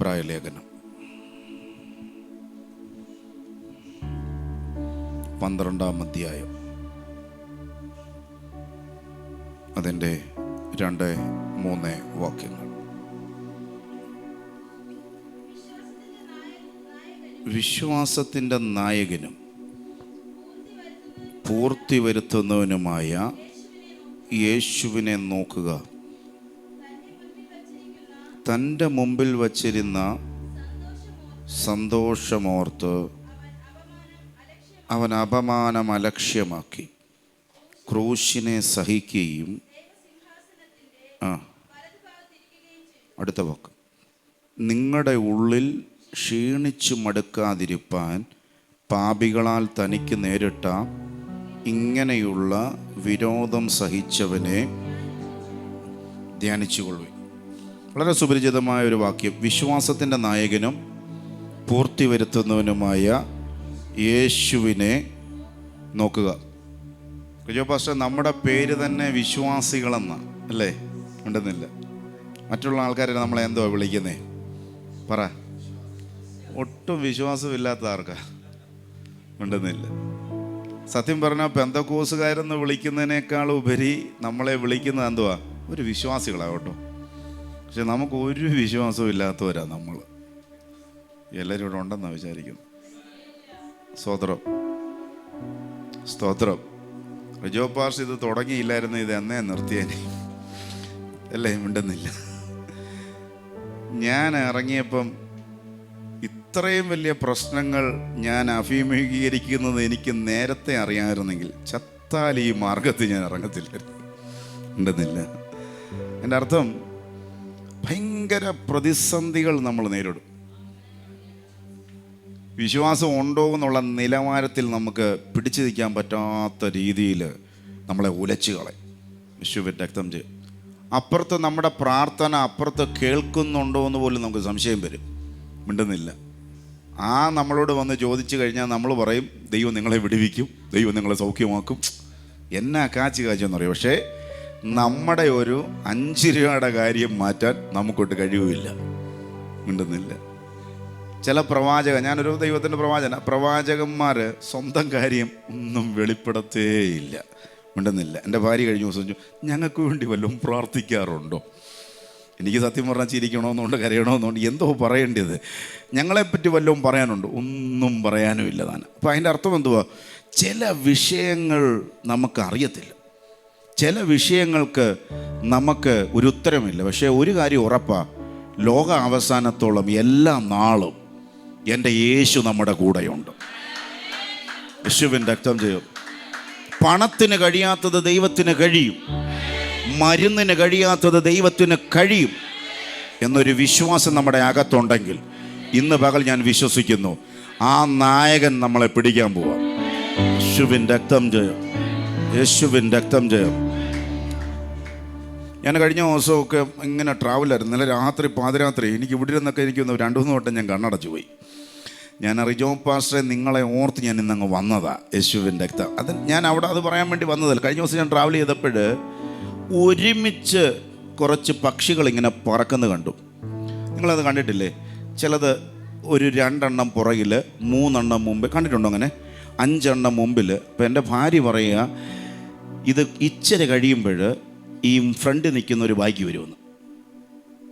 പ്രായലേഖനം 12-ാം അധ്യായം അതിൻ്റെ 2-3 വാക്യങ്ങൾ. വിശ്വാസത്തിൻ്റെ നായകനും പൂർത്തി വരുത്തുന്നവനുമായ യേശുവിനെ നോക്കുക. തൻ്റെ മുമ്പിൽ വച്ചിരുന്ന സന്തോഷമോർത്ത് അവൻ അപമാനം അലക്ഷ്യമാക്കി ക്രൂശിനെ സഹിക്കുകയും അടുത്ത വാക്ക്, നിങ്ങളുടെ ഉള്ളിൽ ക്ഷീണിച്ചു മടുക്കാതിരിപ്പാൻ പാപികളാൽ തനിക്ക് നേരിട്ട ഇങ്ങനെയുള്ള വിരോധം സഹിച്ചവനെ ധ്യാനിച്ചുകൊള്ളുവിൻ. വളരെ സുപരിചിതമായ ഒരു വാക്യം. വിശ്വാസത്തിൻ്റെ നായകനും പൂർത്തി വരുത്തുന്നവനുമായ യേശുവിനെ നോക്കുക. കുജോ പാസ്റ്റർ, നമ്മുടെ പേര് തന്നെ വിശ്വാസികളെന്നാണ് അല്ലേ? ഉണ്ടെന്നില്ല. മറ്റുള്ള ആൾക്കാരെ നമ്മളെ എന്തോ വിളിക്കുന്നേ? പറ. ഒട്ടും വിശ്വാസമില്ലാത്ത ആർക്കാ? ഉണ്ടെന്നില്ല. സത്യം പറഞ്ഞാൽ പെന്തക്കോസുകാരെന്ന് വിളിക്കുന്നതിനേക്കാൾ ഉപരി നമ്മളെ വിളിക്കുന്നത് എന്തുവാ? ഒരു വിശ്വാസികളാകട്ടോ. പക്ഷെ നമുക്ക് ഒരു വിശ്വാസവും ഇല്ലാത്തവരാ നമ്മൾ. എല്ലാവരും ഇവിടെ ഉണ്ടെന്നാണ് വിചാരിക്കുന്നത്. സ്തോത്രം, സ്തോത്രം. റിജോ പാർസ് ഇത് തുടങ്ങിയില്ലായിരുന്നു, ഇത് എന്നേ നിർത്തിയേനെ അല്ലേ? ഉണ്ടെന്നില്ല. ഞാൻ ഇറങ്ങിയപ്പം ഇത്രയും വലിയ പ്രശ്നങ്ങൾ ഞാൻ അഭിമുഖീകരിക്കുന്നത് എനിക്ക് നേരത്തെ അറിയാമായിരുന്നെങ്കിൽ ചത്താൽ ഈ മാർഗത്തിൽ ഞാൻ ഇറങ്ങത്തില്ലായിരുന്നു. ഉണ്ടെന്നില്ല. എൻ്റെ അർത്ഥം, ഭയങ്കര പ്രതിസന്ധികൾ നമ്മൾ നേരിടും. വിശ്വാസം ഉണ്ടോ എന്നുള്ള നിലവാരത്തിൽ നമുക്ക് പിടിച്ചു നിൽക്കാൻ പറ്റാത്ത രീതിയിൽ നമ്മളെ ഉലച്ചു കളയും. യേശുവിൻ്റെ രക്തം ചെയ്യും. അപ്പുറത്ത് നമ്മുടെ പ്രാർത്ഥന അപ്പുറത്ത് കേൾക്കുന്നുണ്ടോ എന്ന് പോലും നമുക്ക് സംശയം വരും. മിണ്ടുന്നില്ല. നമ്മളോട് വന്ന് ചോദിച്ചു കഴിഞ്ഞാൽ നമ്മൾ പറയും, ദൈവം നിങ്ങളെ വിടുവിക്കും, ദൈവം നിങ്ങളെ സൗഖ്യമാക്കും, എന്നാ കാച്ചെന്നറിയും. പക്ഷേ നമ്മുടെ ഒരു 5 രൂപയുടെ കാര്യം മാറ്റാൻ നമുക്കൊട്ട് കഴിവില്ല. മിണ്ടുന്നില്ല. ചില ഞാനൊരു ദൈവത്തിൻ്റെ പ്രവാചകന്മാർ സ്വന്തം കാര്യം ഒന്നും വെളിപ്പെടുത്തേയില്ല. മിണ്ടുന്നില്ല. എൻ്റെ ഭാര്യ കഴിഞ്ഞ ദിവസം ചോദിച്ചു, ഞങ്ങൾക്ക് വേണ്ടി വല്ലതും പ്രാർത്ഥിക്കാറുണ്ടോ? എനിക്ക് സത്യം പറഞ്ഞാൽ ചിരിക്കണമെന്നുണ്ട്, കരയണമെന്നുണ്ട്, എന്തോ പറയേണ്ടത്. ഞങ്ങളെപ്പറ്റി വല്ലതും പറയാനുണ്ടോ? ഒന്നും പറയാനുമില്ല താൻ. അപ്പോൾ അതിൻ്റെ അർത്ഥം എന്തുവാ? ചില വിഷയങ്ങൾ നമുക്കറിയത്തില്ല, ചില വിഷയങ്ങൾക്ക് നമുക്ക് ഒരു ഉത്തരമില്ല. പക്ഷേ ഒരു കാര്യം ഉറപ്പാ, ലോക അവസാനത്തോളം എല്ലാ നാളും എൻ്റെ യേശു നമ്മുടെ കൂടെയുണ്ട്. യേശുവിൻ്റെ രക്തം ചെയ്യും. പണത്തിന് കഴിയാത്തത് ദൈവത്തിന് കഴിയും, മരുന്നിന് കഴിയാത്തത് ദൈവത്തിന് കഴിയും എന്നൊരു വിശ്വാസം നമ്മുടെ അകത്തുണ്ടെങ്കിൽ ഇന്ന് പകൽ ഞാൻ വിശ്വസിക്കുന്നു, ആ നായകൻ നമ്മളെ പിടിക്കാൻ പോവാം. യേശുവിൻ്റെ രക്തം ജയം, യേശുവിൻ്റെ രക്തം ജയം. ഞാൻ കഴിഞ്ഞ ദിവസമൊക്കെ ഇങ്ങനെ ട്രാവലായിരുന്നു. ഇന്നലെ രാത്രി പാതിരാത്രി എനിക്ക് ഇവിടെ ഇരുന്നൊക്കെ എനിക്കൊന്ന് 2-3 വട്ടം ഞാൻ കണ്ണടച്ചു പോയി. ഞാൻ റിജോ പാസ്റ്ററെ നിങ്ങളെ ഓർത്ത് ഞാൻ ഇന്നങ്ങ് വന്നതാ. യേശുവിൻ്റെ രക്തം. അത് ഞാൻ അവിടെ അത് പറയാൻ വേണ്ടി വന്നതല്ല. കഴിഞ്ഞ ദിവസം ഞാൻ ട്രാവൽ ചെയ്തപ്പോൾ ഒരുമിച്ച് കുറച്ച് പക്ഷികൾ ഇങ്ങനെ പറക്കുന്നത് കണ്ടു. നിങ്ങളത് കണ്ടിട്ടില്ലേ? ചിലത് ഒരു 2 എണ്ണം പുറകിൽ, 3 എണ്ണം മുമ്പിൽ. കണ്ടിട്ടുണ്ടോ അങ്ങനെ? 5 എണ്ണം മുമ്പിൽ. അപ്പോൾ എൻ്റെ ഭാര്യ പറയുക, ഇത് ഇച്ചിരി കഴിയുമ്പോൾ ഈ ഫ്രണ്ട് നിൽക്കുന്ന ഒരു ബാക്കി വരുമെന്ന്.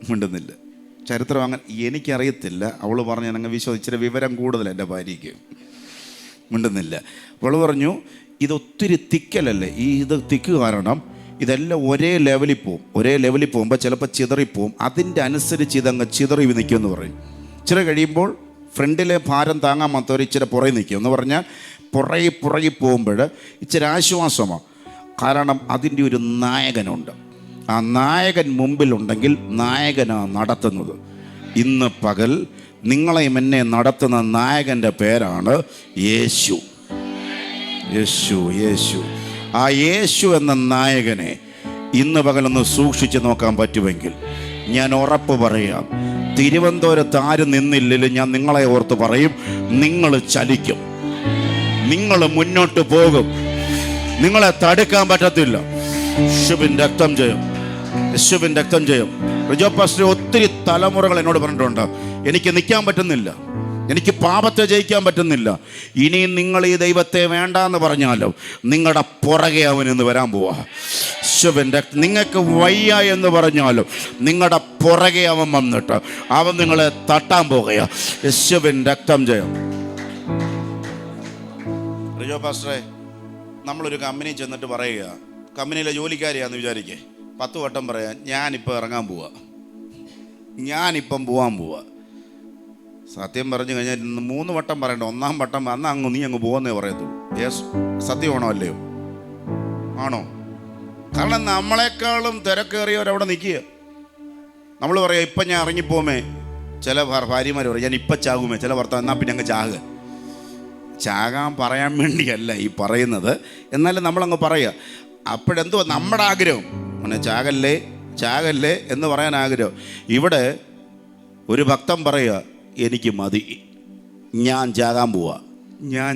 മിണ്ടുന്നില്ല. ചരിത്രം അങ്ങനെ എനിക്കറിയത്തില്ല. അവൾ പറഞ്ഞു, ഞങ്ങൾ വിശ്വസിച്ചിട്ട് വിവരം കൂടുതൽ എൻ്റെ ഭാര്യയ്ക്ക്. മിണ്ടുന്നില്ല. അവൾ പറഞ്ഞു, ഇതൊത്തിരി തിക്കലല്ലേ, ഇത് തിക്ക് കാരണം ഇതെല്ലാം ഒരേ ലെവലിൽ പോവും. ഒരേ ലെവലിൽ പോകുമ്പോൾ ചിലപ്പോൾ ചിതറിപ്പോവും. അതിൻ്റെ അനുസരിച്ച് ഇതങ്ങ് ചിതറി നിൽക്കുമെന്ന് പറയും. ഇച്ചിരി കഴിയുമ്പോൾ ഫ്രണ്ടിലെ ഭാരം താങ്ങാൻ മാത്രം ഇച്ചിരി പുറകെ നിൽക്കും എന്ന് പറഞ്ഞാൽ പുറകെ പോകുമ്പോൾ ഇച്ചിരി ആശ്വാസമാണ്. കാരണം അതിൻ്റെ ഒരു നായകനുണ്ട്. ആ നായകൻ മുമ്പിലുണ്ടെങ്കിൽ നായകനാണ് നടത്തുന്നത്. ഇന്ന് പകൽ നിങ്ങളെയും എന്നെ നടത്തുന്ന നായകൻ്റെ പേരാണ് യേശു. യേശു, യേശു. ആ യേശു എന്ന നായകനെ ഇന്ന് പകലൊന്ന് സൂക്ഷിച്ച് നോക്കാൻ പറ്റുമെങ്കിൽ ഞാൻ ഉറപ്പ് പറയാം, തിരുവനന്തപുരത്ത് ആരും നിന്നില്ലെങ്കിലും ഞാൻ നിങ്ങളെ ഓർത്ത് പറയും, നിങ്ങൾ ചലിക്കും, നിങ്ങൾ മുന്നോട്ട് പോകും, നിങ്ങളെ തടുക്കാൻ പറ്റത്തില്ല. യേശുവിൻ്റെ രക്തം ജയം, യേശുവിൻ്റെ രക്തം ജയം. റിജോ പാസ്റ്റർ ഒത്തിരി തലമുറകൾ എന്നോട് പറഞ്ഞിട്ടുണ്ട്, എനിക്ക് നിൽക്കാൻ പറ്റുന്നില്ല, എനിക്ക് പാപത്തെ ജയിക്കാൻ പറ്റുന്നില്ല. ഇനിയും നിങ്ങൾ ഈ ദൈവത്തെ വേണ്ടാന്ന് പറഞ്ഞാലോ നിങ്ങളുടെ പുറകെ അവനിന്ന് വരാൻ പോവാ. യേശുവിൻ്റെ നിങ്ങൾക്ക് വയ്യ എന്ന് പറഞ്ഞാലോ നിങ്ങളുടെ പുറകെ അവൻ വന്നിട്ട് അവൻ നിങ്ങളെ തട്ടാൻ പോകുക. യേശുവിൻ്റെ രക്തം ജയം. റിജോ പാസ്റ്ററെ, നമ്മളൊരു കമ്പനി ചെന്നിട്ട് പറയുക, കമ്പനിയിലെ ജോലിക്കാരിയാന്ന് വിചാരിക്കേ, 10 വട്ടം പറയാം ഞാനിപ്പോൾ ഇറങ്ങാൻ പോവാ, ഞാനിപ്പം പോവാൻ പോവാ. സത്യം പറഞ്ഞു കഴിഞ്ഞാൽ 3 വട്ടം പറയണ്ട, 1-ാം വട്ടം അന്ന് നീ അങ്ങ് പോകുന്നേ പറയത്തുള്ളൂ. യെസ്, സത്യമാണോ അല്ലയോ? ആണോ? കാരണം നമ്മളെക്കാളും തിരക്കേറിയവരവിടെ നിൽക്കുക. നമ്മൾ പറയാം ഇപ്പം ഞാൻ ഇറങ്ങിപ്പോമേ. ചില ഭാര്യമാർ പറയും ഞാൻ ഇപ്പം ചാകുമേ. ചില ഭർത്താവ് എന്നാൽ പിന്നെ അങ്ങ് ചാകാൻ പറയാൻ വേണ്ടിയല്ല ഈ പറയുന്നത്, എന്നാലും നമ്മളങ്ങ് പറയുക. അപ്പോഴെന്തോ നമ്മുടെ ആഗ്രഹം പിന്നെ ചാകല്ലേ എന്ന് പറയാൻ ആഗ്രഹം. ഇവിടെ ഒരു ഭക്തൻ പറയുക എനിക്ക് മതി, ഞാൻ ചാകാൻ പോവാ. ഞാൻ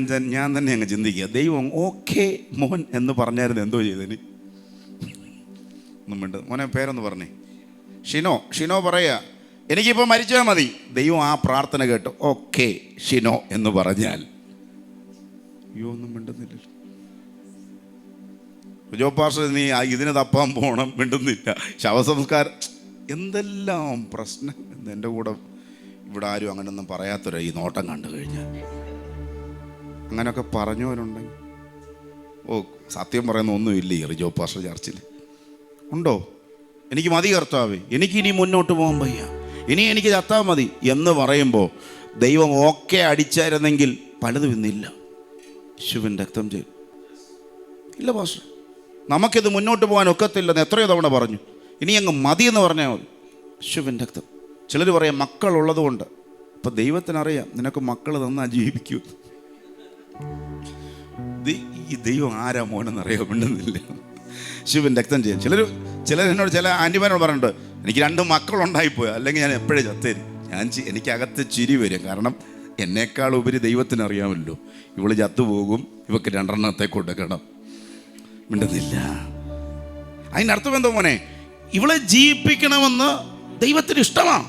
തന്നെ അങ്ങ് ചിന്തിക്കുക, ദൈവം ഓക്കെ മോൻ എന്ന് പറഞ്ഞായിരുന്നു എന്തോ ചെയ്തതിന്. ഒന്നും വേണ്ട മോനെ, പേരൊന്ന് പറഞ്ഞേ. ഷിനോ പറയുക എനിക്കിപ്പോൾ മരിച്ചാൽ മതി. ദൈവം ആ പ്രാർത്ഥന കേട്ടു, ഓക്കെ ഷിനോ എന്ന് പറഞ്ഞാൽ ഒന്നും മിണ്ടുന്നില്ല. റിജോ പാസ്റ്റർ നീ ഇതിന് തപ്പാൻ പോകണം, മിണ്ടുന്നില്ല. ശവസംസ്കാരം എന്തെല്ലാം പ്രശ്നം. എൻ്റെ കൂടെ ഇവിടെ ആരും അങ്ങനെയൊന്നും പറയാത്തൊരു ഈ നോട്ടം കണ്ടു കഴിഞ്ഞാൽ. അങ്ങനെയൊക്കെ പറഞ്ഞവരുണ്ടെങ്കിൽ സത്യം പറയുന്ന ഒന്നുമില്ല ഈ റിജോ പാസ്റ്റർ ചർച്ചിൽ ഉണ്ടോ? എനിക്ക് മതി കർത്താവേ, എനിക്കിനി മുന്നോട്ട് പോകാൻ വയ്യ, ഇനി എനിക്ക് ചത്താൽ മതി എന്ന് പറയുമ്പോൾ ദൈവം ഓക്കെ അടിച്ചായിരുന്നെങ്കിൽ പലതും ഇന്നില്ല. യേശുവിൻ്റെ രക്തം ചെയ്യും. ഇല്ല പാസ്റ്റർ, നമുക്കിത് മുന്നോട്ട് പോകാൻ ഒക്കത്തില്ലെന്ന് എത്രയോ തവണ പറഞ്ഞു. ഇനി അങ്ങ് മതി എന്ന് പറഞ്ഞാൽ മതി. യേശുവിൻ്റെ രക്തം. ചിലർ പറയാം മക്കളുള്ളത് കൊണ്ട്. അപ്പം ദൈവത്തിനറിയാം നിനക്ക് മക്കൾ തന്നാ ജീവിക്കൂ. ഈ ദൈവം ആരാ മോനെന്നറിയാൻ വേണ്ടുന്നില്ല. യേശുവിൻ്റെ രക്തം ചെയ്യും. ചിലർ എന്നോട് ചില ആൻറ്റിമാരോട് പറഞ്ഞിട്ടുണ്ട് എനിക്ക് 2 മക്കളുണ്ടായിപ്പോയി, അല്ലെങ്കിൽ ഞാൻ എപ്പോഴും ചത്തേരും. എനിക്കകത്ത് ചിരി വരും. കാരണം എന്നേക്കാൾ ഉപരി ദൈവത്തിനറിയാമല്ലോ ഇവള് ചത്തുപോകും, ഇവക്ക് 2 എണ്ണത്തെ കൊടുക്കണം. മിണ്ടുന്നില്ല. അതിൻ്റെ അർത്ഥം എന്തോ മോനെ, ഇവളെ ജീവിപ്പിക്കണമെന്ന് ദൈവത്തിന് ഇഷ്ടമാ.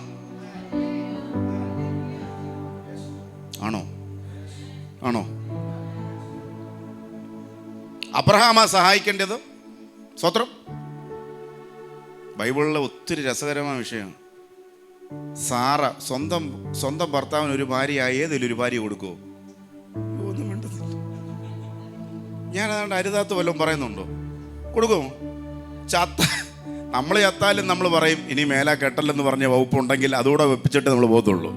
ആണോ? അബ്രഹാമാ സഹായിക്കേണ്ടത്. സ്വത്രം ബൈബിളിലെ ഒത്തിരി രസകരമായ വിഷയമാണ്. സാറ സ്വന്തം ഭർത്താവിന് ഒരു ഭാര്യ ഏതെങ്കിലും ഒരു ഭാര്യ കൊടുക്കുമോ? ഒന്നും വേണ്ടതില്ല. ഞാൻ അതുകൊണ്ട് അരുതാത്ത വല്ലതും പറയുന്നുണ്ടോ? കൊടുക്കുമോ? നമ്മൾ ചത്താലും നമ്മൾ പറയും ഇനി മേലാ കെട്ടല്ലെന്ന് പറഞ്ഞ വകുപ്പുണ്ടെങ്കിൽ അതുകൂടെ വെപ്പിച്ചിട്ട് നമ്മൾ പോകത്തുള്ളൂ.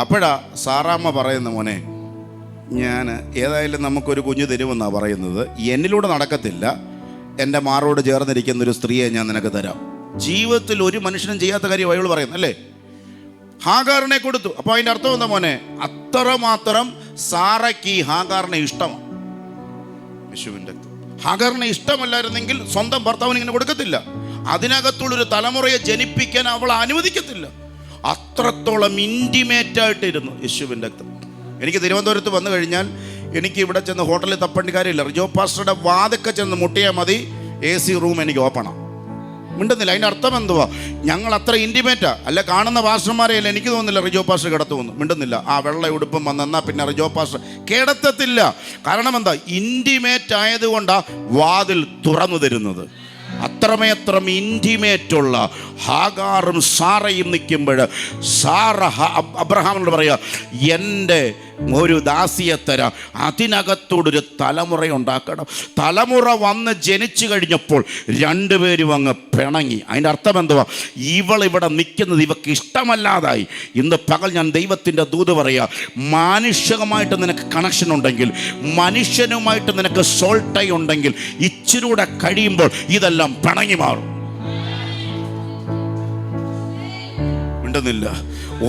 അപ്പോഴാ സാറാമ്മ പറയുന്ന മോനെ ഞാൻ ഏതായാലും നമുക്കൊരു കുഞ്ഞ് തരുമെന്നാണ് പറയുന്നത്. എന്നിലൂടെ നടക്കത്തില്ല, എൻ്റെ മാറോട് ചേർന്നിരിക്കുന്നൊരു സ്ത്രീയെ ഞാൻ നിനക്ക് തരാം. ജീവിതത്തിൽ ഒരു മനുഷ്യനും ചെയ്യാത്ത കാര്യം ബൈബിൾ പറയുന്നു അല്ലേ? ഹാഗാറിനെ കൊടുത്തു. അപ്പോൾ അതിൻ്റെ അർത്ഥം എന്താ മോനെ? അത്രമാത്രം സാറയ്ക്ക് ഈ ഹാഗാറിനെ ഇഷ്ടമാണ്. യേശുവിൻ്റെ ഹാഗാറിനെ ഇഷ്ടമല്ലായിരുന്നെങ്കിൽ സ്വന്തം ഭർത്താവിന് ഇങ്ങനെ കൊടുക്കത്തില്ല. അതിനകത്തുള്ളൊരു തലമുറയെ ജനിപ്പിക്കാൻ അവൾ അനുവദിക്കത്തില്ല. അത്രത്തോളം ഇൻറ്റിമേറ്റായിട്ടിരുന്നു യേശുവിൻ്റെ രക്തം. എനിക്ക് തിരുവനന്തപുരത്ത് വന്നു കഴിഞ്ഞാൽ എനിക്ക് ഇവിടെ ചെന്ന് ഹോട്ടലിൽ തപ്പേണ്ട കാര്യമില്ല. റിജോ പാസ്റ്ററുടെ വാതൊക്കെ ചെന്ന് മുട്ടിയാൽ മതി, AC റൂം എനിക്ക് ഓപ്പണാണ്. മിണ്ടുന്നില്ല. അതിൻ്റെ അർത്ഥം എന്തുവാ? ഞങ്ങൾ അത്ര ഇൻറ്റിമേറ്റാ. അല്ല കാണുന്ന പാസ്റ്റർമാരെയല്ല എനിക്ക് തോന്നുന്നില്ല റിജോ പാസ്റ്റർ കിടത്തുമെന്ന്. മിണ്ടുന്നില്ല. ആ വെള്ള ഉടുപ്പം വന്നെന്നാൽ പിന്നെ റിജോ പാസ്റ്റർ കിടത്തത്തില്ല. കാരണം എന്താ? ഇൻറ്റിമേറ്റ് ആയതുകൊണ്ടാണ് വാതിൽ തുറന്നു തരുന്നത്. അത്രമേത്രം ഇൻറ്റിമേറ്റുള്ള ഹാഗാറും സാറയും നിൽക്കുമ്പോൾ സാറ അബ്രഹാമിനോട് പറയുക എൻ്റെ ഒരു ദാസിയെ തരാം, അതിനകത്തോടൊരു തലമുറ ഉണ്ടാക്കണം. തലമുറ വന്ന് ജനിച്ചു കഴിഞ്ഞപ്പോൾ 2 പേരും അങ്ങ് പിണങ്ങി. അതിൻ്റെ അർത്ഥം എന്തുവാ? ഇവളിവിടെ നിൽക്കുന്നത് ഇവക്ക് ഇഷ്ടമല്ലാതായി. ഇന്ന് പകൽ ഞാൻ ദൈവത്തിൻ്റെ ദൂത് പറയുക, മാനുഷികമായിട്ട് നിനക്ക് കണക്ഷൻ ഉണ്ടെങ്കിൽ, മനുഷ്യനുമായിട്ട് നിനക്ക് സോൾട്ടൈ ഉണ്ടെങ്കിൽ, ഇച്ചിരൂടെ കഴിയുമ്പോൾ ഇതെല്ലാം പിണങ്ങി മാറും. മിണ്ടുന്നില്ല.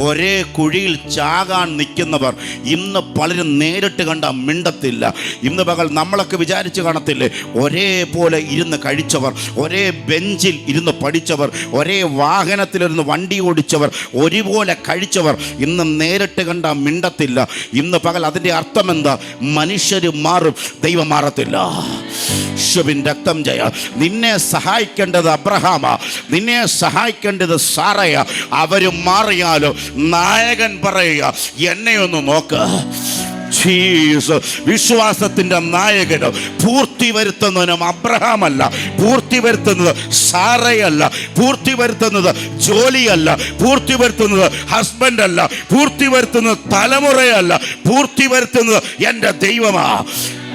ഒരേ കുഴിയിൽ ചാകാൻ നിൽക്കുന്നവർ ഇന്ന് പലരും നേരിട്ട് കണ്ട മിണ്ടത്തില്ല. ഇന്ന് പകൽ നമ്മളൊക്കെ വിചാരിച്ച് കാണത്തില്ലേ, ഒരേപോലെ ഇരുന്ന് കഴിച്ചവർ, ഒരേ ബെഞ്ചിൽ ഇരുന്ന് പഠിച്ചവർ, ഒരേ വാഹനത്തിലിരുന്ന് വണ്ടി ഓടിച്ചവർ, ഒരുപോലെ കഴിച്ചവർ ഇന്ന് നേരിട്ട് കണ്ട മിണ്ടത്തില്ല. ഇന്ന് പകൽ അതിൻ്റെ അർത്ഥം എന്താ? മനുഷ്യർ മാറും, ദൈവം മാറത്തില്ല. യേശുവിൻ രക്തം ജയ. നിന്നെ സഹായിക്കേണ്ടത് അബ്രഹാമാ, നിന്നെ സഹായിക്കേണ്ടത് സാറയാ. അവര് മാറിയാലോ നായകൻ പറയുക, എന്നെ ഒന്ന് നോക്ക്. വിശ്വാസത്തിന്റെ നായകനും പൂർത്തി വരുത്തുന്നവനും അബ്രഹാമല്ല, പൂർത്തി വരുത്തുന്നത് സാറയല്ല, പൂർത്തി വരുത്തുന്നത് ജോലിയല്ല, പൂർത്തി വരുത്തുന്നത് ഹസ്ബൻഡ് അല്ല, പൂർത്തി വരുത്തുന്നത് തലമുറയല്ല, പൂർത്തി വരുത്തുന്നത് എൻ്റെ ദൈവമാ.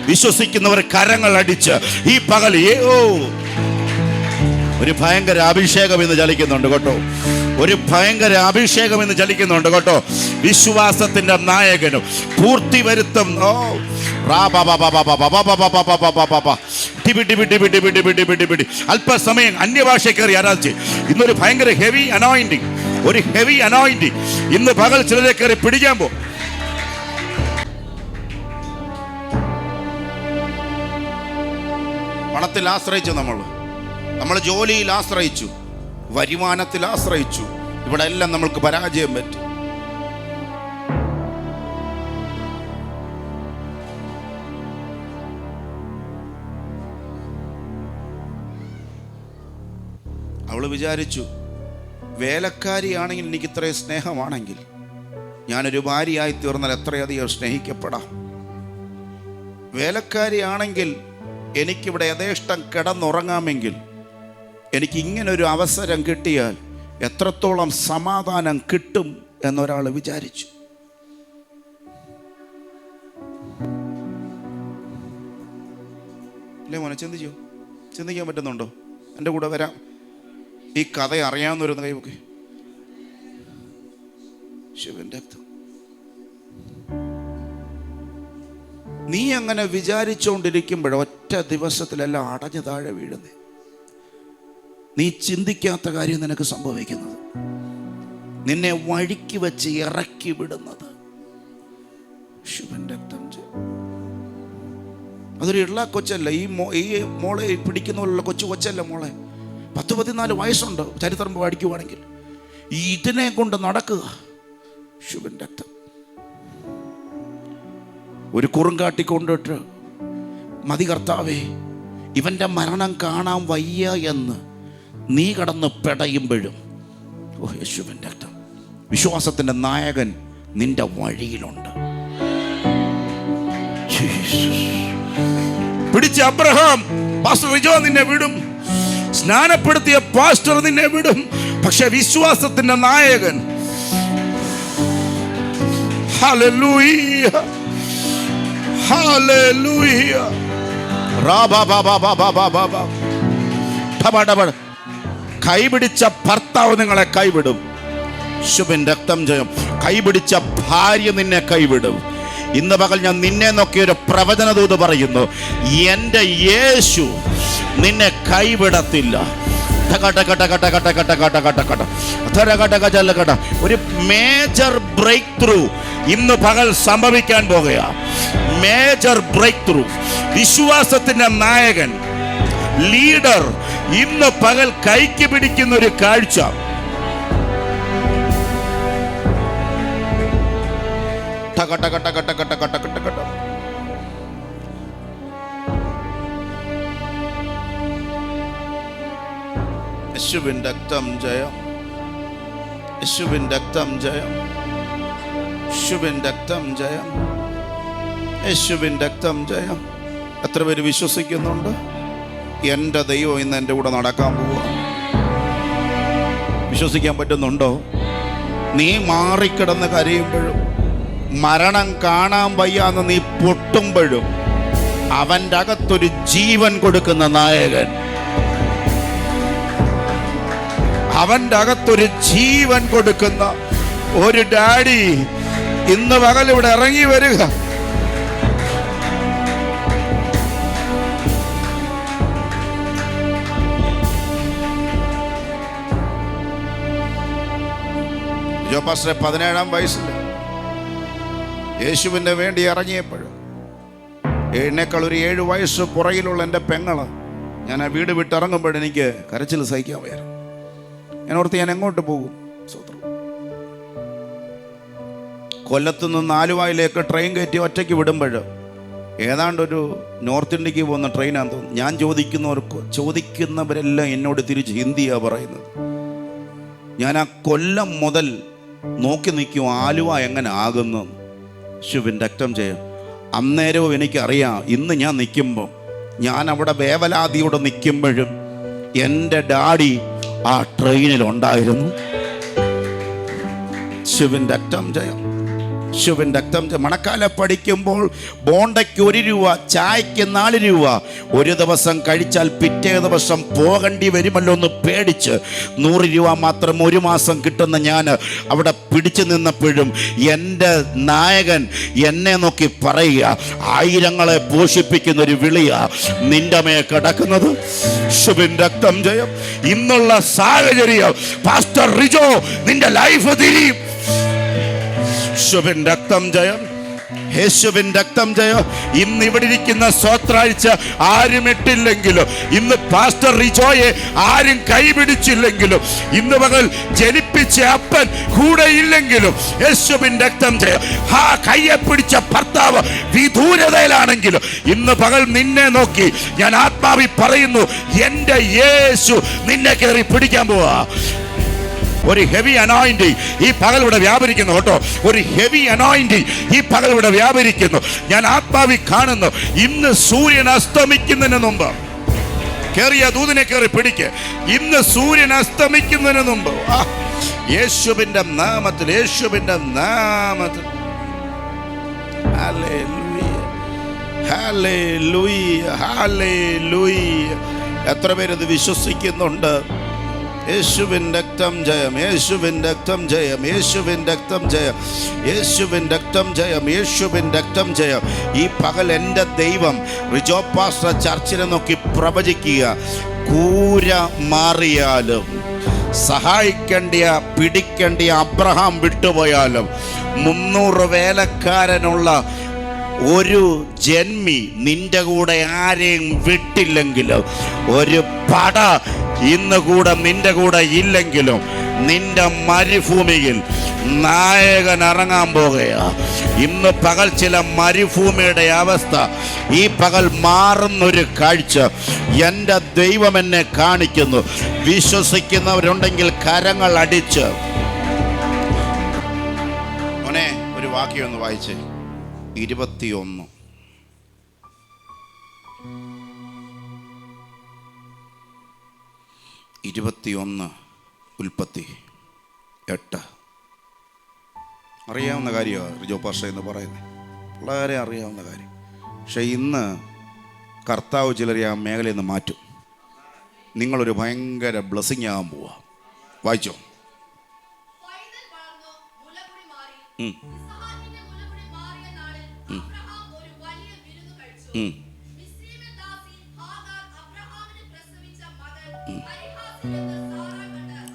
വിശ്വസിക്കുന്നവർ കരങ്ങൾ അടിച്ച് ഈ പകൽ ഒരു ഭയങ്കര അഭിഷേകം ഇന്ന് ചലിക്കുന്നുണ്ട് കേട്ടോ. ഒരു ഭയങ്കര അഭിഷേകം ഇന്ന് ചലിക്കുന്നുണ്ട് കേട്ടോ. വിശ്വാസത്തിന്റെ നായകനും പൂർത്തി വരുത്തും. അല്പസമയം അന്യഭാഷ കയറി ആരാധിച്ച് ഇന്നൊരു ഭയങ്കര ഹെവി അനോയിന്റിങ്, ഒരു ഹെവി അനോയിന്റിങ് ഇന്ന് പകൽ ചിലരെ കയറി പിടിക്കാൻ പോ. പണത്തിൽ ആശ്രയിച്ചു, നമ്മൾ ജോലിയിൽ ആശ്രയിച്ചു, വരുമാനത്തിൽ ആശ്രയിച്ചു. ഇവിടെ എല്ലാം നമ്മൾക്ക് പരാജയം പറ്റി. അവള് വിചാരിച്ചു, വേലക്കാരിയാണെങ്കിൽ എനിക്ക് ഇത്രയും സ്നേഹമാണെങ്കിൽ ഞാനൊരു ഭാര്യയായി തീർന്നാൽ എത്രയധികം സ്നേഹിക്കപ്പെടാം. വേലക്കാരിയാണെങ്കിൽ എനിക്കിവിടെ യഥേഷ്ടം കിടന്നുറങ്ങാമെങ്കിൽ എനിക്ക് ഇങ്ങനൊരു അവസരം കിട്ടിയാൽ എത്രത്തോളം സമാധാനം കിട്ടും എന്നൊരാൾ വിചാരിച്ചു. അല്ലേ മോനെ? ചിന്തിക്കാൻ പറ്റുന്നുണ്ടോ? എൻ്റെ കൂടെ വരാം. ഈ കഥ അറിയാവുന്നൊരു കൈവൊക്കെ. ശിവന്റെ രക്തം. നീ അങ്ങനെ വിചാരിച്ചുകൊണ്ടിരിക്കുമ്പോൾ ഒറ്റ ദിവസത്തിലെല്ലാം അടഞ്ഞു താഴെ വീഴുന്നേ. നീ ചിന്തിക്കാത്ത കാര്യം നിനക്ക് സംഭവിക്കുന്നത്, നിന്നെ വഴിക്ക് വെച്ച് ഇറക്കി വിടുന്നത്. ശിവന്റെ രക്തം. അതൊരു ഇള്ള കൊച്ചല്ല. ഈ മോളെ പിടിക്കുന്ന പോലുള്ള കൊച്ചല്ല മോളെ. 10-14 വയസ്സുണ്ട് ചരിത്രം പഠിക്കുവാണെങ്കിൽ. ഇതിനെ കൊണ്ട് നടക്കുക. ശിവന്റെ രക്തം. ഒരു കുറുങ്കാട്ടി കൊണ്ടിട്ട്, മതി കർത്താവേ, ഇവൻ്റെ മരണം കാണാൻ വയ്യ എന്ന് നീ കടന്ന് പെടയുമ്പോഴും, ഓ യേശുവിൻ്റെ രക്തം. വിശ്വാസത്തിൻ്റെ നായകൻ നിന്റെ വഴിയിലുണ്ട്. പിടിച്ച അബ്രഹാം പാസ്റ്റർ റിജോ നിന്നെ വിടും, സ്നാനപ്പെടുത്തിയ പാസ്റ്റർ നിന്നെ വിടും. പക്ഷെ വിശ്വാസത്തിന്റെ നായകൻ, ഹല്ലേലൂയ ഹല്ലേലൂയ, കൈപിടിച്ച ഭർത്താവ് നിങ്ങളെ കൈവിടും. ശുഭൻ രക്തം ജയം. കൈപിടിച്ച ഭാര്യ നിന്നെ കൈവിടും. ഇന്ന് പകൽ ഞാൻ നിന്നെ നോക്കി ഒരു പ്രവചനദൂത് പറയുന്നു, എൻ്റെ യേശു നിന്നെ കൈവിടത്തില്ല. ഒരു മേജർ ബ്രേക്ക് ത്രൂ ഇന്ന് പകൽ സംഭവിക്കാൻ പോകുക. Major breakthrough. വിശ്വാസത്തിന്റെ നായകൻ, ലീഡർ ഇന്ന് പകൽ കൈക്ക് പിടിക്കുന്ന ഒരു കാഴ്ച. യേശുവിൻ രക്തം ജയം. യേശുവിൻ രക്തം ജയം. യേശുവിൻ രക്തം ജയം. യേശുവിൻ രക്തം ജയം. എത്ര പേര് വിശ്വസിക്കുന്നുണ്ട്? എൻ്റെ ദൈവം ഇന്ന് എൻ്റെ കൂടെ നടക്കാൻ പോവുക. വിശ്വസിക്കാൻ പറ്റുന്നുണ്ടോ? നീ മാറിക്കിടന്ന് കരയുമ്പോഴും, മരണം കാണാൻ വയ്യാന്ന് നീ പൊട്ടുമ്പോഴും, അവൻ്റെ അകത്തൊരു ജീവൻ കൊടുക്കുന്ന നായകൻ, അവൻ്റെ അകത്തൊരു ജീവൻ കൊടുക്കുന്ന ഒരു ഡാഡി ഇന്ന് പകൽ ഇവിടെ ഇറങ്ങി വരിക. ജോപാസ്റ്ററെ 17-ാം വയസ്സിൽ യേശുവിന് വേണ്ടി ഇറങ്ങിയപ്പോഴും, എന്നേക്കാൾ ഒരു 7 വയസ്സ് പുറകിലുള്ള എൻ്റെ പെങ്ങള്, ഞാൻ ആ വീട് വിട്ടിറങ്ങുമ്പോൾ എനിക്ക് കരച്ചിൽ സഹിക്കാൻ വരും. ഞാൻ ഓർത്ത് ഞാൻ എങ്ങോട്ട് പോകും? കൊല്ലത്തുനിന്ന് ആലുവയിലേക്ക് ട്രെയിൻ കയറ്റി ഒറ്റയ്ക്ക് വിടുമ്പോൾ ഏതാണ്ടൊരു നോർത്ത് ഇന്ത്യക്ക് പോകുന്ന ട്രെയിനാന്ന് തോന്നുന്നു. ഞാൻ ചോദിക്കുന്നവരെല്ലാം എന്നോട് തിരിച്ച് ഹിന്ദിയാണ് പറയുന്നത്. ഞാൻ ആ കൊല്ലം മുതൽ നോക്കി നിൽക്കും ആലുവ എങ്ങനെ ആകുന്നു. ശുഭിൻ്റെ രക്തം ചെയ്യും. അന്നേരവും എനിക്കറിയാം, ഇന്ന് ഞാൻ നിൽക്കുമ്പോൾ, ഞാൻ അവിടെ വേവലാതിയോടെ നിൽക്കുമ്പോഴും എൻ്റെ ഡാഡി ആ ട്രെയിനിലുണ്ടായിരുന്നു. ശിവൻ്റെ രക്തം ജയം, ശിവൻ്റെ രക്തം ജയം. മണക്കാല പഠിക്കുമ്പോൾ ബോണ്ടയ്ക്ക് 1 രൂപ, ചായക്ക് 4 രൂപ. ഒരു ദിവസം കഴിച്ചാൽ പിറ്റേ ദിവസം പോകേണ്ടി വരുമല്ലോ എന്ന് പേടിച്ച് 100 രൂപ മാത്രം ഒരു മാസം കിട്ടുന്ന ഞാൻ അവിടെ പിടിച്ചു നിന്നപ്പോഴും എൻ്റെ നായകൻ എന്നെ നോക്കി പറയുക, ആയിരങ്ങളെ പോഷിപ്പിക്കുന്ന ഒരു വിളിയാ നിന്റെ മേ കിടക്കുന്നത്. ശുഭിൻ രക്തം ജയം. ഇന്നുള്ള സാഹചര്യം പാസ്റ്റർ റിജോ നിന്റെ ലൈഫ് തിരിയും. ശുഭിൻ രക്തം ജയം, യേശുവിൻ രക്തം ജയം. ഇന്ന് ഇവിടെ ഇരിക്കുന്ന സ്വത്രാഴ്ച ആരും ഇട്ടില്ലെങ്കിലും, ഇന്ന് പാസ്റ്റർ റിജോയെ ആരും കൈപിടിച്ചില്ലെങ്കിലും, ഇന്ന് പകൽ ജനിപ്പിച്ച അപ്പൻ കൂടെ ഇല്ലെങ്കിലും, യേശുവിൻ രക്തം ജയം. ആ കയ്യെ പിടിച്ച ഭർത്താവ് വിദൂരതയിലാണെങ്കിലും, ഇന്ന് പകൽ നിന്നെ നോക്കി ഞാൻ ആത്മാവിൽ പറയുന്നു, എൻ്റെ യേശു നിന്നെ കയറി പിടിക്കാൻ പോവാ. ഒരു ഹെവി അനോയിന്റിങ് ഈ പകൽ ഇവിടെ വ്യാപരിക്കുന്നു കേട്ടോ. ഒരു ഹെവി അനോയിന്റിങ് ഈ പകൽ ഇവിടെ വ്യാപരിക്കുന്നു. ഞാൻ ആത്മാവിൽ കാണുന്നു, ഇന്ന് സൂര്യൻ അസ്തമിക്കുന്നതിന് മുമ്പ് കേറിയ ദൂതനെ കയറി പിടിക്ക്. ഇന്ന് സൂര്യൻ അസ്തമിക്കുന്നതിന് മുമ്പ് യേശുവിന്റെ നാമത്തിൽ, യേശുവിന്റെ നാമത്തിൽ. Hallelujah, hallelujah, hallelujah. എത്ര പേരത് വിശ്വസിക്കുന്നുണ്ട്? യേശുവിൻ രക്തം ജയം, യേശുവിൻ രക്തം ജയം, യേശുവിൻ രക്തം ജയം, യേശുവിൻ രക്തം ജയം, യേശുവിൻ രക്തം ജയം. ഈ പകൽ എൻ്റെ ദൈവം റിജോ പാസ്റ്റർ ചർച്ചിനെ നോക്കി പ്രവചിക്കുക. കൂര മാറിയാലും, സഹായിക്കേണ്ടിയ പിടിക്കേണ്ടിയ അബ്രഹാം വിട്ടുപോയാലും, 300 വേലക്കാരനുള്ള ഒരു ജന്മി നിന്റെ കൂടെ ആരെയും വിട്ടില്ലെങ്കിലും, ഒരു പട ഇന്ന് കൂടെ നിന്റെ കൂടെ ഇല്ലെങ്കിലും, നിന്റെ മരുഭൂമിയിൽ നായകൻ ഇറങ്ങാൻ പോകുകയാ. ഇന്ന് പകൽ ചില മരുഭൂമിയുടെ അവസ്ഥ ഈ പകൽ മാറുന്നൊരു കാഴ്ച എൻ്റെ ദൈവം എന്നെ കാണിക്കുന്നു. വിശ്വസിക്കുന്നവരുണ്ടെങ്കിൽ കരങ്ങൾ അടിച്ച് മോനെ ഒരു വാക്യം ഒന്ന് വായിച്ചേ. 21 ഉൽപ്പത്തി 8. അറിയാവുന്ന കാര്യമാണ് റിജോ പാസ്റ്റർ എന്ന് പറയുന്നത്, വളരെ അറിയാവുന്ന കാര്യം. പക്ഷെ ഇന്ന് കർത്താവ് ചിലരെ ആ മേഖലയിൽ നിന്ന് മാറ്റും. നിങ്ങളൊരു ഭയങ്കര ബ്ലെസ്സിങ് ആകാൻ പോവാ. വായിച്ചോ.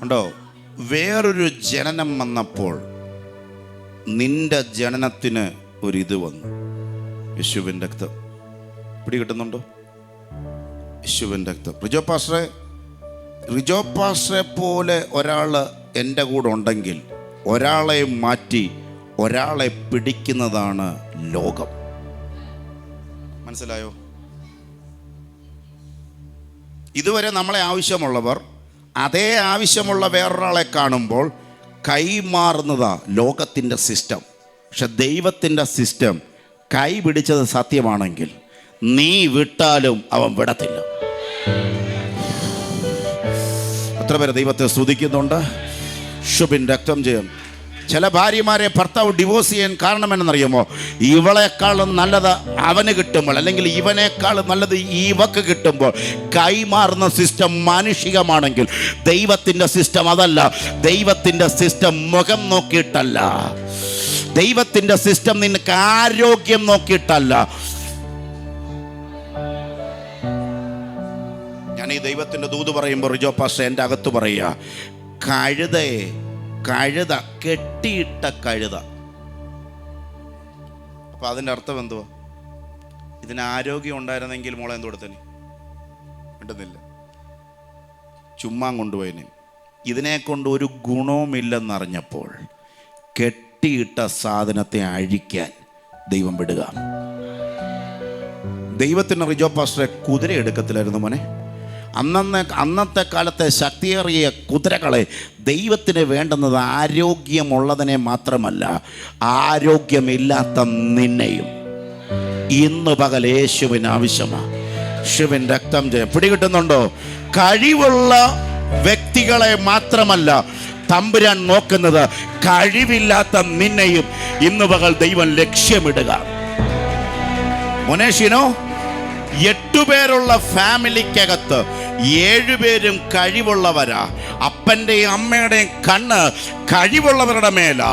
ഉണ്ടോ? വേറൊരു ജനനം വന്നപ്പോൾ നിന്റെ ജനനത്തിന് ഒരിത് വന്നു. യേശുവിൻ്റെ രക്തം പിടികിട്ടുന്നുണ്ടോ? യേശുവിൻ്റെ രക്തം. റിജോ പാസ്റ്ററെ പോലെ ഒരാൾ എൻ്റെ കൂടെ ഉണ്ടെങ്കിൽ ഒരാളെ മാറ്റി ഒരാളെ പിടിക്കുന്നതാണ് ലോകം. മനസ്സിലായോ? ഇതുവരെ നമ്മളെ ആവശ്യമുള്ളവർ അതേ ആവശ്യമുള്ള വേറൊരാളെ കാണുമ്പോൾ കൈമാറുന്നതാ ലോകത്തിൻ്റെ സിസ്റ്റം. പക്ഷെ ദൈവത്തിൻ്റെ സിസ്റ്റം കൈ പിടിച്ചത് സത്യമാണെങ്കിൽ നീ വിട്ടാലും അവൻ വിടത്തില്ല. എത്ര പേര് ദൈവത്തെ സ്തുതിക്കുന്നുണ്ട്? ശുഭിൻ രക്തം ചെയ്യും. ചില ഭാര്യമാരെ ഭർത്താവ് ഡിവോഴ്സ് ചെയ്യാൻ കാരണം എന്നറിയുമോ? ഇവളെക്കാളും നല്ലത് അവന് കിട്ടുമ്പോൾ, അല്ലെങ്കിൽ ഇവനേക്കാളും നല്ലത് ഇവക്ക് കിട്ടുമ്പോൾ. കൈമാറുന്ന സിസ്റ്റം മാനുഷികമാണെങ്കിൽ ദൈവത്തിൻ്റെ സിസ്റ്റം അതല്ല. ദൈവത്തിൻ്റെ സിസ്റ്റം മുഖം നോക്കിയിട്ടല്ല, ദൈവത്തിൻ്റെ സിസ്റ്റം നിനക്ക് ആരോഗ്യം നോക്കിയിട്ടല്ല. ഞാൻ ഈ ദൈവത്തിൻ്റെ ദൂത് പറയുമ്പോൾ റിജോ പാസ്റ്റർ എൻ്റെ അകത്ത് പറയുക, കഴുത കെട്ടിയിട്ട കഴുത. അപ്പൊ അതിൻ്റെ അർത്ഥം എന്തുവാ? ഇതിന് ആരോഗ്യം ഉണ്ടായിരുന്നെങ്കിൽ മോളെ എന്ത് കൊടുത്തനെ? കിട്ടുന്നില്ല, ചുമ്മാ കൊണ്ടുപോയനെ. ഇതിനെ കൊണ്ട് ഒരു ഗുണവുമില്ലെന്നറിഞ്ഞപ്പോൾ കെട്ടിയിട്ട സാധനത്തെ അഴിക്കാൻ ദൈവം വിടുക. ദൈവത്തിന് റിജോ പാസ്റ്ററെ കുതിര എടുക്കത്തില്ലായിരുന്നു മോനെ. അന്നത്തെ കാലത്തെ ശക്തിയേറിയ കുതിരകളെ ദൈവത്തിന് വേണ്ടുന്നത് ആരോഗ്യമുള്ളതിനെ മാത്രമല്ല, ആരോഗ്യമില്ലാത്ത നിന്നെയും ഇന്ന് പകൽ യേശുവിന് ആവശ്യമാണ്. യേശുവിൻ രക്തം പിടികിട്ടുന്നുണ്ടോ? കഴിവുള്ള വ്യക്തികളെ മാത്രമല്ല തമ്പുരാൻ നോക്കുന്നത്, കഴിവില്ലാത്ത നിന്നെയും ഇന്ന് പകൽ ദൈവം ലക്ഷ്യമിടുക. മോനേഷിനോ 8 പേരുള്ള ഫാമിലിക്കകത്ത് 7 പേരും കഴിവുള്ളവരാ. അപ്പൻ്റെയും അമ്മയുടെയും കണ്ണ് കഴിവുള്ളവരുടെ മേലാ.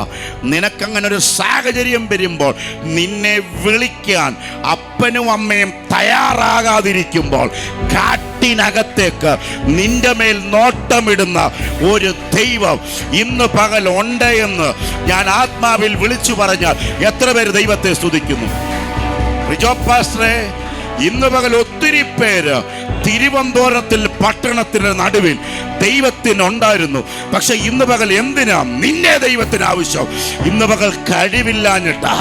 നിനക്കങ്ങനെ ഒരു സാഹചര്യം വരുമ്പോൾ, നിന്നെ വിളിക്കാൻ അപ്പനും അമ്മയും തയ്യാറാകാതിരിക്കുമ്പോൾ, കാട്ടിനകത്തേക്ക് നിന്റെ മേൽ നോട്ടമിടുന്ന ഒരു ദൈവം ഇന്ന് പകൽ ഉണ്ട് എന്ന് ഞാൻ ആത്മാവിൽ വിളിച്ചു പറഞ്ഞാൽ എത്ര പേര് ദൈവത്തെ സ്തുതിക്കുന്നു? റിജോ പാസ്റ്ററെ, ഇന്ന് പകൽ ഒത്തിരി പേര് തിരുവനന്തപുരത്തിൽ പട്ടണത്തിന് നടുവിൽ ദൈവത്തിനുണ്ടായിരുന്നു. പക്ഷെ ഇന്ന് പകൽ എന്തിനാ നിന്നെ ദൈവത്തിന് ആവശ്യം? ഇന്ന് പകൽ കഴിവില്ലാഞ്ഞിട്ടാ,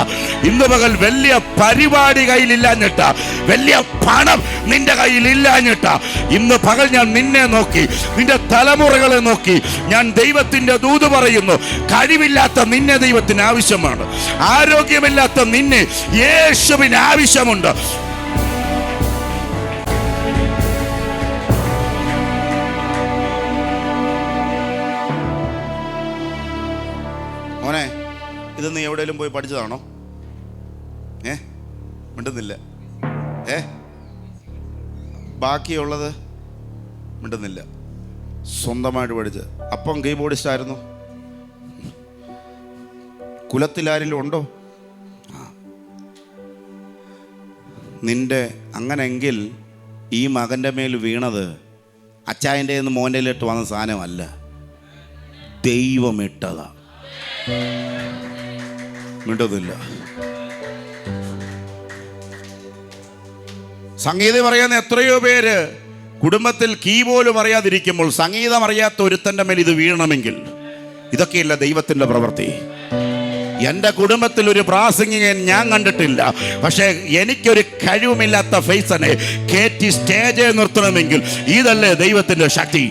ഇന്ന് പകൽ വലിയ പരിപാടി കയ്യിലില്ലാഞ്ഞിട്ടാ, വലിയ പണം നിന്റെ കയ്യിൽ ഇല്ലാഞ്ഞിട്ടാ. ഇന്ന് പകൽ ഞാൻ നിന്നെ നോക്കി, നിന്റെ തലമുറകളെ നോക്കി ഞാൻ ദൈവത്തിന്റെ ദൂത് പറയുന്നു. കഴിവില്ലാത്ത നിന്നെ ദൈവത്തിന് ആവശ്യമാണ്. ആരോഗ്യമില്ലാത്ത നിന്നെ യേശുവിന് ആവശ്യമുണ്ട്. മോനെ, ഇത് നീ എവിടെയെങ്കിലും പോയി പഠിച്ചതാണോ? മിണ്ടുന്നില്ല. ബാക്കിയുള്ളത് മിണ്ടുന്നില്ല. സ്വന്തമായിട്ട് പഠിച്ച്. അപ്പം കീബോർഡിസ്റ്റ് ആയിരുന്നു. കുലത്തിലാരെങ്കിലും ഉണ്ടോ? നിന്റെ അങ്ങനെങ്കിൽ ഈ മകൻ്റെ മേൽ വീണത് അച്ചായൻ്റെ നിന്ന് മോൻ്റെ ഇട്ട് വന്ന സാധനമല്ല, ദൈവമിട്ടതാ. മിണ്ടതില്ല. സംഗീതം അറിയാവുന്ന എത്രയോ പേര് കുടുംബത്തിൽ കീ പോലും അറിയാതിരിക്കുമ്പോൾ സംഗീതം അറിയാത്ത ഒരുത്തൻ്റെ മേൽ ഇത് വീഴണമെങ്കിൽ ഇതൊക്കെയല്ല ദൈവത്തിൻ്റെ പ്രവൃത്തി. എൻ്റെ കുടുംബത്തിൽ ഒരു പ്രാസംഗികൻ ഞാൻ കണ്ടിട്ടില്ല. പക്ഷേ എനിക്കൊരു കഴിവുമില്ലാത്ത ഫേസനെ കയറ്റി സ്റ്റേജ് നിർത്തണമെങ്കിൽ ഇതല്ലേ ദൈവത്തിൻ്റെ ശക്തി.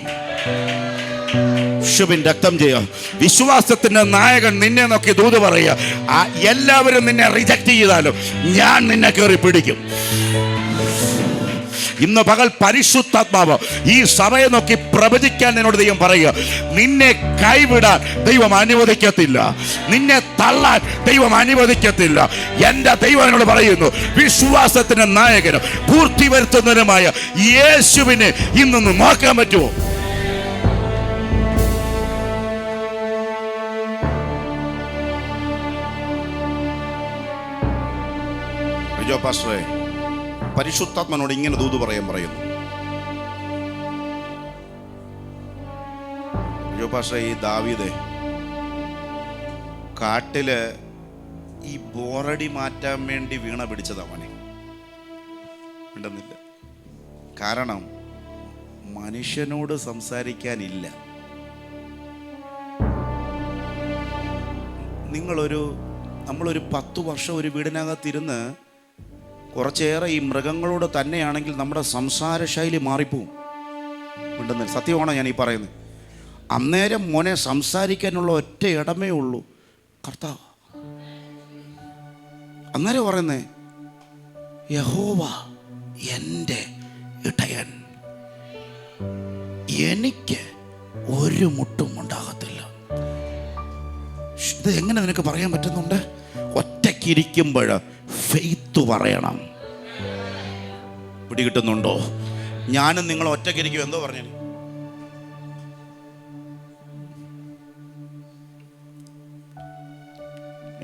യേശുവിൻ രക്തം ചെയ്യാം. വിശ്വാസത്തിന്റെ നായകൻ നിന്നെ നോക്കി ദൂത് പറയുക. എല്ലാവരും നിന്നെ റിജക്ട് ചെയ്താലും ഞാൻ നിന്നെ കയറി പിടിക്കും. ഇന്ന് പകൽ പരിശുദ്ധാത്മാവ് ഈ സഭയെ നോക്കി പ്രവചിക്കാൻ എന്നോട് ദൈവം പറയുക. നിന്നെ കൈവിടാൻ ദൈവം അനുവദിക്കത്തില്ല, നിന്നെ തള്ളാൻ ദൈവം അനുവദിക്കത്തില്ല. എൻ്റെ ദൈവം എന്നോട് പറയുന്നു, വിശ്വാസത്തിന്റെ നായകനും പൂർത്തി വരുത്തുന്നതിനുമായ യേശുവിനെ ഇന്നൊന്ന് നോക്കാൻ പറ്റുമോ? റിജോ പാസ്റ്ററെ, പരിശുദ്ധാത്മനോട് ഇങ്ങനെ ദൂത് പറയാൻ പറയുന്നു. റിജോ പാസ്റ്ററെ, ഈ ദാവീദ് കാട്ടില് ഈ ബോറടി മാറ്റാൻ വേണ്ടി വീണ പിടിച്ചതവനെ ഉണ്ടെന്നില്ല. കാരണം മനുഷ്യനോട് സംസാരിക്കാനില്ല. നമ്മളൊരു 10 വർഷം ഒരു വീടിനകത്തിരുന്ന് കുറച്ചേറെ ഈ മൃഗങ്ങളോട് തന്നെയാണെങ്കിൽ നമ്മുടെ സംസാര ശൈലി മാറിപ്പോവും. ഉണ്ടെന്ന് സത്യമാണോ ഞാൻ ഈ പറയുന്നത്? അന്നേരം മോനെ സംസാരിക്കാനുള്ള ഒറ്റ ഇടമേ ഉള്ളൂ, കർത്താവ്. അന്നേരം പറയുന്നേ, യഹോവ എൻ്റെ ഇടയൻ, എനിക്ക് ഒരു മുട്ടും ഉണ്ടാകത്തില്ല. ഇത് എങ്ങനെ നിനക്ക് പറയാൻ പറ്റുന്നുണ്ട്? ഒറ്റയ്ക്കിരിക്കുമ്പോൾ ഫെയ്ത്ത് പറയണം. പിടികിട്ടുന്നുണ്ടോ? ഞാനും നിങ്ങൾ ഒറ്റയ്ക്കിരിക്കും. എന്തോ പറഞ്ഞു?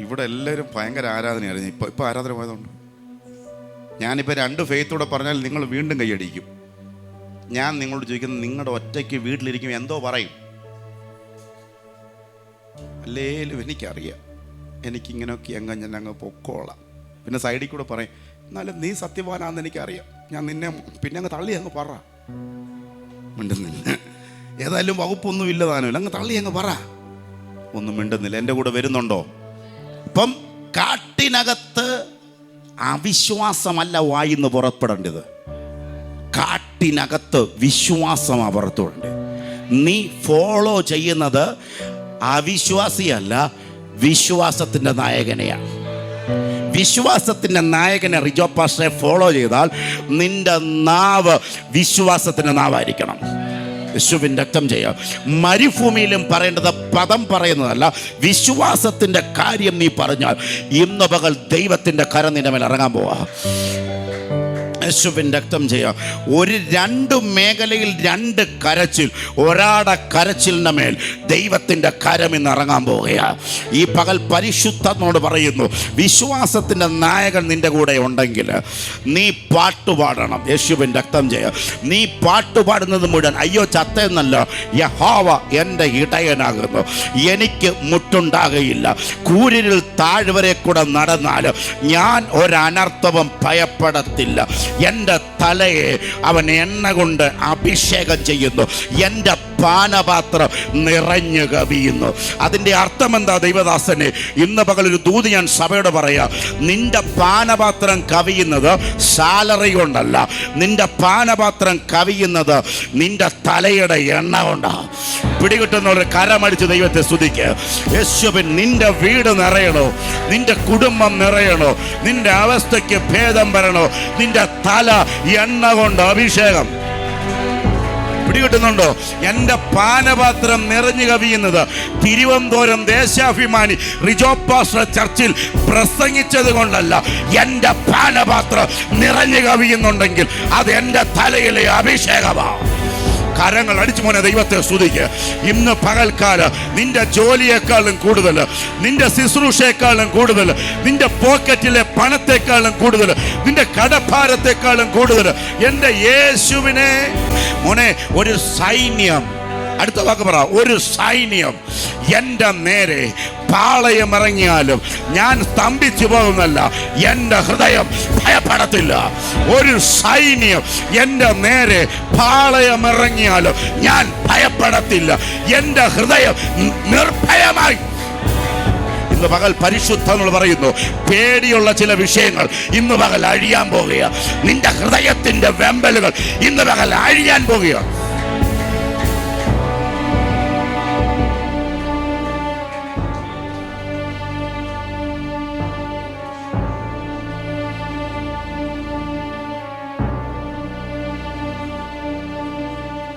ഇവിടെ എല്ലാവരും ഭയങ്കര ആരാധനയായിരുന്നു. ഇപ്പൊ ആരാധന പോയതുകൊണ്ട് ഞാനിപ്പോൾ 2 ഫെയ്ത്തൂടെ പറഞ്ഞാൽ നിങ്ങൾ വീണ്ടും കൈയടിക്കും. ഞാൻ നിങ്ങളോട് ചോദിക്കുന്നത്, നിങ്ങളുടെ ഒറ്റയ്ക്ക് വീട്ടിലിരിക്കും എന്തോ പറയും? അല്ലേലും എനിക്കറിയാം, എനിക്കിങ്ങനെയൊക്കെ ഞാൻ അങ്ങ് പൊക്കോളാം. പിന്നെ സൈഡിൽ കൂടെ പറയും, എന്നാലും നീ സത്യവാനാണെന്ന് എനിക്കറിയാം, ഞാൻ നിന്നെ പിന്നെ അങ്ങ് തള്ളി അങ്ങ് പറ. മിണ്ടുന്നില്ല. ഏതായാലും വകുപ്പൊന്നും ഇല്ലതാനുമില്ല, അങ്ങ് തള്ളി അങ്ങ് പറ. ഒന്നും മിണ്ടുന്നില്ല. എൻ്റെ കൂടെ വരുന്നുണ്ടോ? ഇപ്പം കാട്ടിനകത്ത് അവിശ്വാസമല്ല വായിന്ന് പുറപ്പെടേണ്ടത്, കാട്ടിനകത്ത് വിശ്വാസമാണ് പുറത്തുവിടേണ്ടത്. നീ ഫോളോ ചെയ്യുന്നത് അവിശ്വാസിയല്ല, വിശ്വാസത്തിൻ്റെ നായകനെയാണ്. വിശ്വാസത്തിൻ്റെ നായകനെ റിജോ പാസ്റ്ററെ ഫോളോ ചെയ്താൽ നിന്റെ നാവ് വിശ്വാസത്തിൻ്റെ നാവായിരിക്കണം. യേശുവിൻ്റെ രക്തം ചെയ്യാം. മരുഭൂമിയിലും പറയേണ്ടത് പദം പറയുന്നതല്ല, വിശ്വാസത്തിൻ്റെ കാര്യം നീ പറഞ്ഞാൽ ഇന്ന് പകൽ ദൈവത്തിൻ്റെ കരം നിന്റെ മേൽ ഇറങ്ങാൻ പോവാ. യേശുവിൻ്റെ രക്തം ചെയ്യാം. ഒരു രണ്ട് മേഖലയിൽ രണ്ട് കരച്ചിൽ, ഒരാടെ കരച്ചിലിൻ്റെ മേൽ ദൈവത്തിൻ്റെ കരം ഇന്ന് ഇറങ്ങാൻ പോവുകയാണ്. ഈ പകൽ പരിശുദ്ധനോട് പറയുന്നു, വിശ്വാസത്തിൻ്റെ നായകൻ നിൻ്റെ കൂടെ ഉണ്ടെങ്കിൽ നീ പാട്ടുപാടണം. യേശുവിൻ്റെ രക്തം ചെയ്യാം. നീ പാട്ടുപാടുന്നത് മുഴുവൻ അയ്യോ ചത്തെന്നല്ല, യഹോവ എൻ്റെ ഇടയനാകുന്നു, എനിക്ക് മുട്ടുണ്ടാകുകയില്ല. കൂരിരുൾ താഴ്വരെ കൂടെ നടന്നാലും ഞാൻ ഒരനർത്ഥവും ഭയപ്പെടത്തില്ല. എൻ്റെ തലയെ അവൻ എണ്ണ കൊണ്ട് അഭിഷേകം ചെയ്യുന്നു, എൻ്റെ പാനപാത്രം നിറഞ്ഞു കവിയുന്നു. അതിൻ്റെ അർത്ഥം എന്താ ദൈവദാസനെ? ഇന്ന് പകലൊരു ദൂത് ഞാൻ സഭയോട് പറയാം. നിന്റെ പാനപാത്രം കവിയുന്നത് സാലറി കൊണ്ടല്ല, നിന്റെ പാനപാത്രം കവിയുന്നത് നിന്റെ തലയുടെ എണ്ണ കൊണ്ടാണ്. പിടികിട്ടുന്നവർ കരമടിച്ച് ദൈവത്തെ സ്തുതിക്കുക. യേശുവിൻ നിന്റെ വീട് നിറയണോ, നിന്റെ കുടുംബം നിറയണോ, നിന്റെ അവസ്ഥയ്ക്ക് ഭേദം വരണോ, നിന്റെ തല എണ്ണ കൊണ്ട് അഭിഷേകം. പിടികിട്ടുന്നുണ്ടോ? എൻ്റെ പാനപാത്രം നിറഞ്ഞു കവിയുന്നത് തിരുവനന്തപുരം ദേശാഭിമാനി റിജോ പാസ്റ്റർ ചർച്ചിൽ പ്രസംഗിച്ചത് കൊണ്ടല്ല. എൻ്റെ പാനപാത്രം നിറഞ്ഞു കവിയുന്നുണ്ടെങ്കിൽ അത് എൻ്റെ തലയിലെ അഭിഷേകമാണ്. കരങ്ങൾ അടിച്ചു മോനെ ദൈവത്തെ സ്തുതിക്കുക. ഇന്ന് പകൽക്കാലം നിന്റെ ജോലിയേക്കാളും കൂടുതൽ, നിന്റെ ശുശ്രൂഷയെക്കാളും കൂടുതൽ, നിന്റെ പോക്കറ്റിലെ പണത്തെക്കാളും കൂടുതൽ, നിന്റെ കടഭാരത്തെക്കാളും കൂടുതൽ എൻ്റെ യേശുവിനെ മോനെ ഒരു സൈന്യം, അടുത്ത വാക്ക് പറ, ഒരു സൈന്യം എൻ്റെ നേരെ പാളയമിറങ്ങിയാലും ഞാൻ സ്തംഭിച്ചു പോകുന്നല്ല, എൻ്റെ ഹൃദയം ഭയപ്പെടത്തില്ല. ഒരു സൈന്യം എൻ്റെ നേരെ പാളയമിറങ്ങിയാലും ഞാൻ ഭയപ്പെടത്തില്ല, എൻ്റെ ഹൃദയം നിർഭയമായി. ഇന്ന് പകൽ പരിശുദ്ധങ്ങൾ പറയുന്നു, പേടിയുള്ള ചില വിഷയങ്ങൾ ഇന്ന് പകൽ അഴിയാൻ പോകുക. നിന്റെ ഹൃദയത്തിൻ്റെ വെമ്പലുകൾ ഇന്ന് പകൽ അഴിയാൻ പോകുക.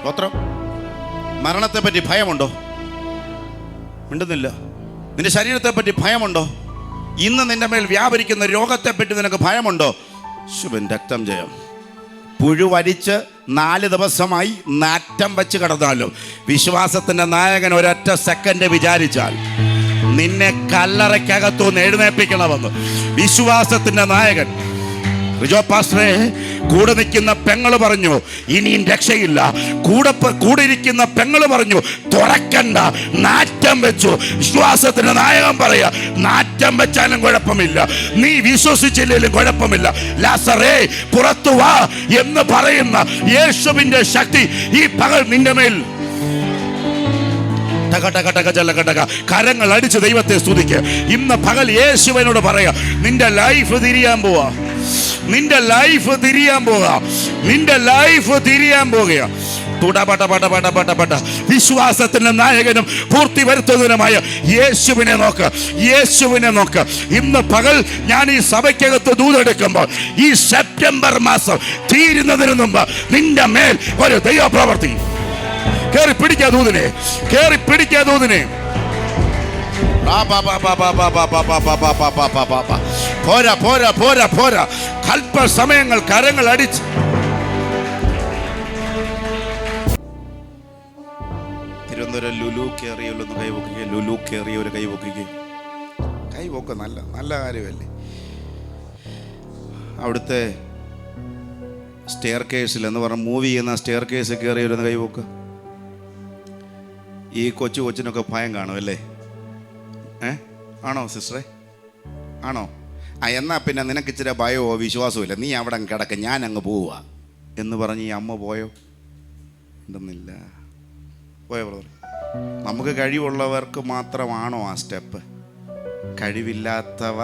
സ്തോത്രം. മരണത്തെപ്പറ്റി ഭയമുണ്ടോ? മിണ്ടുന്നില്ല. നിന്റെ ശരീരത്തെപ്പറ്റി ഭയമുണ്ടോ? ഇന്ന് നിന്റെ മേൽ വ്യാപരിക്കുന്ന രോഗത്തെപ്പറ്റി നിനക്ക് ഭയമുണ്ടോ? ശുഭൻ രക്തം ജയം. പുഴുവരിച്ച് 4 ദിവസമായി നാറ്റം വെച്ച് കിടന്നാലും വിശ്വാസത്തിൻ്റെ നായകൻ ഒരൊറ്റ സെക്കൻഡ് വിചാരിച്ചാൽ നിന്നെ കല്ലറയ്ക്കകത്തുനിന്ന് എഴുന്നേൽപ്പിക്കണമെന്ന് വിശ്വാസത്തിൻ്റെ നായകൻ റിജോ പാസ്റ്ററെ കൂടെ നിൽക്കുന്ന പെങ്ങൾ പറഞ്ഞു ഇനിയും രക്ഷയില്ല. കൂടെ ഇരിക്കുന്ന പെങ്ങൾ പറഞ്ഞു തുറക്കണ്ട, നാറ്റം വെച്ചു. വിശ്വാസത്തിന്റെ നായകൻ പറയാ, നാറ്റം വെച്ചാലും കുഴപ്പമില്ല, നീ വിശ്വസിച്ചില്ലെങ്കിലും കുഴപ്പമില്ല, ലാസറേ പുറത്തു വാ എന്ന് പറയുന്ന യേശുവിന്റെ ശക്തി ഈ പകൽ നിന്റെ മേൽ. കരങ്ങൾ അടിച്ച് ദൈവത്തെ സ്തുതിക്കുക. ഇന്ന് പകൽ യേശുവിനോട് പറയാ, നിന്റെ ലൈഫ് തിരിയാൻ പോവാ, നിന്റെ ലൈഫ് തിരിയാൻ പോകാം, നിന്റെ ലൈഫ് തിരിയാൻ പോകുക. വിശ്വാസത്തിന്റെ നായകനും പൂർത്തി വരുത്തുന്നതിനുമായ യേശുവിനെ നോക്ക്, യേശുവിനെ നോക്ക്. ഇന്ന് പകൽ ഞാൻ ഈ സഭയ്ക്കകത്ത് ദൂതെടുക്കുമ്പോൾ ഈ സെപ്റ്റംബർ മാസം തീരുന്നതിന് മുമ്പ് നിന്റെ മേൽ ഒരു ദൈവപ്രവൃത്തി. കേറി പിടിക്കാ ദൂതിനെ, കേറി പിടിക്കാ ദൂതിനെ. പോരാ പോരാ പോരാ പോരാ. അല്പസമയങ്ങൾ കരങ്ങൾ അടിച്ച് തിരുവനന്തപുരം ലുലു കയറിയൊന്ന് കൈവക്കുക, ലുലു കയറിയ ഒരു കൈവക്കുക. കൈവൊക്കെ നല്ല നല്ല കാര്യമല്ലേ? അവിടുത്തെ സ്റ്റെയർ കേസിൽ എന്ന് പറഞ്ഞ മൂവ് ചെയ്യുന്ന സ്റ്റെയർ കേസ് കയറിയൊന്ന് കൈവക്കുക. ഈ കൊച്ചിനൊക്കെ ഭയം കാണുമല്ലേ? ആണോ സിസ്റ്ററെ? ആണോ? എന്നാൽ പിന്നെ നിനക്ക് ഇച്ചിരി ഭയമോ വിശ്വാസമോ ഇല്ല, നീ അവിടെ കിടക്ക, ഞാൻ അങ്ങ് പോവുക എന്ന് പറഞ്ഞ് ഈ അമ്മ പോയോ? ഉണ്ടെന്നില്ല. പോയോ ബ്രദർ? നമുക്ക് കഴിവുള്ളവർക്ക് മാത്രമാണോ ആ സ്റ്റെപ്പ്? കഴിവില്ലാത്തവ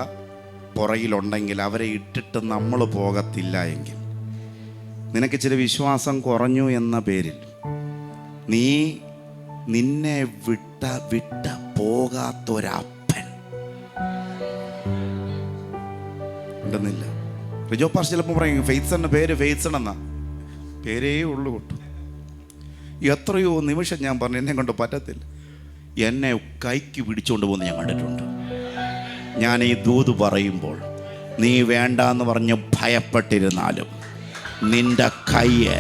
പുറകിലുണ്ടെങ്കിൽ, അവരെ ഇട്ടിട്ട് നമ്മൾ പോകത്തില്ല എങ്കിൽ, നിനക്ക് ഇച്ചിരി വിശ്വാസം കുറഞ്ഞു എന്ന പേരിൽ നിന്നെ വിട്ട പോകാത്തൊരപ്പൻ ഉണ്ടെന്നില്ല. റിജോ പാസ്റ്റർ ചിലപ്പോൾ പറയും ഫെയ്ത്സണിൻ്റെ പേര് ഫെയ്ത്സൺ എന്നാ, പേരേ ഉള്ളു കൊട്ടു. എത്രയോ നിമിഷം ഞാൻ പറഞ്ഞു എന്നെ കൊണ്ട് പറ്റത്തില്ല, എന്നെ കൈക്ക് പിടിച്ചുകൊണ്ട് പോകുന്ന ഞാൻ കണ്ടിട്ടുണ്ട്. ഞാൻ ഈ ദൂത് പറയുമ്പോൾ നീ വേണ്ടാന്ന് പറഞ്ഞ് ഭയപ്പെട്ടിരുന്നാലും നിന്റെ കയ്യെ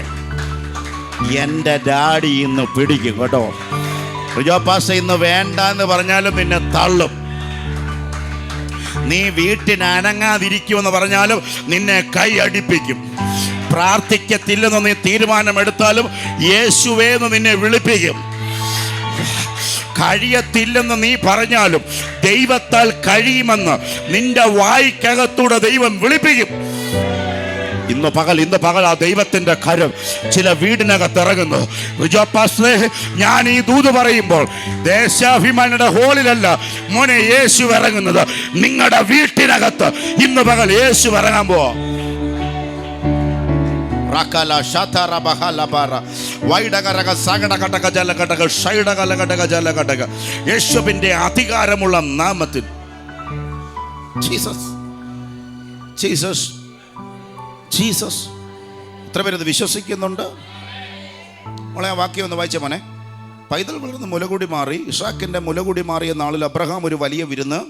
എൻ്റെ ഡാഡി ഇന്ന് പിടിക്കും കേട്ടോ. റിജോ പാസ്റ്റർ ഇന്ന് വേണ്ട എന്ന് പറഞ്ഞാലും നിന്നെ തള്ളും. നീ വീട്ടിന് അനങ്ങാതിരിക്കുമെന്ന് പറഞ്ഞാലും നിന്നെ കൈ അടിപ്പിക്കും. പ്രാർത്ഥിക്കത്തില്ലെന്ന് നീ തീരുമാനമെടുത്താലും യേശുവേന്ന് നിന്നെ വിളിപ്പിക്കും. കഴിയത്തില്ലെന്ന് നീ പറഞ്ഞാലും ദൈവത്താൽ കഴിയുമെന്ന് നിന്റെ വായ്ക്കകത്തൂടെ ദൈവം വിളിപ്പിക്കും. ഇന്ന് പകൽ ആ ദൈവത്തിന്റെ കരം ചില വീടിനകത്ത് ഇറങ്ങുന്നു. റിജോ പാസ്റ്ററെ, ഞാൻ ഈ ദൂത് പറയുമ്പോൾ ദേശാഭിമാനിയുടെ ഹോളിലല്ല മോനെ യേശു ഇറങ്ങുന്നത്, നിങ്ങളുടെ വീട്ടിനകത്ത് ഇന്ന് പകൽ യേശു ഇറങ്ങാൻ പോവാ. യേശുവിന്റെ അധികാരമുള്ള നാമത്തിൽ ജീസസ്. എത്ര പേരത് വിശ്വസിക്കുന്നുണ്ട്? മോളെ ആ വാക്യം ഒന്ന് വായിച്ച മോനെ. പൈതൽ വളർന്ന് മുലകൂടി മാറി, ഇഷാക്കിന്റെ മുലകൂടി മാറിയ നാളിൽ അബ്രഹാം ഒരു വലിയ വിരുന്ന്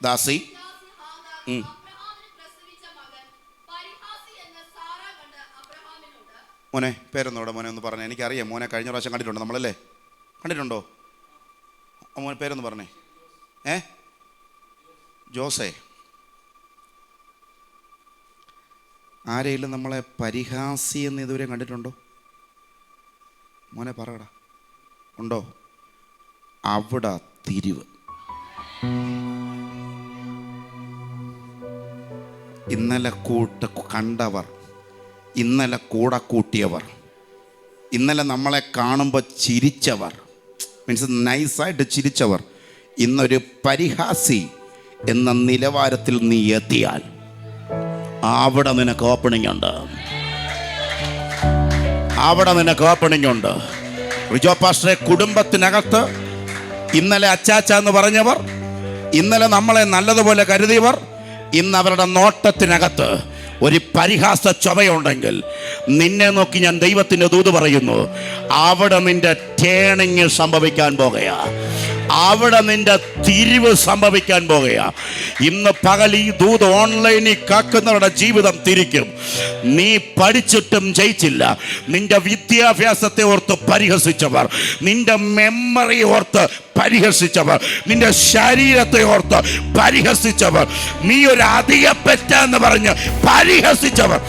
ദാസി മോനെ പേരെന്നോടെ മോനെ ഒന്ന് പറഞ്ഞേ. എനിക്കറിയാം മോനെ, കഴിഞ്ഞ പ്രാവശ്യം കണ്ടിട്ടുണ്ടോ നമ്മളല്ലേ? കണ്ടിട്ടുണ്ടോ? മോനെ പേരൊന്ന് പറഞ്ഞേ. ജോസേ. ആരെങ്കിലും നമ്മളെ പരിഹാസി എന്ന് ഇതുവരെ കണ്ടിട്ടുണ്ടോ? മോനെ പറയടാ, ഉണ്ടോ? അവിടെ തിരിവ്. ഇന്നലെ കണ്ടവർ, ഇന്നലെ കൂടെ കൂട്ടിയവർ, ഇന്നലെ നമ്മളെ കാണുമ്പോൾ ചിരിച്ചവർ, മീൻസ് നൈസായിട്ട് ചിരിച്ചവർ, ഇന്നൊരു പരിഹാസി എന്ന നിലവാരത്തിൽ നീ എത്തിയാൽ അവിടെ നിനക്ക് ഓപ്പണിംഗ് ഉണ്ട്. റിജോ പാസ്റ്ററെ, കുടുംബത്തിനകത്ത് ഇന്നലെ അച്ചാച്ച എന്ന് പറഞ്ഞവർ, ഇന്നലെ നമ്മളെ നല്ലതുപോലെ കരുതിയവർ, ഇന്ന് അവരുടെ നോട്ടത്തിനകത്ത് ഒരു പരിഹാസ ചുമയുണ്ടെങ്കിൽ നിന്നെ നോക്കി ഞാൻ ദൈവത്തിൻ്റെ ദൂത് പറയുന്നു, അവിടെ നിന്റെ ടേണിങ് സംഭവിക്കാൻ പോകുകയാ. അവിടെ നിന്റെ തിരിവ് സംഭവിക്കാൻ പോകുകയാ. ഇന്ന് പകൽ ഈ ദൂത് ഓൺലൈനിൽ കേൾക്കുന്നവരുടെ ജീവിതം തിരിക്കും. നീ പഠിച്ചിട്ടും ജയിച്ചില്ല, നിന്റെ വിദ്യാഭ്യാസത്തെ ഓർത്ത് പരിഹസിച്ചവർ, നിന്റെ മെമ്മറി ഓർത്ത് പരിഹസിച്ചവർ, നിന്റെ ശരീരത്തെ ഓർത്ത് പരിഹസിച്ചവർ, നീ ഒരു അധികപ്പറ്റാന്ന് പറഞ്ഞ് പരിഹസിച്ചവർ,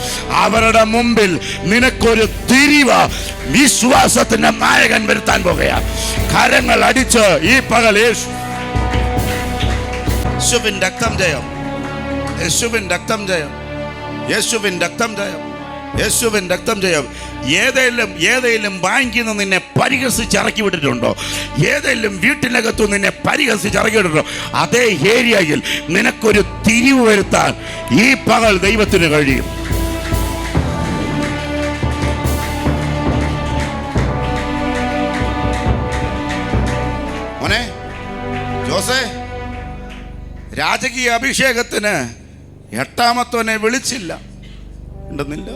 അവരുടെ മുമ്പിൽ നിനക്കൊരു തിരിവ് വിശ്വാസത്തിന്റെ നായകൻ വരുത്താൻ പോകുകയാണ്. കരങ്ങൾ അടിച്ച് ഈ പകൽ യേശുവിൻ രക്തം ജയം, യേശുവിൻ രക്തം ജയം, യേശുവിൻ രക്തം ജയം, യേശുവിൻ രക്തം ജയം. ഏതെങ്കിലും ബാങ്കിൽ നിന്ന് നിന്നെ പരിഹസിച്ച് ഇറക്കി വിട്ടിട്ടുണ്ടോ? ഏതെങ്കിലും വീട്ടിനകത്തു നിന്നെ പരിഹസിച്ച് ഇറക്കി വിട്ടിട്ടുണ്ടോ? അതേ ഏരിയയിൽ നിനക്കൊരു തിരിവ് വരുത്താൻ ഈ പകൽ ദൈവത്തിന് കഴിയും. മോനെ ജോസേ, രാജകീയ അഭിഷേകത്തിന് 8ാമത്തവനെ വിളിച്ചില്ല ഉണ്ടെന്നില്ല.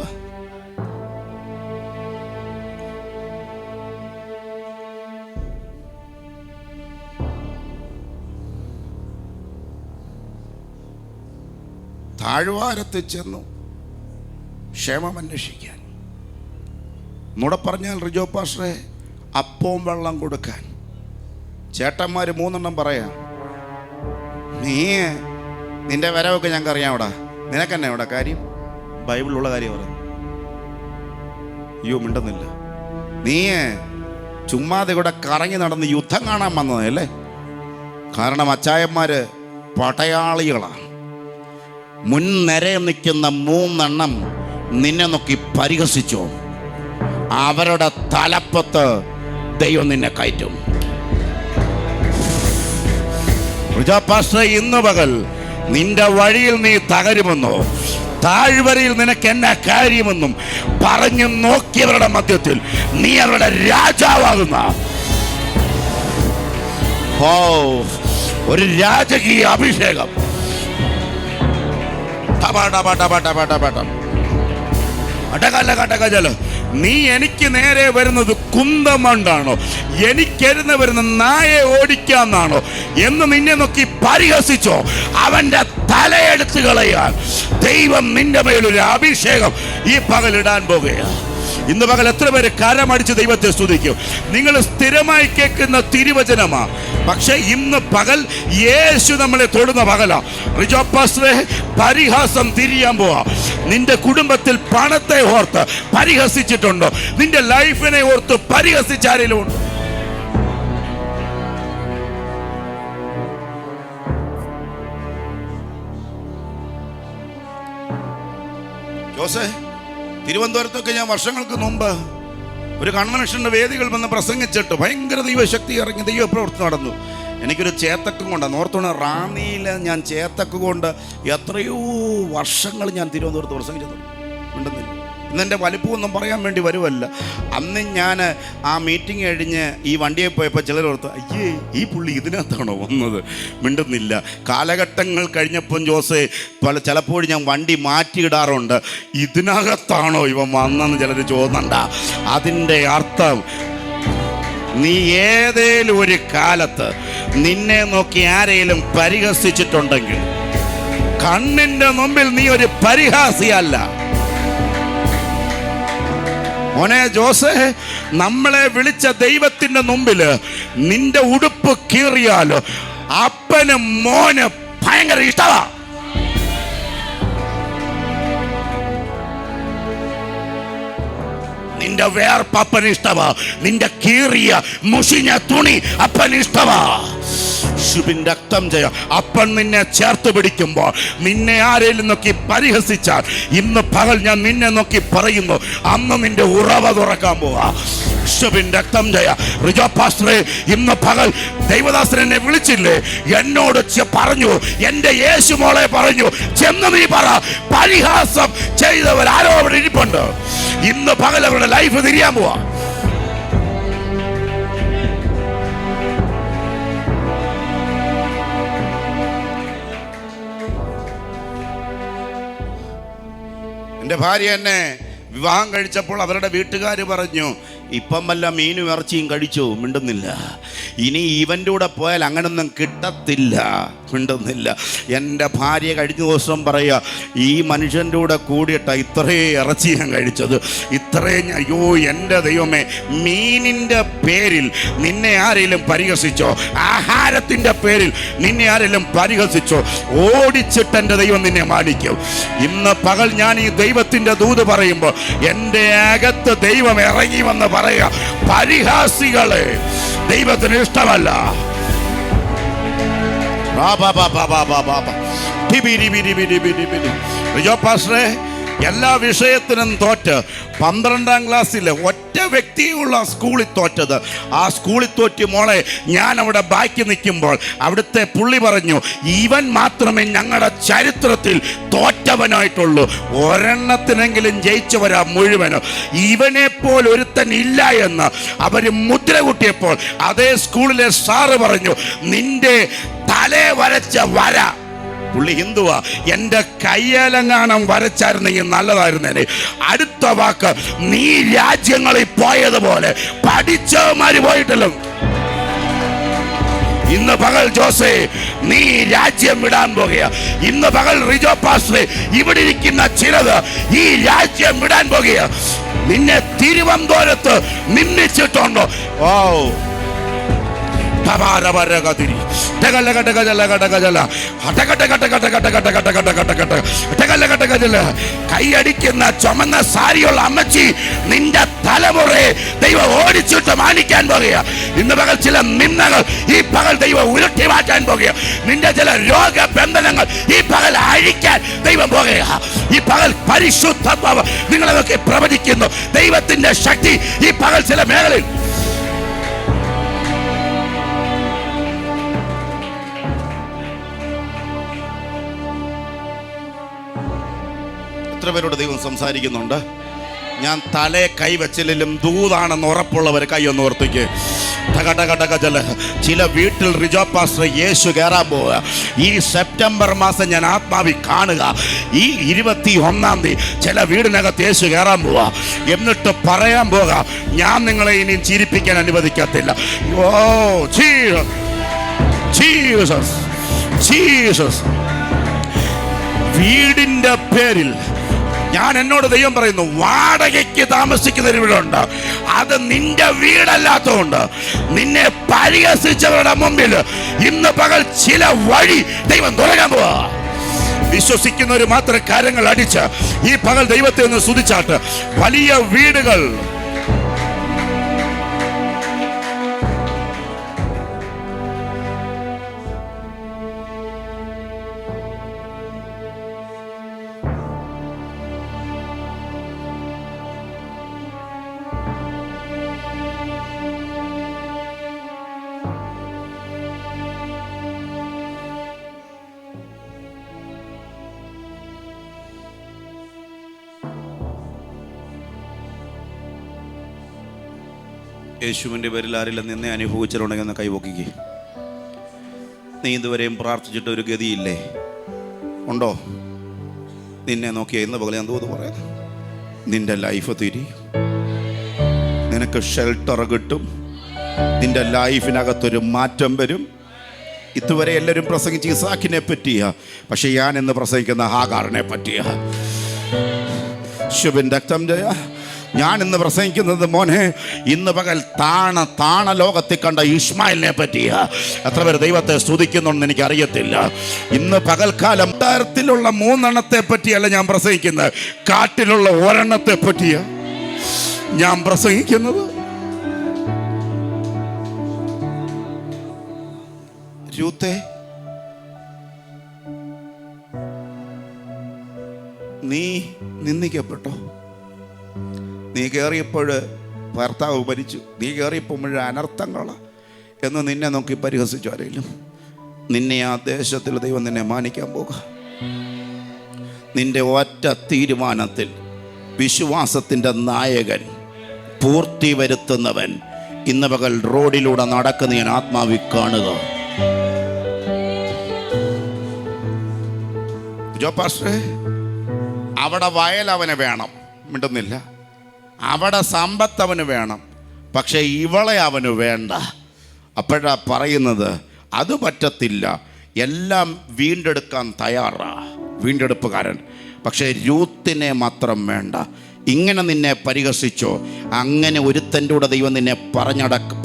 താഴ്വാരത്ത് ചെന്നു ക്ഷേമം അന്വേഷിക്കാൻ. എന്നൂടെ പറഞ്ഞാൽ റിജോ പാസ്റ്ററെ, അപ്പവും വെള്ളം കൊടുക്കാൻ ചേട്ടന്മാർ 3 പറയാം. നിന്റെ വരവൊക്കെ ഞങ്ങൾക്ക് അറിയാം. അവിടെ നിനക്കെന്നെ അവിടെ കാര്യം, ബൈബിളിലുള്ള കാര്യം പറഞ്ഞു. അയ്യോ മിണ്ടുന്നില്ല. നീ ചുമ്മാതെ ഇവിടെ കറങ്ങി നടന്ന് യുദ്ധം കാണാൻ വന്നതല്ലേ? കാരണം അച്ചായന്മാര് പടയാളികളാണ്. മുൻനിരയിൽ നിൽക്കുന്ന 3 നിന്നെ നോക്കി പരിഹസിച്ചു. അവരുടെ തലപ്പത്ത് ദൈവം നിന്നെ കയറ്റും. പാസ്റ്റർ, ഇന്ന് പകൽ നിന്റെ വഴിയിൽ നീ തകരുമെന്നോ താഴ്വരയിൽ നിനക്ക് എന്നാ കാര്യമെന്നും പറഞ്ഞു നോക്കിയവരുടെ മധ്യത്തിൽ നീ അവരുടെ രാജാവാകുന്ന ഒരു രാജകീയ അഭിഷേകം. നീ എനിക്ക് നേരെ വരുന്നത് കുന്തമണ്ടാണോ, എനിക്കെരുന്ന് വരുന്ന നായെ ഓടിക്കാന്നാണോ എന്ന് നിന്നെ നോക്കി പരിഹസിച്ചോ? അവന്റെ തലയെടുത്ത് കളയാൻ ദൈവം നിന്റെ മേലൊരു അഭിഷേകം ഈ പകലിടാൻ പോകുകയാണ്. ഇന്ന് പകൽ എത്ര പേര് കരമടിച്ച് ദൈവത്തെ സ്തുതിക്കും? നിങ്ങൾ സ്ഥിരമായി കേൾക്കുന്ന തിരുവചനമാ, പക്ഷെ ഇന്ന് പകൽ യേശു നമ്മളെ തൊടുന്ന പകലാ. റിജോ പാസ്റ്ററെ, പരിഹാസം തിരിയാൻ പോവാ. നിന്റെ കുടുംബത്തിൽ പണത്തെ ഓർത്ത് പരിഹസിച്ചിട്ടുണ്ടോ? നിന്റെ ലൈഫിനെ ഓർത്ത് പരിഹസിച്ചാരെങ്കിലും ഉണ്ടോ? ജോസേ, തിരുവനന്തപുരത്തൊക്കെ ഞാൻ വർഷങ്ങൾക്ക് മുമ്പ് ഒരു കൺവെൻഷൻ്റെ വേദികൾ വന്ന് പ്രസംഗിച്ചിട്ട് ഭയങ്കര ദൈവശക്തി ഇറങ്ങി ദൈവപ്രവൃത്തി നടന്നു. എനിക്കൊരു ചേത്തക്കം കൊണ്ടാണ് ഓർത്തോണ, റാന്നിയിൽ ഞാൻ ചേത്തക്ക കൊണ്ട് എത്രയോ വർഷങ്ങൾ ഞാൻ തിരുവനന്തപുരത്ത് പ്രസംഗിച്ചു ഉണ്ടെന്നില്ല. ഇന്നെൻ്റെ വലിപ്പമൊന്നും പറയാൻ വേണ്ടി വരുമല്ല. അന്ന് ഞാൻ ആ മീറ്റിംഗ് കഴിഞ്ഞ് ഈ വണ്ടിയെ പോയപ്പോൾ ചിലർ ഓർത്ത്, അയ്യേ ഈ പുള്ളി ഇതിനകത്താണോ വന്നത്? മിണ്ടുന്നില്ല. കാലഘട്ടങ്ങൾ കഴിഞ്ഞപ്പം ജോസേ ചിലപ്പോൾ ഞാൻ വണ്ടി മാറ്റിയിടാറുണ്ട്. ഇതിനകത്താണോ ഇവൻ വന്നെന്ന് ചിലർ ചോദിക്കണ്ട. അതിൻ്റെ അർത്ഥം നീ ഏതേലും ഒരു കാലത്ത് നിന്നെ നോക്കി ആരെങ്കിലും പരിഹസിച്ചിട്ടുണ്ടെങ്കിൽ കണ്ണിൻ്റെ മുമ്പിൽ നീ ഒരു പരിഹാസിയല്ല. മോനെ ജോസേ, നമ്മളെ വിളിച്ച ദൈവത്തിന്റെ മുമ്പിൽ നിന്റെ ഉടുപ്പ് കീറിയാലോ അപ്പന് മോന് ഭയങ്കര ഇഷ്ടമാ. നിന്റെ വേർപ്പ് അപ്പന് ഇഷ്ടമാ. നിന്റെ കീറിയ മുഷിഞ്ഞ തുണി അപ്പന് ഇഷ്ടമാ. രക്തം ചെയ്യ അപ്പൻ നിന്നെ ചേർത്ത് പിടിക്കുമ്പോൾ നിന്നെ ആരെങ്കിലും നോക്കി പരിഹസിച്ചാൽ ഇന്ന് പകൽ ഞാൻ നിന്നെ നോക്കി പറയുന്നു, അന്ന് നിന്റെ ഉറവ തുറക്കാൻ പോവാ. രക്തം ചെയ്യ റിജോ പാസ്റ്ററെ, ഇന്ന് പകൽ ദൈവദാസൻ എന്നെ വിളിച്ചില്ലേ, എന്നോട് പറഞ്ഞു, എന്റെ യേശു മോളെ പറഞ്ഞു, ചെന്ന് നീ പറ, പരിഹാസം ചെയ്തവർ ആരോ അവിടെ ഇരിപ്പുണ്ട്. ഇന്ന് പകൽ അവരുടെ ലൈഫ് തിരിയാൻ പോവാ. എൻ്റെ ഭാര്യ എന്നെ വിവാഹം കഴിച്ചപ്പോൾ അവരുടെ വീട്ടുകാർ പറഞ്ഞു, ഇപ്പം വല്ല മീനും ഇറച്ചിയും കഴിച്ചു. മിണ്ടുന്നില്ല. ഇനി ഇവൻ്റെ കൂടെ പോയാൽ അങ്ങനൊന്നും കിട്ടത്തില്ല. മിണ്ടുന്നില്ല. എൻ്റെ ഭാര്യ കഴിഞ്ഞ ദിവസം പറയുക, ഈ മനുഷ്യൻ്റെ കൂടെ കൂടിയിട്ടാ ഇത്രയും ഇറച്ചി ഞാൻ കഴിച്ചത്, ഇത്രയും. അയ്യോ എൻ്റെ ദൈവമേ, മീനിൻ്റെ പേരിൽ നിന്നെ ആരെങ്കിലും പരിഹസിച്ചോ? ആഹാരത്തിൻ്റെ പേരിൽ നിന്നെ ആരെങ്കിലും പരിഹസിച്ചോ? ഓടിച്ചിട്ട് എൻ്റെ ദൈവം നിന്നെ മാനിക്കും. ഇന്ന് പകൽ ഞാൻ ഈ ദൈവത്തിൻ്റെ ദൂത് പറയുമ്പോൾ എൻ്റെ അകത്ത് ദൈവം ഇറങ്ങി വന്ന് പറയാ, പരിഹാസികളെ ദൈവത്തിന് ഇഷ്ടമല്ല. റിജോ പാസ്റ്ററെ, എല്ലാ വിഷയത്തിനും തോറ്റ് 12ാം ക്ലാസ്സിൽ ഒറ്റ വ്യക്തിയുള്ള സ്കൂളിൽ തോറ്റത്. ആ സ്കൂളിൽ തോറ്റി മോളെ ഞാൻ അവിടെ ബാക്കി നിൽക്കുമ്പോൾ അവിടുത്തെ പുള്ളി പറഞ്ഞു, ഇവൻ മാത്രമേ ഞങ്ങളുടെ ചരിത്രത്തിൽ തോറ്റവനായിട്ടുള്ളൂ, ഒരെണ്ണത്തിനെങ്കിലും ജയിച്ചവരാ മുഴുവനും, ഇവനെപ്പോൾ ഒരുത്തൻ ഇല്ല എന്ന് അവർ മുദ്ര കൂട്ടിയപ്പോൾ അതേ സ്കൂളിലെ സാറ് പറഞ്ഞു, നിന്റെ തലേ വരച്ച വര, പുള്ളി ഹിന്ദുവാ, എൻ്റെ കയ്യേലങ്ങാണം വരച്ചായിരുന്നെങ്കിൽ നല്ലതായിരുന്നേനെ. അടുത്ത വാക്ക്, നീ രാജ്യങ്ങളിൽ പോയതുപോലെ പഠിച്ചവന്മാര് പോയിട്ടല്ലോ. ഇന്ന് പകൽ ജോസേ, നീ രാജ്യം വിടാൻ പോകുക. ഇന്ന് പകൽ റിജോ പാസ്റ്ററെ, ഇവിടെ ഇരിക്കുന്ന ചിലത് ഈ രാജ്യം വിടാൻ പോകുക. നിന്നെ തിരുവനന്തപുരത്ത് നിന്ദിച്ചിട്ടുണ്ടോ? ഓ കൈയടിക്കുന്ന ചുമന്ന സാരിയുള്ള അമ്മച്ചി, നിന്റെ തലമുറയെ ദൈവം ഓടിച്ചിട്ട് മാനിക്കാൻ പോകുക. ഇന്ന് പകൽ ചില നിന്ദകൾ ഈ പകൽ ദൈവം ഉരുട്ടി മാറ്റാൻ പോകുക. നിന്റെ ചില രോഗബന്ധനങ്ങൾ ഈ പകൽ അഴിക്കാൻ ദൈവം പോകുക. ഈ പകൽ പരിശുദ്ധാത്മാവ് നിങ്ങളെ നോക്കി പ്രവചിക്കുന്നു. ദൈവത്തിന്റെ ശക്തി ഈ പകൽ ചില മേഖലയിൽ എത്ര പേരോട് ദൈവം സംസാരിക്കുന്നുണ്ട്? ഞാൻ തലേ കൈവച്ചിലും ദൂതാണെന്ന് ഉറപ്പുള്ളവർ കൈയൊന്ന് ഓർത്തിക്ക്. ചില വീട്ടിൽ റിജോ പാസ്റ്റർ യേശു കയറാൻ പോവുക. ഈ സെപ്റ്റംബർ മാസം ഞാൻ ആത്മാവി കാണുക, ഈ 21-ാം തീയതി ചില വീടിനകത്ത് യേശു കയറാൻ പോവുക. എന്നിട്ട് പറയാൻ പോവുക, ഞാൻ നിങ്ങളെ ഇനി ചിരിപ്പിക്കാൻ അനുവദിക്കത്തില്ല. Oh Jesus, Jesus. വീടിന്റെ പേരിൽ ഞാൻ എന്നോട് ദൈവം പറയുന്നു, വാടകയ്ക്ക് താമസിക്കുന്ന ഒരു വീടുണ്ട്. അത് നിന്റെ വീടല്ലാത്തതുകൊണ്ട് നിന്നെ പരിഹസിച്ചവരുടെ മുമ്പിൽ ഇന്ന് പകൽ ചില വഴി ദൈവം തുറക്കാൻ പോവാ. വിശ്വസിക്കുന്നവർ മാത്രം കാര്യങ്ങൾ അടിച്ച് ഈ പകൽ ദൈവത്തെ ഒന്ന് സ്തുതിച്ചാട്ട്. വലിയ വീടുകൾ യേശുവിൻ്റെ പേരിൽ ആരെല്ലാം നിന്നെ അനുഭവിച്ചിട്ടുണ്ടെങ്കിൽ ഒന്ന് കൈപൊക്കിക്ക്. നീ ഇതുവരെയും പ്രാർത്ഥിച്ചിട്ട് ഒരു ഗതിയില്ലേ? ഉണ്ടോ? നിന്നെ നോക്കിയാൽ ഇന്ന് പകൽ ഞാൻ തോന്നുന്നു പറയാം, നിന്റെ ലൈഫ് തിരി, നിനക്ക് ഷെൽട്ടർ കിട്ടും, നിന്റെ ലൈഫിനകത്തൊരു മാറ്റം വരും. ഇതുവരെ എല്ലാവരും പ്രസംഗിച്ച് ഇസാക്കിനെ പറ്റിയ, പക്ഷെ ഞാൻ ഇന്ന് പ്രസംഗിക്കുന്ന ഹാഗാറിനെ പറ്റിയ. ശുഭൻ രക്തം ജയ. ഞാൻ ഇന്ന് പ്രസംഗിക്കുന്നത് മോനെ, ഇന്ന് പകൽ താണ ലോകത്തിൽ കണ്ട ഇസ്മായിലിനെ പറ്റിയ. എത്ര പേര് ദൈവത്തെ സ്തുതിക്കുന്നുണ്ടെന്ന് എനിക്ക് അറിയത്തില്ല. ഇന്ന് പകൽക്കാലം തരത്തിലുള്ള 3 പറ്റിയല്ല ഞാൻ പ്രസംഗിക്കുന്നത്, കാട്ടിലുള്ള 1 പറ്റിയ ഞാൻ പ്രസംഗിക്കുന്നത്. രൂത്തേ, നീ നിന്ദിക്കപ്പെട്ടോ? നീ കയറിയപ്പോൾ ഭർത്താവ് ഭരിച്ചു, നീ കയറിയപ്പോൾ അനർത്ഥങ്ങൾ എന്ന് നിന്നെ നോക്കി പരിഹസിച്ചു ആരെങ്കിലും? നിന്നെ ആ ദേശത്തിൽ ദൈവം നിന്നെ മാനിക്കാൻ പോകുക. നിന്റെ ഒറ്റ തീരുമാനത്തിൽ വിശ്വാസത്തിൻ്റെ നായകൻ, പൂർത്തി വരുത്തുന്നവൻ ഇന്ന് പകൽ റോഡിലൂടെ നടക്കുന്ന ഞാൻ ആത്മാവി കാണുക. ജോ പാസ്റ്ററെ, അവിടെ വയൽ അവന് വേണം, മിണ്ടുന്നില്ല. അവിടെ സമ്പത്ത് അവന് വേണം, പക്ഷെ ഇവളെ അവന് വേണ്ട. അപ്പോഴാ പറയുന്നത്, അത് പറ്റത്തില്ല, എല്ലാം വീണ്ടെടുക്കാൻ തയ്യാറാ വീണ്ടെടുപ്പുകാരൻ, പക്ഷെ രൂത്തിനെ മാത്രം വേണ്ട. ഇങ്ങനെ നിന്നെ പരിഹസിച്ചോ, അങ്ങനെ ഒരുത്തൻ്റെ കൂടെ ദൈവം നിന്നെ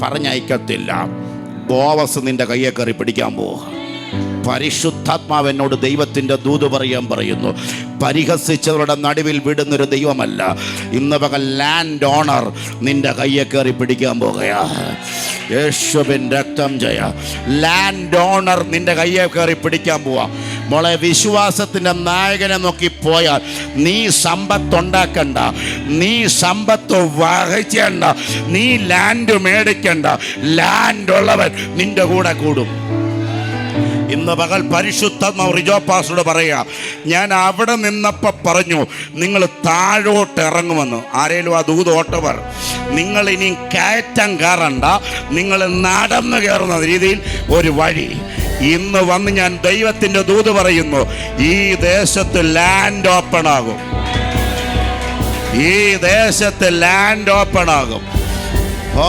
പറഞ്ഞയക്കത്തില്ല. ബോവസ് നിന്റെ കയ്യെ കയറി പിടിക്കാൻ പോവുക. പരിശുദ്ധാത്മാവ് എന്നോട് ദൈവത്തിൻ്റെ ദൂത് പറയുന്നു, പരിഹസിച്ചവരുടെ നടുവിൽ വിടുന്നൊരു ദൈവമല്ല. ഇന്ന് പകൽ ലാൻഡ് ഓണർ നിന്റെ കയ്യെ കയറി പിടിക്കാൻ പോകുകയാ. യേശുവിൻ രക്തം ജയ. ലാൻഡ് ഓണർ നിന്റെ കയ്യെ കയറി പിടിക്കാൻ പോവാ. മോളെ, വിശ്വാസത്തിൻ്റെ നായകനെ നോക്കി പോയാൽ നീ സമ്പത്തുണ്ടാക്കണ്ട, നീ സമ്പത്ത് വഹിച്ചേണ്ട, നീ ലാൻഡ് മേടിക്കണ്ട. ലാൻഡ് ഉള്ളവൻ നിന്റെ കൂടെ കൂടും. ഇന്ന് പകൽ പരിശുദ്ധാത്മാവ് റിജോ പാസ്റ്ററോട് പറയുക, ഞാൻ അവിടെ നിന്നപ്പോൾ പറഞ്ഞു നിങ്ങൾ താഴോട്ട് ഇറങ്ങുമെന്ന്. ആരേലും ആ ദൂത് ഓട്ടവർ, നിങ്ങൾ ഇനി കയറ്റം കയറണ്ട, നിങ്ങൾ നടന്നു കയറുന്ന രീതിയിൽ ഒരു വഴി ഇന്ന് വന്ന് ഞാൻ ദൈവത്തിൻ്റെ ദൂത് പറയുന്നു. ഈ ദേശത്ത് ലാൻഡ് ഓപ്പൺ ആകും, ഈ ദേശത്ത് ലാൻഡ് ഓപ്പൺ ആകും. ഓ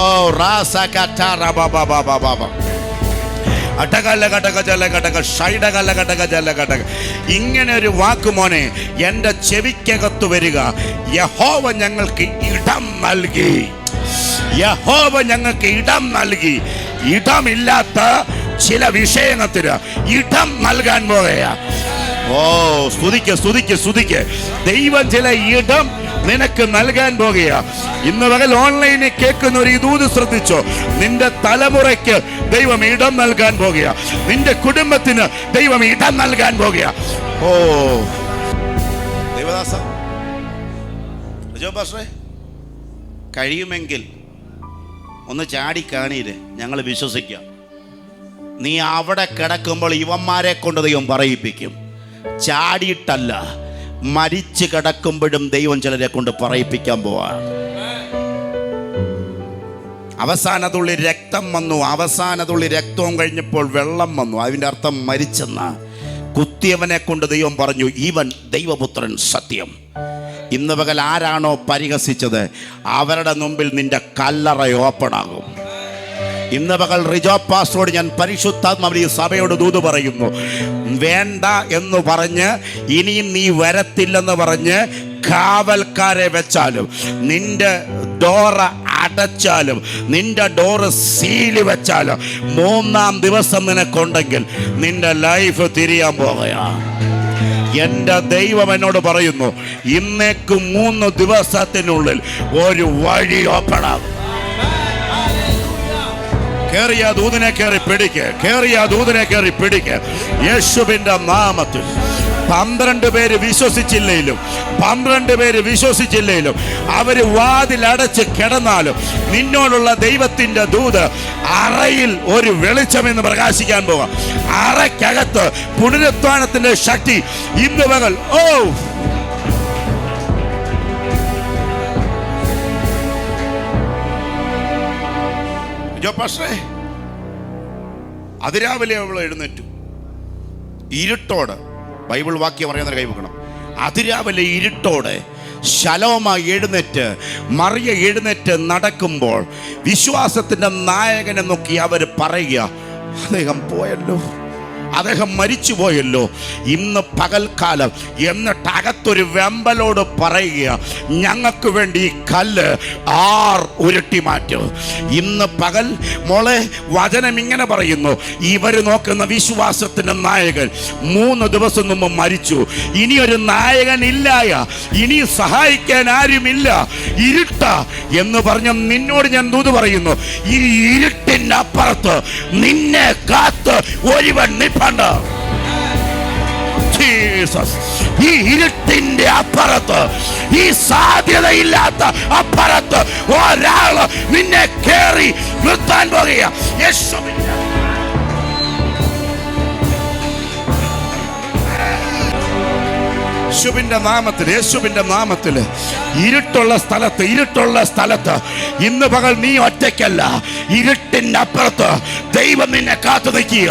ഇങ്ങനെ ഒരു വാക്ക് മോനെ എൻ്റെ ചെവിക്കകത്ത് വരിക. യഹോവ ഞങ്ങൾക്ക് ഇടം നൽകി, യഹോവ ഞങ്ങൾക്ക് ഇടം നൽകി. ഇടമില്ലാത്ത ചില വിഷയത്തിന് ഇടം നൽകാൻ പോവുകയാ. ഓ സ്തുതിക്ക്. ദൈവം ചില ഇടം നിനക്ക് നൽകാൻ പോകുക. ഇന്ന് പകൽ ഓൺലൈനിൽ കേൾക്കുന്ന ഒരു ദൂത് ശ്രദ്ധിച്ചോ. നിന്റെ തലമുറയ്ക്ക് ദൈവം ഇടം നൽകാൻ പോകുക, നിന്റെ കുടുംബത്തിന് ദൈവം ഇടം നൽകാൻ പോകുക. ഓ ദേവദാസ കഴിയുമെങ്കിൽ ഒന്ന് ചാടിക്കാണീര്, ഞങ്ങൾ വിശ്വസിക്കാം. നീ അവിടെ കിടക്കുമ്പോൾ ഇവന്മാരെ കൊണ്ട് ദൈവം പറയിപ്പിക്കും. ചാടിയിട്ടല്ല, മരിച്ചു കിടക്കുമ്പോഴും ദൈവം ചിലരെ കൊണ്ട് പറയിപ്പിക്കാൻ പോവാ. അവസാന തുള്ളി രക്തം വന്നു, അവസാന തുള്ളി രക്തവും കഴിഞ്ഞപ്പോൾ വെള്ളം വന്നു. അതിൻ്റെ അർത്ഥം മരിച്ചെന്ന. കുത്തിയവനെ കൊണ്ട് ദൈവം പറഞ്ഞു, ഇവൻ ദൈവപുത്രൻ സത്യം. ഇന്ന് പകൽ ആരാണോ പരിഹസിച്ചത് അവരുടെ മുമ്പിൽ നിന്റെ കല്ലറ ഓപ്പണാകും. ഇന്ന് പകൽ റിജോ പാസ്റ്ററോട് ഞാൻ പരിശുദ്ധാത്മാവിൽ ഈ സഭയോട് ദൂത് പറയുന്നു. വേണ്ട എന്ന് പറഞ്ഞ് ഇനിയും നീ വരത്തില്ലെന്ന് പറഞ്ഞ് കാവൽക്കാരെ വെച്ചാലും, നിന്റെ ഡോറ അടച്ചാലും, നിന്റെ ഡോറ് സീല് വെച്ചാലും, 3-ാം ദിവസം നിനക്കുണ്ടെങ്കിൽ നിന്റെ ലൈഫ് തിരിയാൻ പോകുകയാണ്. എൻ്റെ ദൈവം എന്നോട് പറയുന്നു, ഇന്നേക്ക് 3 ദിവസത്തിനുള്ളിൽ ഒരു വഴി ഓപ്പണാകും. കേറിയ ദൂതനെ കയറി പിടിക്ക്, കേറിയ ദൂതനെ കയറി പിടിക്ക് യേശുവിൻ്റെ നാമത്തിൽ. 12 പേര് വിശ്വസിച്ചില്ലേലും അവര് വാതിലടച്ച് കിടന്നാലും നിന്നോടുള്ള ദൈവത്തിന്റെ ദൂത് അറയിൽ ഒരു വെളിച്ചമെന്ന് പ്രകാശിക്കാൻ പോകാം. അറയ്ക്കകത്ത് പുനരുത്ഥാനത്തിന്റെ ശക്തി ഇന്ന് പകൽ പക്ഷേ അതിരാവിലെ അവൾ എഴുന്നേറ്റു. ഇരുട്ടോട് ബൈബിൾ വാക്യം പറയുന്ന കൈ വെക്കണം. അതിരാവിലെ ഇരുട്ടോടെ ശലോമ എഴുന്നേറ്റ്, മറിയ എഴുന്നേറ്റ് നടക്കുമ്പോൾ വിശ്വാസത്തിന്റെ നായകനെ നോക്കി അവർ പറയുക, അദ്ദേഹം പോയല്ലോ, അദ്ദേഹം മരിച്ചു പോയല്ലോ. ഇന്ന് പകൽക്കാലം എന്നിട്ട് അകത്തൊരു വെമ്പലോട് പറയുക, ഞങ്ങൾക്ക് വേണ്ടി ഈ കല്ല് ഉരുട്ടി മാറ്റും. ഇന്ന് പകൽ മോളെ വചനം ഇങ്ങനെ പറയുന്നു, ഇവർ നോക്കുന്ന വിശ്വാസത്തിന്റെ നായകൻ 3 ദിവസം മുമ്പ് മരിച്ചു. ഇനിയൊരു നായകൻ ഇല്ലായ, ഇനി സഹായിക്കാൻ ആരുമില്ല, ഇരുട്ട എന്ന് പറഞ്ഞ നിന്നോട് ഞാൻ ദൂത് പറയുന്നു, ഈ ഇരുട്ടിന്റെ അപ്പുറത്ത് നിന്നെ കാത്ത് ഒരുവൻ നിൽപ്പുണ്ട്. ഈ ഇരുട്ടിന്റെ അപ്പുറത്ത്, ഈ സാധ്യതയില്ലാത്ത അപ്പുറത്ത് ഒരാള് നിന്നെ കേറി നിർത്താൻ പോകുക. യേശുവിന്റെ നാമത്തിൽ ഇരുട്ടുള്ള സ്ഥലത്ത് ഇന്ന് പകൽ നീ ഒറ്റയ്ക്കല്ല. ഇരുട്ടിന്റെ അപ്പുറത്ത് ദൈവം നിന്നെ കാത്തു നിൽക്കുക.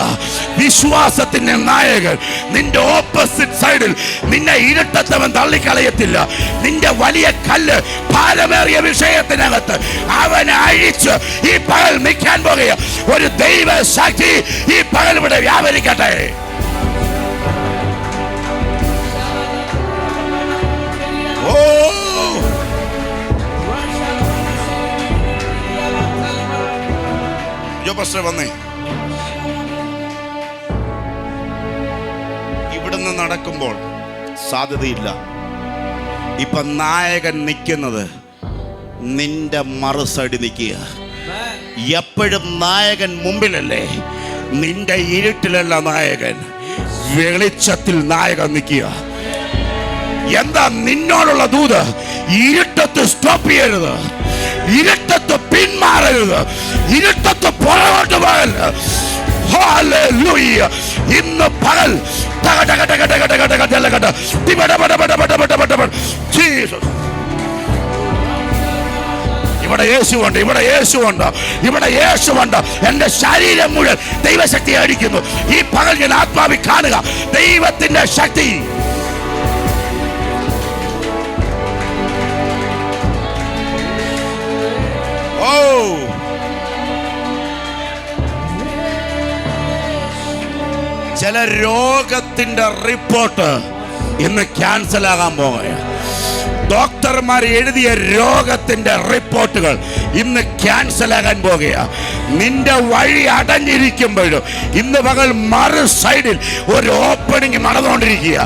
വിശ്വാസത്തിന്റെ നായകൻ നിന്റെ ഓപ്പോസിറ്റ് സൈഡിൽ നിന്നെ ഇരുട്ടത്തവൻ തള്ളിക്കളയത്തില്ല. നിന്റെ വലിയ കല്ല്, ഭാരമേറിയ വിഷയത്തിനകത്ത് അവൻ അഴിച്ച് ഈ പകൽ നിൽക്കാൻ പോകുക. ഒരു ദൈവ ശക്തി ഈ പകൽ ഇവിടെ വ്യാപരിക്കട്ടെ. വന്നേ, ഇവിടുന്ന് നടക്കുമ്പോൾ സാധ്യതയില്ല. ഇപ്പൊ നായകൻ നിൽക്കുന്നത് നിന്റെ മറുസൈഡ് നിൽക്കുക. എപ്പോഴും നായകൻ മുമ്പിലല്ലേ, നിന്റെ ഇരുട്ടിലല്ല നായകൻ, വെളിച്ചത്തിൽ നായകൻ നിൽക്കുക. എന്താ നിന്നോടുള്ള ദൂത്? ഇരുട്ടത്ത് സ്റ്റോപ്പ് ചെയ്യരുത്, ഇരുട്ടത്ത് പിന്മാറരുത്, ഇരുട്ടത്ത് പുറകോട്ട് പോകരുത്. ഹല്ലേലൂയ. ഇന്ന് പകൽ ഇവിടെ യേശുവുണ്ട്. എന്റെ ശരീരം മുഴുവൻ ദൈവശക്തി അടിക്കുന്നു. ഈ പകൽ ഞാൻ ആത്മാവിൽ കാണുക ദൈവത്തിന്റെ ശക്തി. ചില രോഗത്തിന്റെ റിപ്പോർട്ട് ഇന്ന് ക്യാൻസൽ ആകാൻ പോകുകയാണ്. ഡോക്ടർമാർ എഴുതിയ രോഗത്തിന്റെ റിപ്പോർട്ടുകൾ ഇന്ന് ക്യാൻസൽ ആകാൻ പോകുകയാണ്. നിന്റെ വഴി അടഞ്ഞിരിക്കുമ്പോഴും ഇന്ന് പകൽ മറു സൈഡിൽ ഒരു ഓപ്പണിംഗ് നടന്നുകൊണ്ടിരിക്കുക.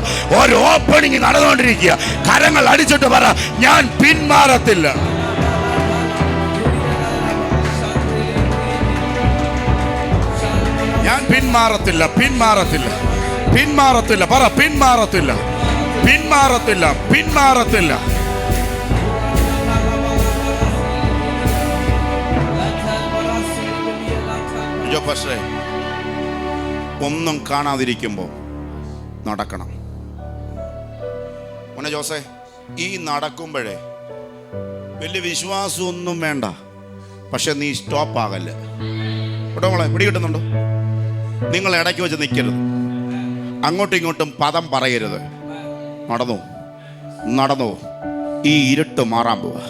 കരങ്ങൾ അടിച്ചിട്ട് പറ, ഞാൻ പിന്മാറത്തില്ല. ഞാൻ പിന്മാറത്തില്ല. പറ, പിന്മാറത്തില്ല. പക്ഷേ ഒന്നും കാണാതിരിക്കുമ്പോൾ നടക്കണം. മോനെ ജോസേ, ഈ നടക്കുമ്പോഴേ വലിയ വിശ്വാസമൊന്നും വേണ്ട, പക്ഷെ നീ സ്റ്റോപ്പ് ആകല്ലേ കേട്ടോ. മോളെ പിടികിട്ടുന്നുണ്ടോ? നിങ്ങൾ ഇടയ്ക്ക് വെച്ച് നിൽക്കരുത്, അങ്ങോട്ടും ഇങ്ങോട്ടും പദം പറയരുത്. നടന്നു നടന്നു, ഈ ഇരുട്ട് മാറാൻ പോവാ.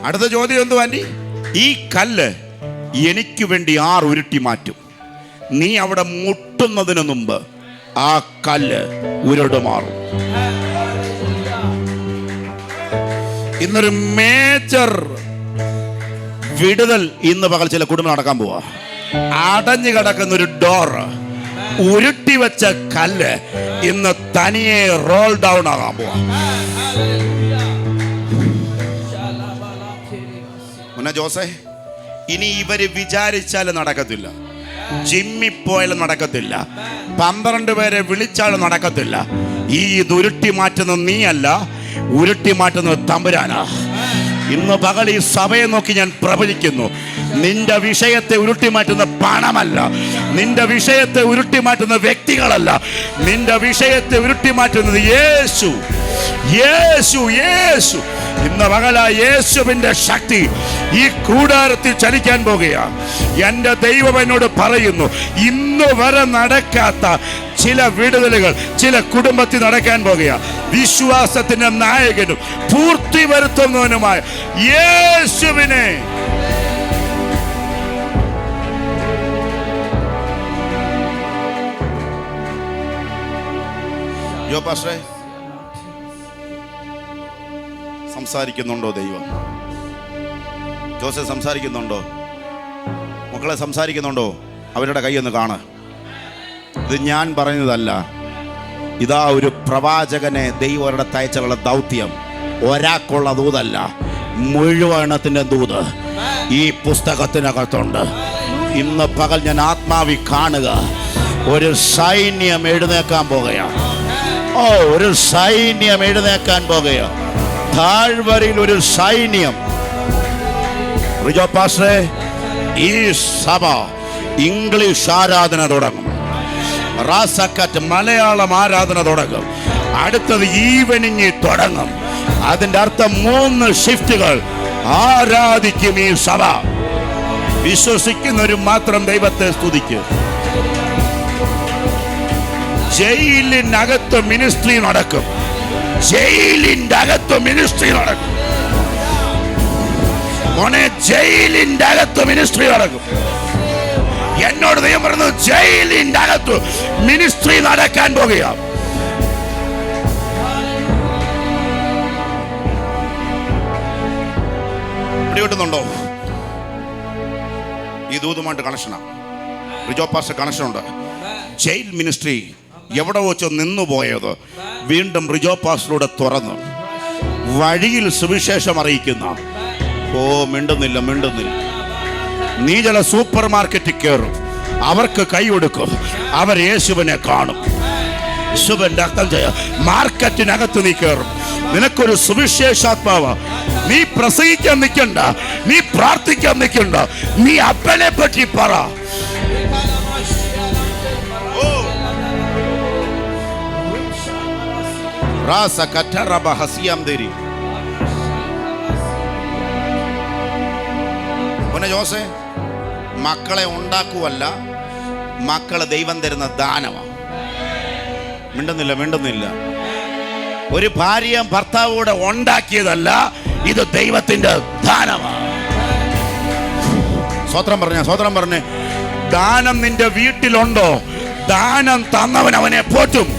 അടുത്ത ചോദ്യം എന്തു ആൻറ്റി? ഈ കല്ല് എനിക്ക് വേണ്ടി ആർ ഉരുട്ടി മാറ്റും? നീ അവിടെ മുട്ടുന്നതിന് മുമ്പ് ആ കല്ല് ഉരുട്ട് മാറും. ഇന്നൊരു മേജർ വിടുതൽ ഇന്ന് പകൽ ചില കുടുംബം നടക്കാൻ പോവാ. അടഞ്ഞു കിടക്കുന്ന ഒരു ഡോർ, ഉരുട്ടി വെച്ച കല്ല് ഇന്ന് തനിയെ റോൾ ഡൗൺ ആകാൻ പോവാ. മുന്നേ ജോസേ, ഇനി ഇവര് വിചാരിച്ചാലും നടക്കത്തില്ല, ജിമ്മിൽ പോയാലും നടക്കത്തില്ല, 12 പേരെ വിളിച്ചാലും നടക്കത്തില്ല. ഈ ഇത് ഉരുട്ടി മാറ്റുന്ന നീയല്ല, ഉരുട്ടി മാറ്റുന്നത് തമ്പുരാനാ. ഇന്ന് പകൽ ഈ സഭയെ നോക്കി ഞാൻ പ്രവചിക്കുന്നു, നിന്റെ വിഷയത്തെ ഉരുട്ടി മാറ്റുന്ന പണമല്ല, നിന്റെ വിഷയത്തെ ഉരുട്ടി മാറ്റുന്ന വ്യക്തികളല്ല, നിന്റെ വിഷയത്തെ ഉരുട്ടി മാറ്റുന്നത് യേശു, യേശു, യേശു. ഇന്ന് പകല യേശുവിന്റെ ശക്തി ഈ കൂടാരത്തിൽ ചലിക്കാൻ പോകുകയാണ്. എൻ്റെ ദൈവം എന്നോട് പറയുന്നു, ഇന്ന് വരെ നടക്കാത്ത ചില വിടുതലുകൾ ചില കുടുംബത്തിൽ നടക്കാൻ പോകുകയാണ്. വിശ്വാസത്തിന്റെ നായകനും പൂർത്തി വരുത്തുന്നവനുമായ യേശുവിനെ സംസാരിക്കുന്നുണ്ടോ ദൈവം? ജോസഫ് സംസാരിക്കുന്നുണ്ടോ? മക്കളെ സംസാരിക്കുന്നുണ്ടോ? അവരുടെ കൈയൊന്ന് കാണ. ഇത് ഞാൻ പറയുന്നതല്ല, ഇതാ ഒരു പ്രവാചകനെ ദൈവം അവരുടെ തയച്ചുള്ള ദൗത്യം. ഒരാൾക്കുള്ള ദൂതല്ല, മുഴുവനത്തിൻ്റെ ദൂത് ഈ പുസ്തകത്തിനകത്തുണ്ട്. ഇന്ന് പകൽ ഞാൻ ആത്മാവി കാണുക, ഒരു സൈന്യം എഴുന്നേക്കാൻ പോകുകയാണ്. ഓ, ഒരു സൈന്യം എഴുന്നേക്കാൻ പോകുകയാണ്. താഴ്വരയിൽ ഒരു സൈന്യം. റിജോ പാസ്റ്ററെ, ഈ സഭ ഇംഗ്ലീഷ് ആരാധന തുടങ്ങും, റാസക്കറ്റ് മലയാളം ആരാധന തുടങ്ങും, അടുത്തത് ഈവനിങ് തുടങ്ങും. അതിൻ്റെ അർത്ഥം 3 ഷിഫ്റ്റുകൾ ആരാധിക്കും ഈ സഭ. വിശ്വസിക്കുന്നവരും മാത്രം ദൈവത്തെ സ്തുതിക്കും. ജയിലിനകത്ത് മിനിസ്ട്രി നടക്കും, ജയിലിൻ്റെ അകത്ത് മിനിസ്ട്രി നടക്കും. മോനെ, ജയിലിൻ്റെ അകത്ത് മിനിസ്ട്രി നടക്കും. എന്നോട് ദൈവം പറഞ്ഞു, ജയിലിൻ്റെ അകത്ത് മിനിസ്ട്രി നടക്കാൻ പോകുകയാണ്. പിടികിട്ടുന്നുണ്ടോ? ഈ ദൂതുമായിട്ട് കണക്ഷനാണ്. റിജോ പാസ്റ്റർ കണക്ഷനുണ്ട്. ജയിൽ മിനിസ്ട്രി എവിടെ വെച്ചോ നിന്നുപോയത് വീണ്ടും റിജോ പാസ്റ്ററിലൂടെ തുറന്നു വഴിയിൽ സുവിശേഷം അറിയിക്കുന്ന. ഓ, മിണ്ടുന്നില്ല. നീ ചില സൂപ്പർ മാർക്കറ്റിൽ കയറും, അവർക്ക് കൈ കൊടുക്കും, അവർ യേശുവിനെ കാണും. യേശുവിന്റെ അർത്ഥം ചെയ്യാം. മാർക്കറ്റിനകത്ത് നീ കയറും, നിനക്കൊരു സുവിശേഷാത്മാവ്. നീ പ്രസംഗിക്കാൻ നിൽക്കണ്ട, നീ പ്രാർത്ഥിക്കാൻ നിൽക്കണ്ട, നീ അപ്പനെ പറ്റി പറ. ജോസേ, മക്കളെ ഉണ്ടാക്കുവല്ല, മക്കളെ ദൈവം തരുന്ന ദാനമാണ്. മിണ്ടുന്നില്ല. ഒരു ഭാര്യയും ഭർത്താവൂടെ ഉണ്ടാക്കിയതല്ല, ഇത് ദൈവത്തിന്റെ ദാനമാണ്. സ്വത്രം പറഞ്ഞേ. ദാനം നിന്റെ വീട്ടിലുണ്ടോ? ദാനം തന്നവൻ അവനെ പോറ്റും.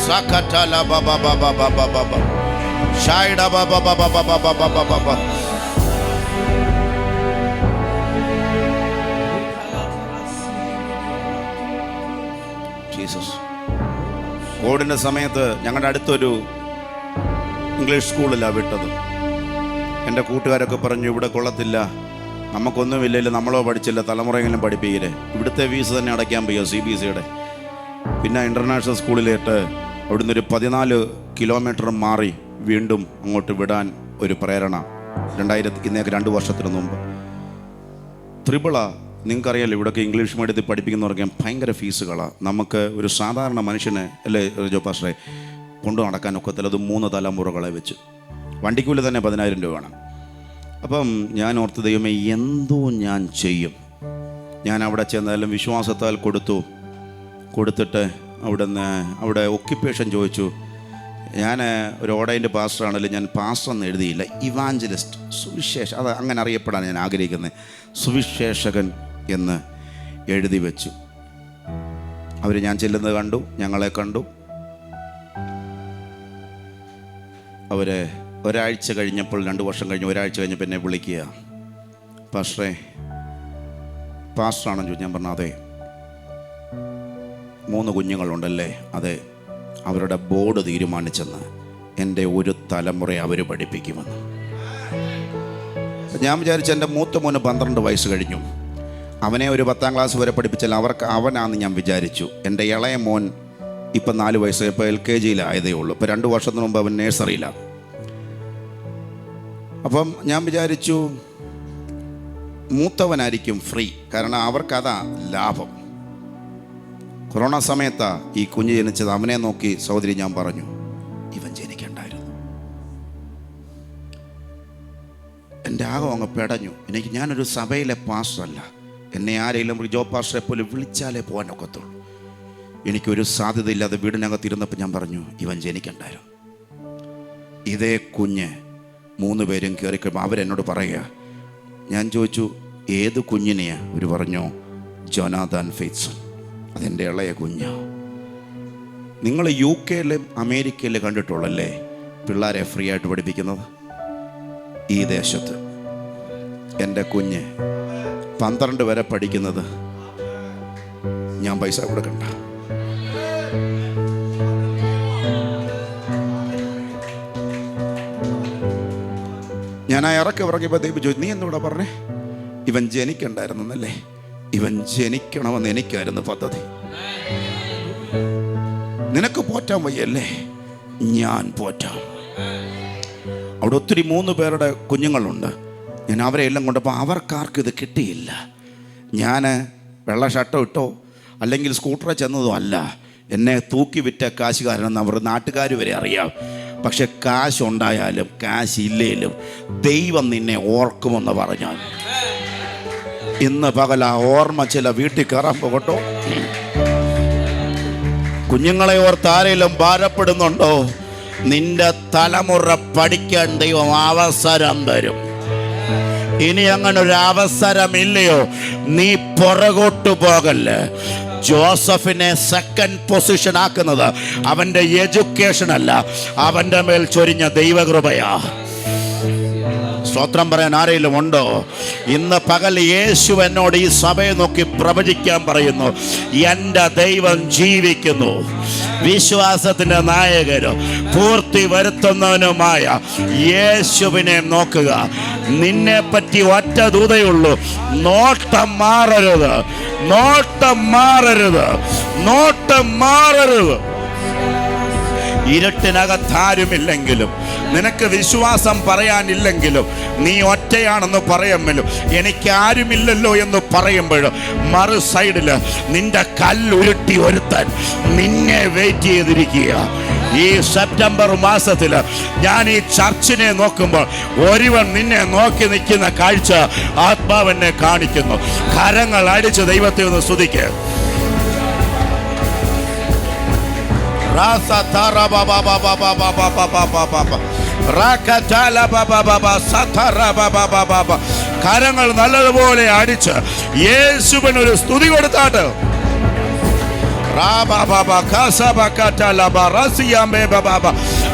Sakatala baba baba baba baba shaida baba baba baba baba baba. Jesus. കോവിഡിന്റെ സമയത്ത് ഞങ്ങളുടെ അടുത്തൊരു ഇംഗ്ലീഷ് സ്കൂളിലാണ് വിട്ടത്. എൻ്റെ കൂട്ടുകാരൊക്കെ പറഞ്ഞു, ഇവിടെ കൊള്ളത്തില്ല, നമുക്കൊന്നുമില്ലല്ലോ, നമ്മളോ പഠിച്ചില്ല, തലമുറയെങ്കിലും പഠിപ്പിക്കില്ലേ, ഇവിടുത്തെ ഫീസ് തന്നെ അടയ്ക്കാൻ വയ്യ CBSE. പിന്നെ ഇൻ്റർനാഷണൽ സ്കൂളിലേട്ട് അവിടുന്ന് ഒരു 14 കിലോമീറ്റർ മാറി വീണ്ടും അങ്ങോട്ട് വിടാൻ ഒരു പ്രേരണ. ഇന്നേക്ക് 2 വർഷത്തിന് മുമ്പ് നിങ്ങൾക്കറിയാലോ, ഇവിടെയൊക്കെ ഇംഗ്ലീഷ് മീഡിയത്തിൽ പഠിപ്പിക്കുന്ന പറഞ്ഞാൽ ഭയങ്കര ഫീസുകളാണ്. നമുക്ക് ഒരു സാധാരണ മനുഷ്യനെ അല്ലേ റിജോ പാസ്റ്ററെ കൊണ്ടു നടക്കാൻ ഒക്കത്തില്ല. അത് 3 തലമുറകളെ വെച്ച് വണ്ടിക്കൂലി തന്നെ 10,000 രൂപ വേണം. അപ്പം ഞാൻ ഓർത്ത്, ദൈവമേ എന്തോ ഞാൻ ചെയ്യും. ഞാൻ അവിടെ ചെന്നാലും വിശ്വാസത്താൽ കൊടുത്തിട്ട് അവിടെ ഒക്യുപ്പേഷൻ ചോദിച്ചു. ഞാൻ ഒരു ഓടയിൻ്റെ പാസ്റ്ററാണല്ലോ, ഞാൻ പാസ്റ്റർ എന്ന് എഴുതിയില്ല, ഇവാഞ്ചലിസ്റ്റ്, സുവിശേഷ, അത് അങ്ങനെ അറിയപ്പെടാൻ ഞാൻ ആഗ്രഹിക്കുന്നത്, സുവിശേഷകൻ എന്ന് എഴുതി വെച്ചു. അവർ ഞാൻ ചെല്ലുന്നത് കണ്ടു, ഞങ്ങളെ കണ്ടു. അവരെ ഒരാഴ്ച കഴിഞ്ഞപ്പോൾ, 2 വർഷം കഴിഞ്ഞ് ഒരാഴ്ച കഴിഞ്ഞപ്പോൾ എന്നെ വിളിക്കുക, പാസ്റ്ററാണെന്ന് ചോദിച്ചു. ഞാൻ പറഞ്ഞു, അതെ. 3 കുഞ്ഞുങ്ങളുണ്ടല്ലേ? അതെ. അവരുടെ ബോർഡ് തീരുമാനിച്ചെന്ന് എൻ്റെ ഒരു തലമുറയെ അവർ പഠിപ്പിക്കുമെന്ന്. ഞാൻ വിചാരിച്ചു, എൻ്റെ മൂത്ത മോന് 12 വയസ്സ് കഴിഞ്ഞു, അവനെ ഒരു 10ാം ക്ലാസ് വരെ പഠിപ്പിച്ചാൽ അവനാണെന്ന് ഞാൻ വിചാരിച്ചു. എൻ്റെ ഇളയ മോൻ ഇപ്പം 4 വയസ്സ്, ഇപ്പോൾ LKG-യിലായതേ ഉള്ളൂ. ഇപ്പോൾ 2 വർഷത്തിന് മുമ്പ് അവൻ നേഴ്സറിയിലാണ്. അപ്പം ഞാൻ വിചാരിച്ചു മൂത്തവനായിരിക്കും ഫ്രീ, കാരണം അവർക്കതാ ലാഭം. കൊറോണ സമയത്താണ് ഈ കുഞ്ഞ് ജനിച്ചത്. അവനെ നോക്കി സഹോദരി ഞാൻ പറഞ്ഞു, ഇവൻ ജനിക്കണ്ടായിരുന്നു. എൻ്റെ ആകം അങ്ങ് പെടഞ്ഞു. ഞാനൊരു സഭയിലെ പാസ്റ്ററല്ല. എന്നെ ആരെങ്കിലും റിജോ പാസ്റ്ററെ പോലെ വിളിച്ചാലേ പോകാൻ ഒക്കത്തുള്ളൂ. എനിക്കൊരു സാധ്യതയില്ലാതെ വീടിനകത്തിരുന്നപ്പോൾ ഞാൻ പറഞ്ഞു, ഇവൻ ജനിക്കണ്ടായിരുന്നു. ഇതേ കുഞ്ഞ് 3 പേരും കയറി കഴിയുമ്പോൾ അവരെന്നോട് പറയുക. ഞാൻ ചോദിച്ചു, ഏത് കുഞ്ഞിനെയാ? അവർ പറഞ്ഞു, ജോനാഥൻ ഫെയ്ത്സൺ. അതെൻ്റെ ഇളയ കുഞ്ഞാ. നിങ്ങൾ UK-യിലും അമേരിക്കയിലും കണ്ടിട്ടുള്ളല്ലേ പിള്ളേരെ ഫ്രീ ആയിട്ട് പഠിപ്പിക്കുന്നത്? ഈ ദേശത്ത് എൻ്റെ കുഞ്ഞ് 12 വരെ പഠിക്കുന്നത് ഞാൻ പൈസ കൊടുക്കണ്ട. ഞാൻ ആ ഇറക്കിയപ്പോൾ ദൈവം ചോദിച്ചു, നീ എന്നോടാ പറഞ്ഞേ? ഇവൻ ജനിക്കണ്ടായിരുന്നല്ലേ? ഇവൻ ജനിക്കണമെന്ന് എനിക്കായിരുന്നു പദ്ധതി. നിനക്ക് പോറ്റാൻ വയ്യല്ലേ? ഞാൻ പോറ്റാം. അവിടെ ഒത്തിരി 3 പേരുടെ കുഞ്ഞുങ്ങളുണ്ട്. ഞാൻ അവരെ എല്ലാം കൊണ്ടപ്പോൾ അവർക്കാർക്കും ഇത് കിട്ടിയില്ല. ഞാൻ വെള്ള ഷർട്ടോ ഇട്ടോ അല്ലെങ്കിൽ സ്കൂട്ടറിൽ ചെന്നതും അല്ല. എന്നെ തൂക്കി വിറ്റ കാശുകാരനെന്ന് അവർ നാട്ടുകാർ വരെ അറിയാം. പക്ഷെ കാശുണ്ടായാലും കാശില്ലേലും ദൈവം നിന്നെ ഓർക്കുമെന്ന് പറഞ്ഞാൽ ഇന്ന് പകൽ ആ ഓർമ്മ ചില വീട്ടിൽ കയറാൻ പോകട്ടോ. കുഞ്ഞുങ്ങളെ ഓർത്ത് ആരെങ്കിലും ഭാരപ്പെടുന്നുണ്ടോ? നിന്റെ തലമുറ പഠിക്കാൻ ദൈവം അവസരം തരും. ഇനി അങ്ങനെ ഒരു അവസരമില്ലയോ, നീ പുറകോട്ട് പോകല്ലേ. ജോസഫിനെ 2nd പൊസിഷൻ ആക്കുന്നത് അവൻ്റെ എഡ്യൂക്കേഷൻ അല്ല, അവൻ്റെ മേൽ ചൊരിഞ്ഞ ദൈവകൃപയാ. സ്തോത്രം പറയാൻ ആരെങ്കിലും ഉണ്ടോ? ഇന്ന് പകൽ യേശു എന്നോട് ഈ സഭയെ നോക്കി പ്രവചിക്കാൻ പറയുന്നു, എൻ്റെ ദൈവം ജീവിക്കുന്നു. വിശ്വാസത്തിൻ്റെ നായകനും പൂർത്തി വരുത്തുന്നവനുമായ യേശുവിനെ നോക്കുക. നിന്നെ പറ്റി ഒറ്റ ദൂതയുള്ളൂ, നോട്ടം മാറരുത്, നോട്ടം മാറരുത്, നോട്ടം മാറരുത്. ഇരുട്ടിനകത്താരുമില്ലെങ്കിലും, നിനക്ക് വിശ്വാസം പറയാനില്ലെങ്കിലും, നീ ഒറ്റയാണെന്ന് പറയുമ്പോഴും, എനിക്കാരുമില്ലല്ലോ എന്ന് പറയുമ്പോഴും, മറു സൈഡിൽ നിന്റെ കല്ലുരുട്ടി ഒരുത്തൻ നിന്നെ വെയിറ്റ് ചെയ്തിരിക്കുക. ഈ സെപ്റ്റംബർ മാസത്തിൽ ഞാൻ ഈ ചർച്ചിനെ നോക്കുമ്പോൾ ഒരുവൻ നിന്നെ നോക്കി നിൽക്കുന്ന കാഴ്ച ആത്മാവെന്നെ കാണിക്കുന്നു. കരങ്ങൾ അടിച്ച് ദൈവത്തെ ഒന്ന് സ്തുതിക്കുക. കരങ്ങൾ നല്ലതുപോലെ അടിച്ച് യേശുവിനൊരു സ്തുതി കൊടുത്താട്ട്.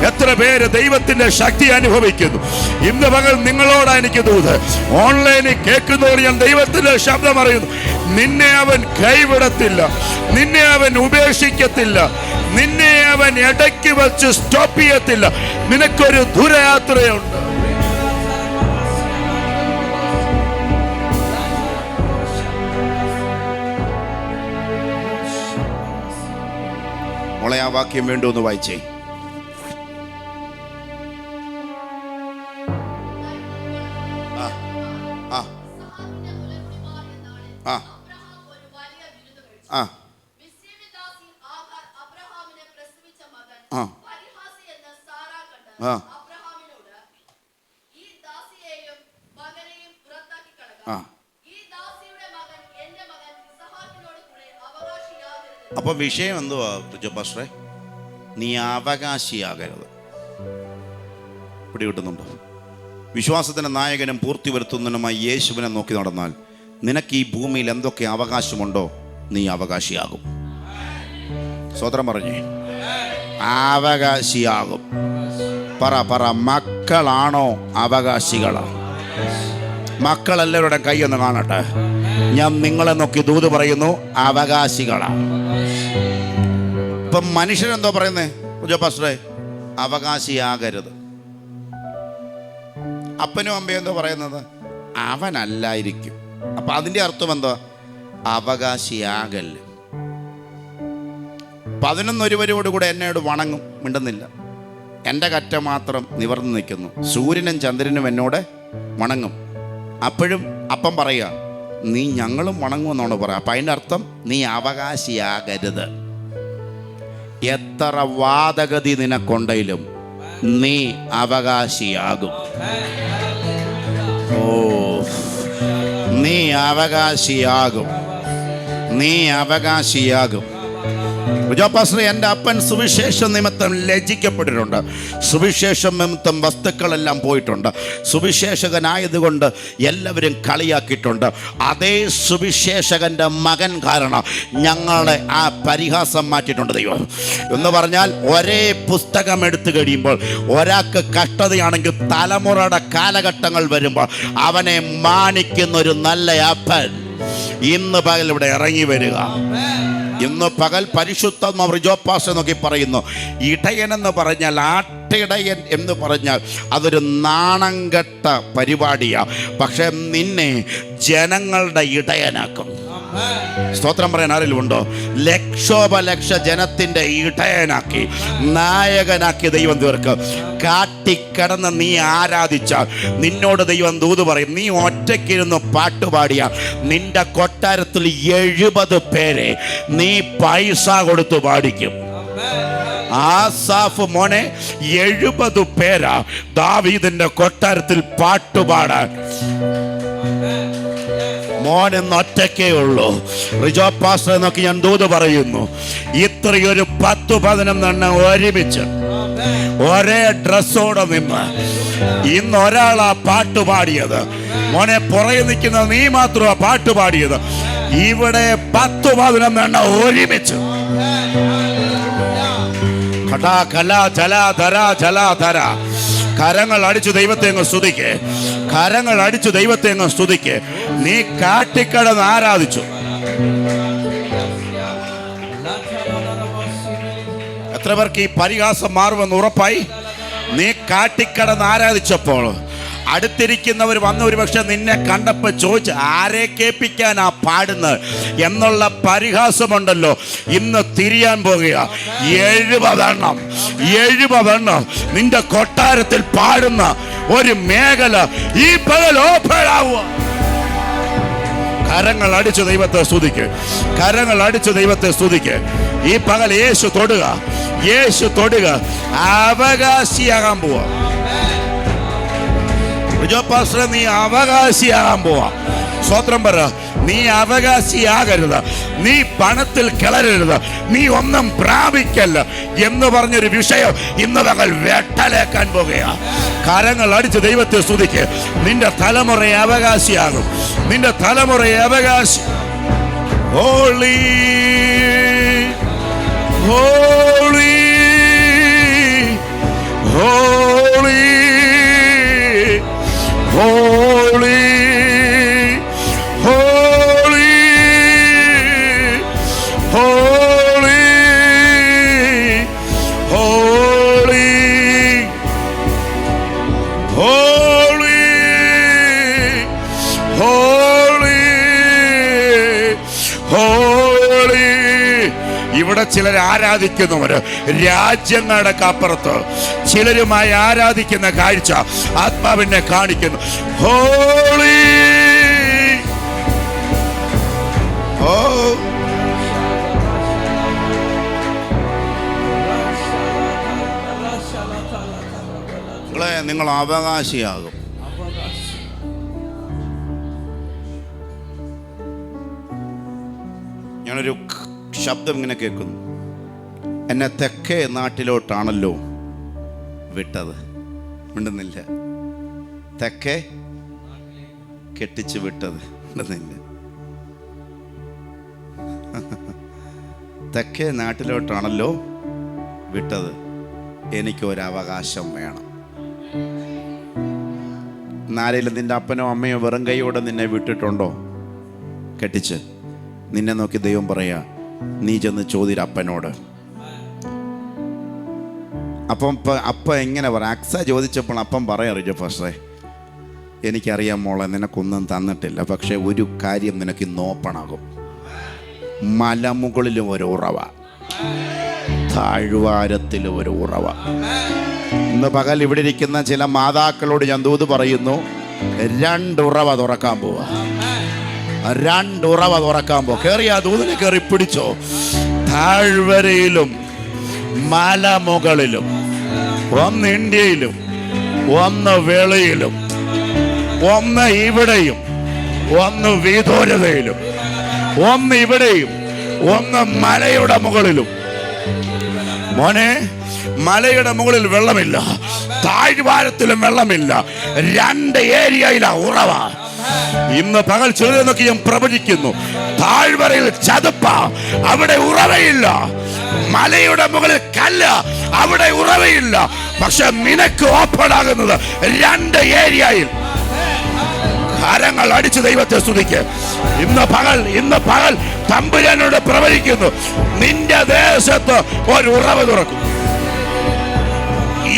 എത്ര പേര് ദൈവത്തിന്റെ ശക്തി അനുഭവിക്കുന്നു? ഇന്ന് പകൽ നിങ്ങളോടാ എനിക്ക് ദൂത്. ഓൺലൈനിൽ കേൾക്കുന്നവർ ഞാൻ ദൈവത്തിന്റെ ശബ്ദം അറിയുന്നു. നിന്നെ അവൻ കൈവിടത്തില്ല, നിന്നെ അവൻ ഉപേക്ഷിക്കത്തില്ല, നിന്നെ അവൻ ഇടയ്ക്ക് വെച്ച് സ്റ്റോപ്പ് ചെയ്യത്തില്ല. നിനക്കൊരു ദൂരയാത്രയുണ്ട്. മോളെ, ആ വാക്യം വീണ്ടും ഒന്ന് വായിച്ചേ. ആ ആ ആ അപ്പൊ വിഷയം എന്തുവാ റിജോ പാസ്റ്ററെ? നീ അവകാശിയാകരുത്. പിടികിട്ടുന്നുണ്ടോ? വിശ്വാസത്തിന്റെ നായകനും പൂർത്തി വരുത്തുന്നതിനുമായി യേശുവിനെ നോക്കി നടന്നാൽ നിനക്ക് ഈ ഭൂമിയിൽ എന്തൊക്കെ അവകാശമുണ്ടോ നീ അവകാശിയാകും. സ്വതന്ത്രം പറഞ്ഞേ, അവകാശിയാകും. പറ മക്കളാണോ അവകാശികളാ? മക്കളെല്ലാവരുടെ കൈയൊന്ന് കാണട്ടെ. ഞാൻ നിങ്ങളെ നോക്കി ദൂത് പറയുന്നു, അവകാശികളാ. ഇപ്പം മനുഷ്യരെന്തോ പറയുന്നേ റിജോ പാസ്റ്ററെ? അവകാശിയാകരുത്. അപ്പനും അമ്മയും എന്തോ പറയുന്നത്? അവനല്ലായിരിക്കും. അപ്പൊ അതിന്റെ അർത്ഥം എന്തോ? അവകാശിയാകല്. 11 കൂടെ എന്നോട് വണങ്ങും, മിണ്ടുന്നില്ല. എൻ്റെ കറ്റ മാത്രം നിവർന്നു നിൽക്കുന്നു. സൂര്യനും ചന്ദ്രനും എന്നോട് വണങ്ങും. അപ്പോഴും അപ്പം പറയുക, നീ ഞങ്ങളും വണങ്ങുമെന്നാണ് പറയുക. അപ്പം അതിൻ്റെ അർത്ഥം നീ അവകാശിയാകരുത്. എത്ര വാദഗതി നിനക്കൊണ്ടെങ്കിലും നീ അവകാശിയാകും. ഓ, നീ അവകാശിയാകും. നീ അവകാശിയാകും. റിജോ പാസ്റ്റർ, എൻ്റെ അപ്പൻ സുവിശേഷ നിമിത്തം ലജ്ജിക്കപ്പെട്ടിട്ടുണ്ട്. സുവിശേഷം നിമിത്തം വസ്തുക്കളെല്ലാം പോയിട്ടുണ്ട്. സുവിശേഷകനായതുകൊണ്ട് എല്ലാവരും കളിയാക്കിയിട്ടുണ്ട്. അതേ സുവിശേഷകൻ്റെ മകൻ കാരണം ഞങ്ങളെ ആ പരിഹാസം മാറ്റിയിട്ടുണ്ട് ദൈവം. എന്ന് പറഞ്ഞാൽ ഒരേ പുസ്തകം എടുത്തു കഴിയുമ്പോൾ ഒരാൾക്ക് കഷ്ടതയാണെങ്കിൽ തലമുറയുടെ കാലഘട്ടങ്ങൾ വരുമ്പോൾ അവനെ മാനിക്കുന്നൊരു നല്ല അപ്പൻ ഇന്ന് പകൽ ഇവിടെ ഇറങ്ങി വരിക. ഇന്ന് പകൽ പരിശുദ്ധ റിജോ പാസ്റ്റർ നോക്കി പറയുന്നു, ഇടയൻ എന്ന് പറഞ്ഞാൽ, ആട്ടിടയൻ എന്ന് പറഞ്ഞാൽ അതൊരു നാണം കെട്ട പരിപാടിയാണ്. പക്ഷെ നിന്നെ ജനങ്ങളുടെ ഇടയനാക്കും. സ്തോത്രം പറയാൻ ആരെങ്കിലും ഉണ്ടോ? ലക്ഷോപലക്ഷ ജനത്തിന്റെ ഇടയനാക്കി, നായകനാക്കി ദൈവം തീർക്കും. കാട്ടിക്കടന്ന് നീ ആരാധിച്ചാൽ നിന്നോട് ദൈവം ദൂത് പറയും. നീ ഒറ്റയ്ക്കിരുന്ന് പാട്ടുപാടിയ നിന്റെ കൊട്ടാരത്തിൽ 70 പേരെ നീ പൈസ കൊടുത്ത് പാടിക്കും. ആസാഫ് മോനെ, 70 പേരാ ദാവീദിന്റെ കൊട്ടാരത്തിൽ പാട്ടുപാടാൻ. മോനെന്ന് ഒറ്റയ്ക്കേ ഉള്ളൂ. റിജോ പാസ്റ്റർ എന്നൊക്കെ ഞാൻ ദൂത് പറയുന്നു, ഇത്രയൊരു 10-11 ഒരുമിച്ച് ഒരേ ഡ്രസ്സോടെ നിന്ന് ഇന്ന് ഒരാളാ പാട്ടുപാടിയത്. മോനെ, പുറകെ നിൽക്കുന്ന നീ മാത്രമാ പാട്ടുപാടിയത്. ഇവിടെ 10-11 ഒരുമിച്ച് കരങ്ങൾ അടിച്ചു ദൈവത്തെ അങ്ങ് സ്തുതിക്ക്. കരങ്ങൾ അടിച്ചു ദൈവത്തെ അങ്ങ് സ്തുതിക്ക്. നീ കാട്ടിക്കടന്ന് ആരാധിച്ചു. എത്ര പേർക്ക് ഈ പരിഹാസം മാറുമെന്ന് ഉറപ്പായി? നീ കാട്ടിക്കടന്ന് ആരാധിച്ചപ്പോൾ അടുത്തിരിക്കുന്നവർ വന്ന് ഒരുപക്ഷെ നിന്നെ കണ്ടപ്പോൾ ചോദിച്ചു, ആരെ കേൾപ്പിക്കാനാ പാടുന്നത് എന്നുള്ള പരിഹാസമുണ്ടല്ലോ. ഇന്ന് തിരിയാൻ പോകുക. 70 നിന്റെ കൊട്ടാരത്തിൽ പാടുന്ന ഒരു മേഖല ഈ പകൽ ഓപ്പൺ ആവുക. കരങ്ങൾ അടിച്ചു ദൈവത്തെ സ്തുതിക്ക്. കരങ്ങൾ അടിച്ചു ദൈവത്തെ സ്തുതിക്ക്. ഈ പകൽ യേശു തൊടുക. യേശു തൊടുക. അവകാശിയാകാൻ പോവാ. റിജോ പാസ്റ്റർ, നീ അവകാശിയാകാൻ പോവാ. സ്വത്രം പറ, നീ അവകാശിയാകരുത്. നീ പണത്തിൽ കിളരരുത്. നീ ഒന്നും പ്രാപിക്കല്ല എന്ന് പറഞ്ഞൊരു വിഷയം ഇന്ന് പകൽ വെട്ടലേക്കാൻ പോകുക. കരങ്ങൾ അടിച്ച് ദൈവത്തെ സ്തുതിക്ക്. നിന്റെ തലമുറയെ അവകാശിയാകും. നിന്റെ തലമുറയെ അവകാശി. Holy holy holy holy holy holy holy holy holy holy. ഇവിടെ ചിലർ ആരാധിക്കുന്നവര് രാജ്യങ്ങളുടെ അപ്പുറത്ത് ചിലരുമായി ആരാധിക്കുന്ന കാഴ്ച ആത്മാവിനെ കാണിക്കുന്നു. ഹോളി നിങ്ങൾ അവകാശിയാകും. ഞാനൊരു ശബ്ദം ഇങ്ങനെ കേൾക്കുന്നു, എന്നെ തെക്കേ നാട്ടിലോട്ടാണല്ലോ വിട്ടത്. മിണ്ടുന്നില്ല. തെക്കേ കെട്ടിച്ച് വിട്ടത്. മിണ്ടുന്നില്ല. തെക്കേ നാട്ടിലോട്ടാണല്ലോ വിട്ടത്, എനിക്കൊരവകാശം വേണം. ആരെങ്കിലും നിന്റെ അപ്പനോ അമ്മയോ വെറും കൈയോടെ നിന്നെ വിട്ടിട്ടുണ്ടോ? കെട്ടിച്ച്. നിന്നെ നോക്കി ദൈവം പറയാ, നീ ചെന്ന് ചോദിര അപ്പനോട്. അപ്പം എങ്ങനെ പറ? അക്സ ചോദിച്ചപ്പോൾ അപ്പം പറയാറില്ല, പക്ഷേ എനിക്കറിയാം മോളെ, നിനക്കൊന്നും തന്നിട്ടില്ല, പക്ഷെ ഒരു കാര്യം നിനക്ക് ഇന്ന് ഓപ്പണാകും. മലമുകളിലും ഒരു ഉറവ, താഴ്വാരത്തിലും ഒരു ഉറവ. ഇന്ന് പകൽ ഇവിടെ ഇരിക്കുന്ന ചില മാതാക്കളോട് ഞാൻ ദൂത് പറയുന്നു, 2 ഉറവ തുറക്കാൻ പോവാ. 2 ഉറവ തുറക്കാൻ പോവാ. കയറി ആ ദൂതിനെ കയറി പിടിച്ചോ. താഴ്വരയിലും മലമുകളിലും, ഒന്ന് ഇന്ത്യയിലും, ഒന്ന് വെളിയിലും, ഒന്ന് ഇവിടെയും, ഒന്ന് വിദൂരതയിലും, ഒന്ന് ഇവിടെയും, ഒന്ന് മലയുടെ മുകളിലും. മോനെ, മലയുടെ മുകളിൽ വെള്ളമില്ല, താഴ്വാരത്തിലും വെള്ളമില്ല, 2 ഏരിയയിലാ ഉറവ. ഇന്ന് പകൽ ചെറിയതൊക്കെ ഞാൻ പ്രവചിക്കുന്നു. താഴ്വരയിൽ ചതുപ്പ, അവിടെ ഉറവയില്ല. മലയുടെ മുകളിൽ കല്ല്, അവിടെ ഉറവയില്ല. പക്ഷെ നിനക്ക് ഓപ്പൺ ആകുന്നത് 2 ഏരിയയിൽ. കരങ്ങൾ അടിച്ച് ദൈവത്തെ സ്തുതിക്ക്. ഇന്ന് പകൽ തമ്പുരാനോട് പ്രവചിക്കുന്നു, നിന്റെ ദേശത്ത് ഒരു ഉറവ തുറക്കും.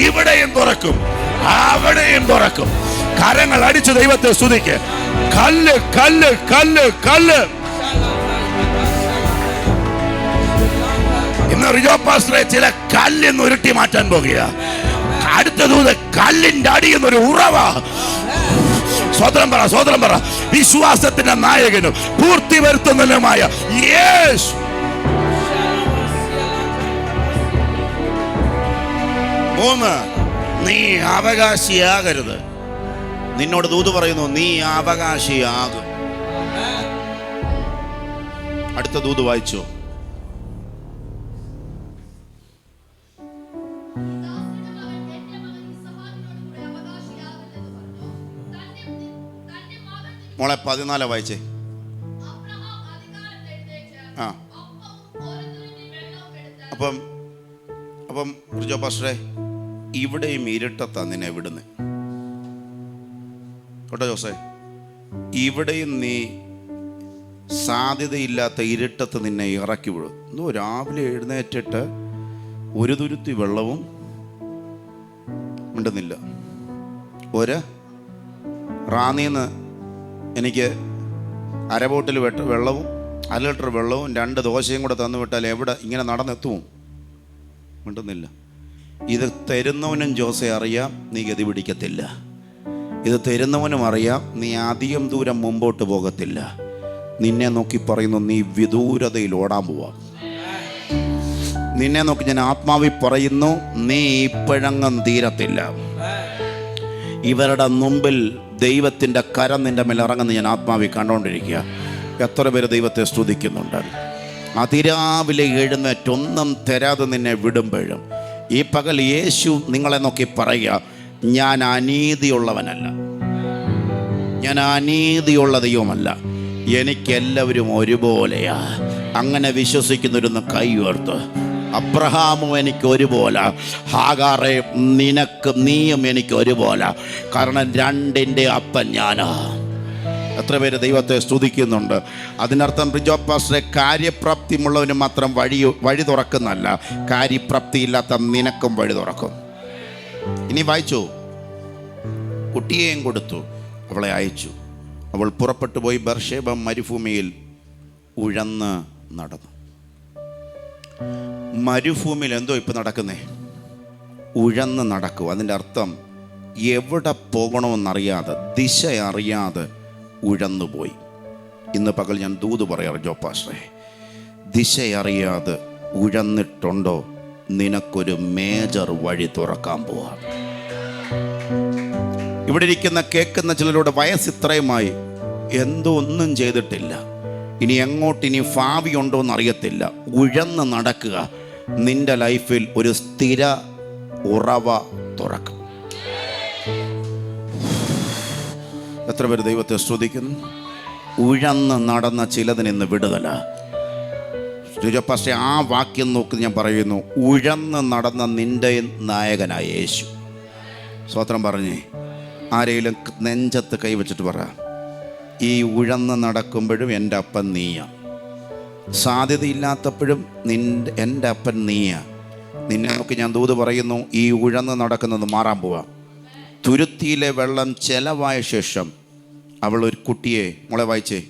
ഇവിടെയും തുറക്കും, അവിടെയും തുറക്കും. കരങ്ങൾ അടിച്ച് ദൈവത്തെ സ്തുതിക്ക്. കല്ല് കല്ല് കല്ല് കല്ല്. ഇന്ന് റിജോ പാസ്റ്ററെ ചില കല്ലിന്ന് ഉരുട്ടി മാറ്റാൻ പോകുക. അടുത്ത ദൂത് കല്ലിന്റെ അടിയുന്നൊരു ഉറവ. സ്വതന്ത്രം പറ, സ്വതന്ത്രം പറ. വിശ്വാസത്തിന്റെ നായകനും പൂർത്തി വരുത്തുന്നതിനുമായ യേശു. മൂന്ന്, നീ അവകാശിയാകരുത്. നിന്നോട് ദൂത് പറയുന്നു, നീ അവകാശിയാകും. അടുത്ത ദൂത് വായിച്ചോ. മോളെ 14 വായിച്ചേ. ആ, അപ്പം റിജോ പാസ്റ്ററെ, ഇവിടെയും ഇരുട്ടത്താ നിന്നെ വിടുന്നേ കേട്ടോ ജോസേ. ഇവിടെയും നീ സാധ്യതയില്ലാത്ത ഇരുട്ടത്ത് നിന്നെ ഇറക്കി വിടും. ഇന്ന് രാവിലെ എഴുന്നേറ്റിട്ട് ഒരു തുരുത്തി വെള്ളവും മിണ്ടുന്നില്ല. ഒരു റാന്നിന്ന് എനിക്ക് 1/2 ബോട്ടിൽ വെള്ളവും 1/2 ലിറ്റർ വെള്ളവും 2 ദോശയും കൂടെ തന്നു വിട്ടാൽ എവിടെ ഇങ്ങനെ നടന്നെത്തുമോ? മിണ്ടുന്നില്ല. ഇത് തരുന്നവനും ജോസെ അറിയാം, നീ ഗതി പിടിക്കത്തില്ല. ഇത് തരുന്നവനും അറിയാം, നീ അധികം ദൂരം മുമ്പോട്ട് പോകത്തില്ല. നിന്നെ നോക്കി പറയുന്നു, നീ വിദൂരതയിൽ ഓടാൻ പോവാം. നിന്നെ നോക്കി ഞാൻ ആത്മാവിൽ പറയുന്നു, നീ ഇപ്പോഴങ്ങും തീരത്തില്ല. ഇവരുടെ മുമ്പിൽ ദൈവത്തിൻ്റെ കരം നിൻ്റെ മേൽ ഇറങ്ങുന്ന ഞാൻ ആത്മാവിൽ കണ്ടുകൊണ്ടിരിക്കുക. എത്ര പേര് ദൈവത്തെ സ്തുതിക്കുന്നുണ്ട്. അതിരാവിലെ എഴുന്നേറ്റ് ഒന്നും തരാതെ നിന്നെ വിടുമ്പോഴും ഈ പകൽ യേശു നിങ്ങളെ നോക്കി പറയുക, ഞാൻ അനീതിയുള്ളവനല്ല, ഞാൻ അനീതിയുള്ള ദൈവമല്ല, എനിക്കെല്ലാവരും ഒരുപോലെയാ. അങ്ങനെ വിശ്വസിക്കുന്നവരൊന്ന് കൈ ഉയർത്ത്. അബ്രഹാമും എനിക്ക് ഒരുപോലെ, ഹാഗാറെ നിനക്ക് നീയും എനിക്ക് ഒരുപോലെ. കാരണം 2ന്റെ അപ്പൻ ഞാനാ. എത്ര പേര് ദൈവത്തെ സ്തുതിക്കുന്നുണ്ട്. അതിനർത്ഥം റിജോ പാസ്റ്ററെ, കാര്യപ്രാപ്തിയുള്ളവന് മാത്രം വഴി തുറക്കുന്നല്ല, കാര്യപ്രാപ്തിയില്ലാത്ത നിനക്കും വഴി തുറക്കും. ഇനി വായിച്ചു. കുട്ടിയെയും കൊടുത്തു, അവളെ അയച്ചു. അവൾ പുറപ്പെട്ടു പോയി ബർശേബ മരുഭൂമിയിൽ ഉഴന്ന് നടന്നു. മരുഭൂമിയിൽ എന്തോ ഇപ്പം നടക്കുന്നേ? ഉഴന്ന് നടക്കും. അതിൻ്റെ അർത്ഥം എവിടെ പോകണമെന്നറിയാതെ, ദിശ അറിയാതെ ഉഴന്നുപോയി. ഇന്ന് പകൽ ഞാൻ ദൂത് പറയാറ് ജോ പാസ്റ്ററെ, ദിശ അറിയാതെ ഉഴന്നിട്ടുണ്ടോ? നിനക്കൊരു മേജർ വഴി തുറക്കാൻ പോവാം. ഇവിടെ ഇരിക്കുന്ന കേൾക്കുന്ന ചിലരുടെ വയസ്സ് ഇത്രയുമായി, എന്തോ ഒന്നും ചെയ്തിട്ടില്ല, ഇനി എങ്ങോട്ടിനി ഭാവി ഉണ്ടോ എന്നറിയത്തില്ല. ഉഴന്ന് നടക്കുക. നിന്റെ ലൈഫിൽ ഒരു സ്ഥിര ഉറവ തുറക്കും. എത്ര പേര് ദൈവത്തെ സ്തുതിക്കുന്നു? ഉഴന്ന് നടന്ന ചിലതിന് ഇന്ന് വിടുതല. പക്ഷേ ആ വാക്യം നോക്കി ഞാൻ പറയുന്നു, ഉഴന്ന് നടന്ന നിന്റെ നായകനായ യേശു. സ്വത്രം പറഞ്ഞേ. ആരെങ്കിലും നെഞ്ചത്ത് കൈവച്ചിട്ട് പറ, ഈ ഉഴന്ന് നടക്കുമ്പോഴും എൻ്റെ അപ്പൻ നീയാ. സാധ്യതയില്ലാത്തപ്പോഴും എൻ്റെ അപ്പൻ നീയാ. നിന്നെ നോക്കി ഞാൻ ദൂത് പറയുന്നു, ഈ ഉഴന്ന് നടക്കുന്നത് മാറാൻ പോവാ. തുരുത്തിയിലെ വെള്ളം ചെലവായ ശേഷം അവൾ ഒരു കുട്ടിയെ, മോളെ വായിച്ചേ,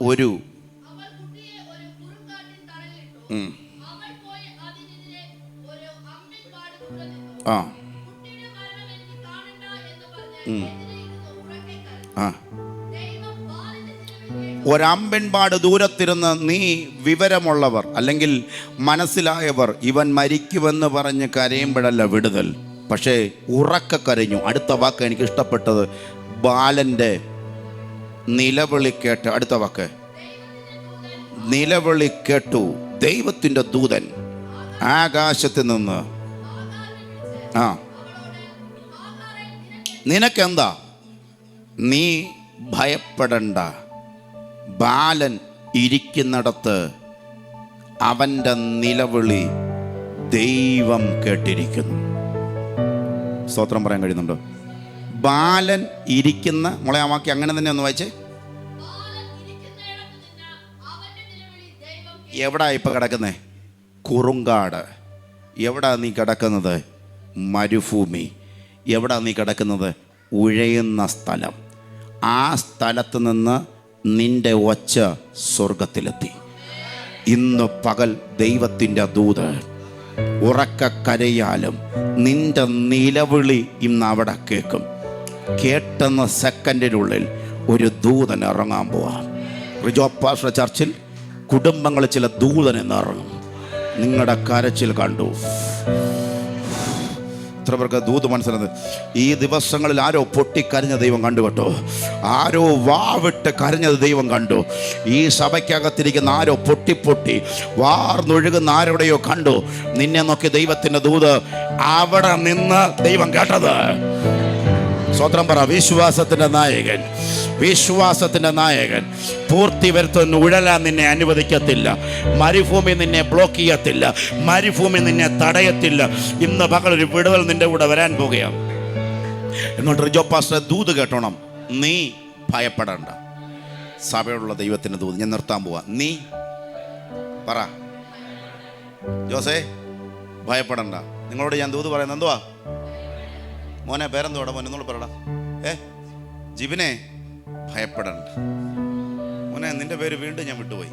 ഒരു ഒരമ്പൻപാട് ദൂരത്തിരുന്ന് നീ വിവരമുള്ളവർ അല്ലെങ്കിൽ മനസ്സിലായവർ ഇവൻ മരിക്കുമെന്ന് പറഞ്ഞ് കരയുമ്പോഴല്ല വിടുതൽ, പക്ഷേ ഉറക്ക കരഞ്ഞു. അടുത്ത വാക്ക് എനിക്ക് ഇഷ്ടപ്പെട്ടത്, ബാലൻ്റെ നിലവിളി കേട്ട്. അടുത്ത വാക്ക്, നിലവിളി കേട്ടു ദൈവത്തിൻ്റെ ദൂതൻ ആകാശത്ത് നിന്ന്. നിനക്കെന്താ? നീ ഭയപ്പെടണ്ട. ബാലൻ ഇരിക്കുന്നിടത്ത് അവൻ്റെ നിലവിളി ദൈവം കേട്ടിരിക്കുന്നു. സ്തോത്രം പറയാൻ കഴിയുന്നുണ്ടോ? ബാലൻ ഇരിക്കുന്ന, മോളെ ആ വാക്യം അങ്ങനെ തന്നെ ഒന്ന് വായിച്ചേ. എവിടാ ഇപ്പം കിടക്കുന്നേ? കുറുങ്കാട്. എവിടാ നീ കിടക്കുന്നത്? മരുഭൂമി. എവിടാ നീ കിടക്കുന്നത്? ഉഴയുന്ന സ്ഥലം. ആ സ്ഥലത്ത് നിന്ന് നിന്റെ ഒച്ച സ്വർഗത്തിലെത്തി. ഇന്ന് പകൽ ദൈവത്തിൻ്റെ ദൂത് ഉറക്ക കരയാലും നിന്റെ നിലവിളി ഇന്ന് അവിടെ കേൾക്കും. കേട്ടെന്ന സെക്കൻഡിനുള്ളിൽ ഒരു ദൂതൻ ഇറങ്ങാൻ പോവാം. റിജോപ്പാഷ ചർച്ചിൽ കുടുംബങ്ങളിൽ ചില ദൂതൻ ഇറങ്ങും. നിങ്ങളുടെ കരച്ചിൽ കണ്ടു. എത്ര പേർക്ക് ദൂത് മനസ്സിലായത്? ഈ ദിവസങ്ങളിൽ ആരോ പൊട്ടിക്കരഞ്ഞ ദൈവം കണ്ടു കേട്ടോ. ആരോ വാവിട്ട് കരഞ്ഞത് ദൈവം കണ്ടു. ഈ സഭയ്ക്കകത്തിരിക്കുന്ന ആരോ പൊട്ടി വാർന്നൊഴുകുന്ന ആരുടെയോ കണ്ടു. നിന്നെ നോക്കി ദൈവത്തിൻ്റെ ദൂത് അവിടെ നിന്ന് ദൈവം കേട്ടത്. സ്വത്രം പറ. വിശ്വാസത്തിൻ്റെ നായകൻ, വിശ്വാസത്തിൻ്റെ നായകൻ പൂർത്തി വരുത്തുന്ന ഉഴലാൻ നിന്നെ അനുവദിക്കത്തില്ല. മരുഭൂമി നിന്നെ ബ്ലോക്ക് ചെയ്യത്തില്ല. മരുഭൂമി നിന്നെ തടയത്തില്ല. ഇന്ന് പകലൊരു വിടുതൽ നിന്റെ കൂടെ വരാൻ പോകുകയാണ്. എന്നിട്ട് റിജോ പാസ്റ്റർ ദൂത് കേട്ടോണം. നീ ഭയപ്പെടണ്ട. സഭയോടുള്ള ദൈവത്തിൻ്റെ ദൂത് ഞാൻ നിർത്താൻ പോവാ. നീ പറ ജോസേ, ഭയപ്പെടണ്ട. നിങ്ങളോട് ഞാൻ ദൂത് പറയുന്നത് എന്തുവാ? മോനെ പേരെന്തോടാ? മോനെ എന്നോട് പറയടാ. ജിബിനെ, ഭയപ്പെടണ്ട മോനെ. നിന്റെ പേര് വീണ്ടും ഞാൻ വിട്ടുപോയി.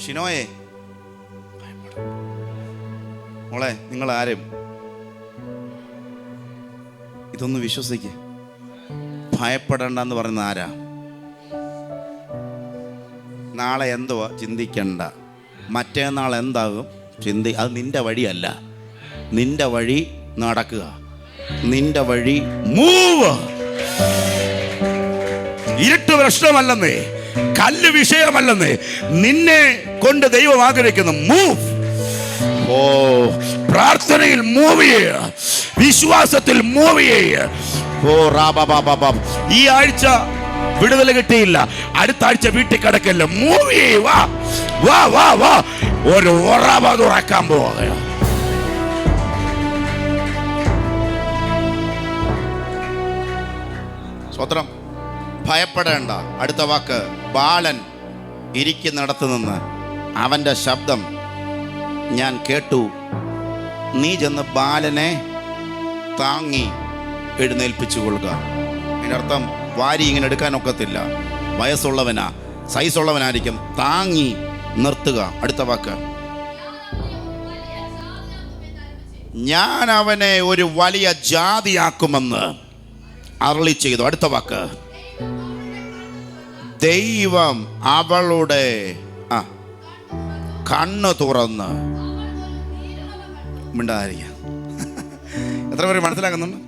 ഷിനോയെ, ഭയപ്പെടണ്ട മോളെ. നിങ്ങൾ ആരും ഇതൊന്ന് വിശ്വസിക്ക്. ഭയപ്പെടണ്ട എന്ന് പറയുന്ന ആരാ? നാളെ എന്തുവാ ചിന്തിക്കണ്ട. മറ്റേനാൾ എന്താകും അത് നിന്റെ വഴിയല്ല. നിന്റെ വഴി നടക്കുക. നിന്റെ വഴി മൂവ്. ഇരുട്ട് പ്രശ്നമല്ലെന്നേ, കല്ല് വിഷയമല്ലെന്നേ, നിന്നെ കൊണ്ട് ദൈവം ആഗ്രഹിക്കുന്നു മൂവ്. ഓ, പ്രാർത്ഥനയിൽ മൂവ് ചെയ്യുക, വിശ്വാസത്തിൽ മൂവ് ചെയ്യുക. ഓ റാബാബാബാ. ഈ ആഴ്ച വിടുതൽ കിട്ടിയില്ല, അടുത്ത ആഴ്ച വീട്ടിൽ കിടക്കല്ല. മൂവ് ചെയ്യുക. വാ വാ വാ. ഒരു ഉറവ തുറക്കാൻ പോവുകയാണ്. സ്വത്രം. ഭയപ്പെടേണ്ട. അടുത്ത വാക്ക്, ബാലൻ ഇരിക്കുന്നിടത്ത് നിന്ന് അവൻ്റെ ശബ്ദം ഞാൻ കേട്ടു. നീ ചെന്ന് ബാലനെ താങ്ങി എഴുന്നേൽപ്പിച്ചു കൊള്ളുക. അതിനർത്ഥം വാരി ഇങ്ങനെ എടുക്കാനൊക്കത്തില്ല. വയസ്സുള്ളവനാ, സൈസുള്ളവനായിരിക്കും. താങ്ങി നിർത്തുക. അടുത്ത വാക്ക്, ഞാൻ അവനെ ഒരു വലിയ ജാതിയാക്കുമെന്ന് അരുളി ചെയ്തു. അടുത്ത വാക്ക്, ദൈവം അവളുടെ കണ്ണ് തുറന്ന്. മിണ്ടാതിരിക്കുക. എത്ര പേര് മനസ്സിലാക്കുന്നുണ്ട്?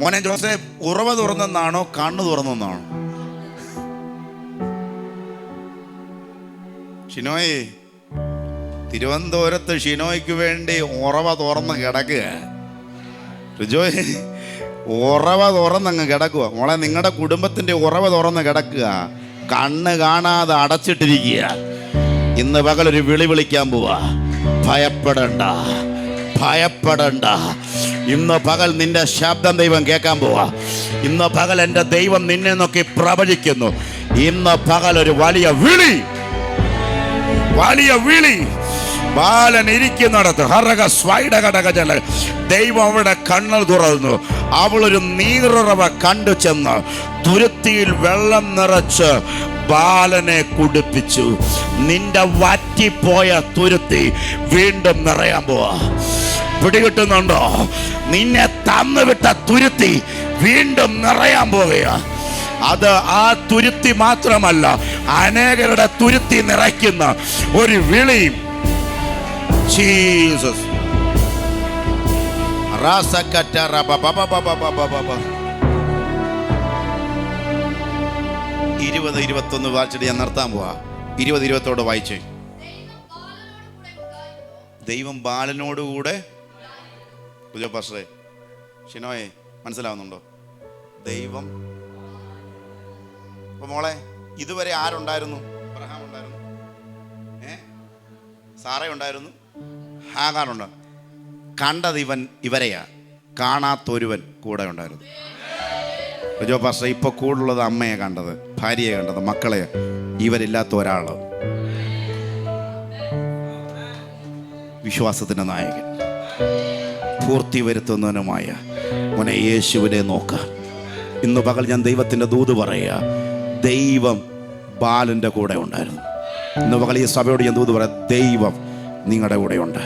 മോനെ ജോസേ, ഉറവ തുറന്നെന്നാണോ കണ്ണു തുറന്നെന്നാണോ? ഷിനോയ്, തിരുവനന്തപുരത്ത് ഷിനോയ്ക്ക് വേണ്ടി ഉറവ തുറന്ന് കിടക്കുക. റിജോയ്, ഉറവ തുറന്നങ്ങ് കിടക്കുക. മോളെ, നിങ്ങളുടെ കുടുംബത്തിൻ്റെ ഉറവ തുറന്ന് കിടക്കുക, കണ്ണ് കാണാതെ അടച്ചിട്ടിരിക്കുക. ഇന്ന് പകലൊരു വിളി വിളിക്കാൻ പോവാ. ഭയപ്പെടണ്ട, ഭയപ്പെടണ്ട. ഇന്ന് പകൽ നിന്റെ ശബ്ദം ദൈവം കേൾക്കാൻ പോവാ. ഇന്ന് പകൽ എൻ്റെ ദൈവം നിന്നെ നോക്കി പ്രവചിക്കുന്നു. ഇന്ന് പകൽ ഒരു വലിയ വിളി, വലിയ വിളി. ബാലൻ ഇരിക്കുന്നിടത്ത് ഹരക സ്വൈഡകടകജല ദൈവം അവിടെ കണ്ണൽ തുറന്നു. അവളൊരു നീറുറവ കണ്ടു ചെന്ന് തുരുത്തിയിൽ വെള്ളം നിറച്ച് ബാലനെ കുടിപ്പിച്ചു. നിന്റെ വറ്റിപ്പോയ തുരുത്തി വീണ്ടും നിറയാൻ പോവാ. പിടികിട്ടുന്നുണ്ടോ? നിന്നെ തന്നുവിട്ട തുരുത്തി വീണ്ടും നിറയാൻ പോവുക. അത് ആ തുരുത്തി മാത്രമല്ല, അനേകരുടെ തുരുത്തി നിറയ്ക്കുന്ന ഒരു വിളി. ജീസസ് 20-21 വായിച്ചിട്ട് ഞാൻ നിർത്താൻ പോവാ. 20-20 വായിച്ചേ. ദൈവം ബാലനോടുകൂടെ. പാസ്റ്ററേ, ഷിനോയെ, മനസ്സിലാവുന്നുണ്ടോ? ദൈവം. അപ്പൊ മോളെ, ഇതുവരെ ആരുണ്ടായിരുന്നു? അബ്രഹാം ഉണ്ടായിരുന്നു, സാറ ഉണ്ടായിരുന്നു, ഹാഗാറുണ്ട്. കണ്ടത് ഇവരെയാ, കാണാത്തൊരുവൻ കൂടെ ഉണ്ടായിരുന്നു. ജോ പാസ്റ്റർ, ഇപ്പൊ കൂടുതലുള്ളത് അമ്മയെ കണ്ടത്, ഭാര്യയെ കണ്ടത്, മക്കളെ. ഇവരില്ലാത്ത ഒരാള്. വിശ്വാസത്തിന്റെ നായകൻ, പൂർത്തി വരുത്തുന്നവനുമായ മോനെ യേശുവിനെ നോക്കാം. ഇന്ന് പകൽ ഞാൻ ദൈവത്തിന്റെ ദൂത് പറയുക. ദൈവം ബാലന്റെ കൂടെ ഉണ്ടായിരുന്നു. ഇന്ന് പകൽ ഈ സഭയോട് ഞാൻ ദൂത് പറയാം. ദൈവം നിങ്ങളുടെ കൂടെ ഉണ്ട്.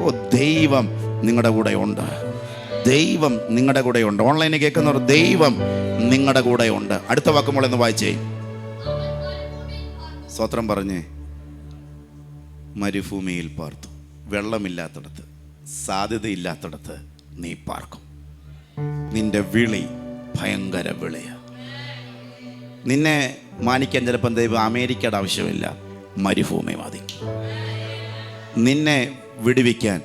ഓ, ദൈവം നിങ്ങളുടെ കൂടെ ഉണ്ട്. ദൈവം നിങ്ങളുടെ കൂടെ ഉണ്ട്. ഓൺലൈനിൽ കേൾക്കുന്നവർ, ദൈവം നിങ്ങളുടെ കൂടെ ഉണ്ട്. അടുത്ത വാക്കുമ്പോൾ എന്ന് വായിച്ചേ. സ്തോത്രം പറഞ്ഞേ. മരുഭൂമിയിൽ പാർത്തു. വെള്ളമില്ലാത്തിടത്ത്, സാധ്യതയില്ലാത്തിടത്ത് നീ പാർക്കും. നിന്റെ വിളി ഭയങ്കര വിളിയാ. നിന്നെ മാനിക്കാൻ ചിലപ്പം ദൈവം അമേരിക്കയുടെ ആവശ്യമില്ല, മരുഭൂമി മതി. നിന്നെ വിടുവിക്കാൻ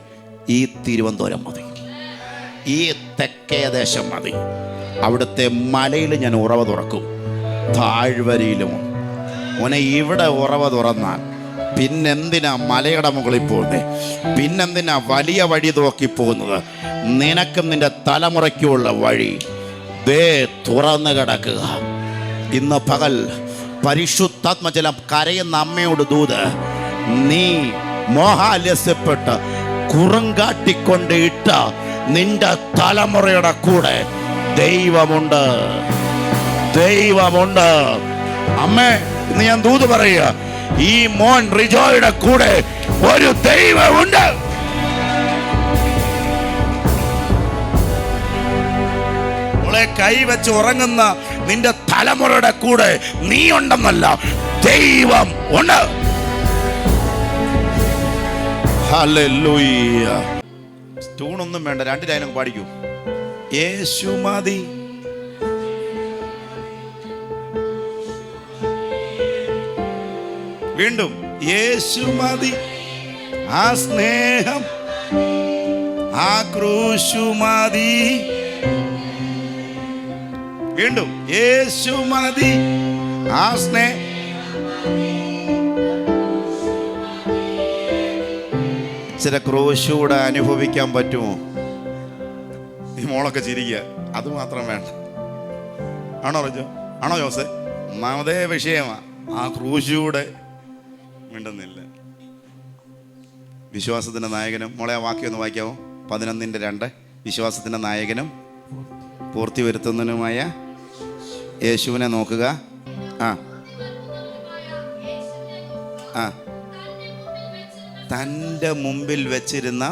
ഈ തിരുവനന്തപുരം മതി, ഈ തെക്കേ ദേശം മതി. അവിടുത്തെ മലയിൽ ഞാൻ ഉറവ തുറക്കും, താഴ്വരയിലും. മോനെ, ഇവിടെ ഉറവ തുറന്നാൽ പിന്നെന്തിനാ മലയുടെ മുകളിൽ പോകുന്നത്? പിന്നെന്തിനാ വലിയ വഴി നോക്കി പോകുന്നത്? നിനക്കും നിന്റെ തലമുറയ്ക്കുള്ള വഴി തുറന്നു കിടക്കുക. ഇന്ന് പകൽ പരിശുദ്ധാത്മജലം കരയുന്ന അമ്മയോട് ദൂത്. നീ മോഹാലസ്യപ്പെട്ട് കുറുങ്കാട്ടിക്കൊണ്ട് ഇട്ട നിന്റെ തലമുറയുടെ കൂടെ ദൈവമുണ്ട്, ദൈവമുണ്ട്. അമ്മേ, ഇന്ന് ഞാൻ ദൂത് പറയുക. ഈ മോൻ റിജോയുടെ കൂടെ ഒരു ദൈവമുണ്ട്. കൈവച്ച് ഉറങ്ങുന്ന നിന്റെ തലമുറയുടെ കൂടെ നീ ഉണ്ടെന്നല്ല, ദൈവം ഉണ്ട്. ഹല്ലേലൂയ. ട്യൂണൊന്നും വേണ്ട, 2 ലൈനും പാടിക്കൂ. യേശു മതി, വീണ്ടും യേശു മതി. ആ സ്നേഹം, ആ ക്രൂശു മതി. വീണ്ടും യേശു മതി, ആ സ്നേഹം. ചില ക്രൂശൂടെ അനുഭവിക്കാൻ പറ്റുമോ? ഈ മോളൊക്കെ ചിരിക്കുക. അത് മാത്രം വേണ്ട. ആണോ റജോ? ആണോ ജോസേ? ഒന്നാമതേ വിഷയമാ ആ ക്രൂശൂടെ. മിണ്ടുന്നില്ല. വിശ്വാസത്തിൻ്റെ നായകനും. മോളെ, ആ വാക്യം ഒന്ന് വായിക്കാമോ? 11:2. വിശ്വാസത്തിൻ്റെ നായകനും പൂർത്തി വരുത്തുന്നതിനുമായ യേശുവിനെ നോക്കുക. തൻ്റെ മുമ്പിൽ വെച്ചിരുന്ന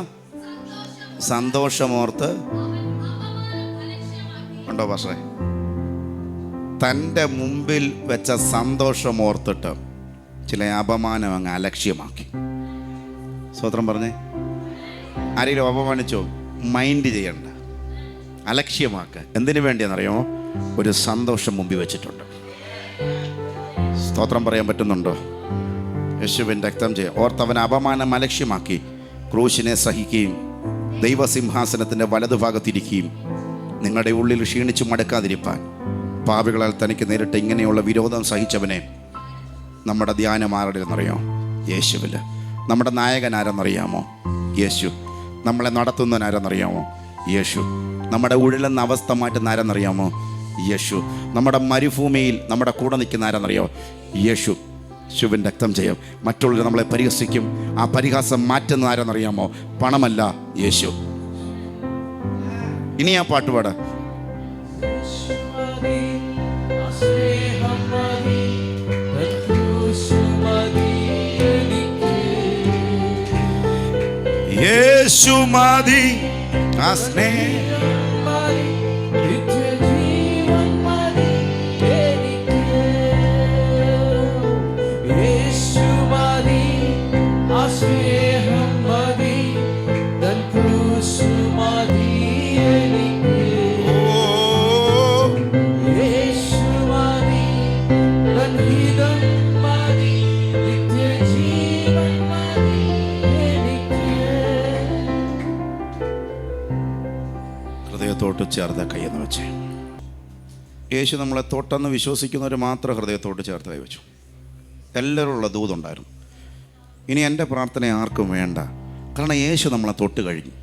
സന്തോഷമോർത്ത്. ഉണ്ടോ പക്ഷേ? തൻ്റെ മുമ്പിൽ വെച്ച സന്തോഷമോർത്തിട്ട് ചില അപമാനം അങ്ങ് അലക്ഷ്യമാക്കി. സ്വത്രം പറഞ്ഞേ. ആരെങ്കിലും അപമാനിച്ചോ? മൈൻഡ് ചെയ്യണ്ട. അലക്ഷ്യമാക്കുക. എന്തിനു വേണ്ടിയെന്നറിയാമോ? ഒരു സന്തോഷം മുമ്പിൽ വെച്ചിട്ടുണ്ട്. സ്തോത്രം പറയാൻ പറ്റുന്നുണ്ടോ? യേശുവിൻ്റെ രക്തം ചെയ്യാം ഓർത്തവൻ അപമാനം അലക്ഷ്യമാക്കി ക്രൂശിനെ സഹിക്കുകയും ദൈവസിംഹാസനത്തിൻ്റെ വലതുഭാഗത്തിരിക്കുകയും നിങ്ങളുടെ ഉള്ളിൽ ക്ഷീണിച്ചു മടക്കാതിരിപ്പാൻ പാപികളാൽ തനിക്ക് നേരിട്ട് ഇങ്ങനെയുള്ള വിരോധം സഹിച്ചവനെ നമ്മുടെ ധ്യാനം ആരുടെയെന്നറിയാമോ? യേശുവിൽ. നമ്മുടെ നായകൻ ആരെന്നറിയാമോ? യേശു. നമ്മളെ നടത്തുന്നവൻ ആരെന്നറിയാമോ? യേശു. നമ്മുടെ ഉഴലുന്ന അവസ്ഥ മാറ്റുന്ന ആരെന്നറിയാമോ? യേശു. നമ്മുടെ മരുഭൂമിയിൽ നമ്മുടെ കൂടെ നിൽക്കുന്ന ആരെന്നറിയാമോ? യേശു. യേശുവിൻ്റെ രക്തം ചെയ്യാം. മറ്റുള്ളവർ നമ്മളെ പരിഹസിക്കും. ആ പരിഹാസം മാറ്റുന്ന ആരെന്നറിയാമോ? പണമല്ല, യേശു. ഇനി ആ പാട്ടുപാട്. യേശു മതി ആ സ്നേഹം, ഹൃദയത്തോട്ട് ചേർത്ത് കൈയെന്ന് വെച്ച്. യേശു നമ്മളെ തൊട്ടെന്ന് വിശ്വസിക്കുന്നവർ മാത്രം ഹൃദയത്തോട്ട് ചേർത്ത് കൈവച്ചു. എല്ലാവരും ഉള്ള ദൂതുണ്ടായിരുന്നു. ഇനി എൻ്റെ പ്രാർത്ഥന ആർക്കും വേണ്ട. കാരണം യേശു നമ്മളെ തൊട്ട് കഴിഞ്ഞു.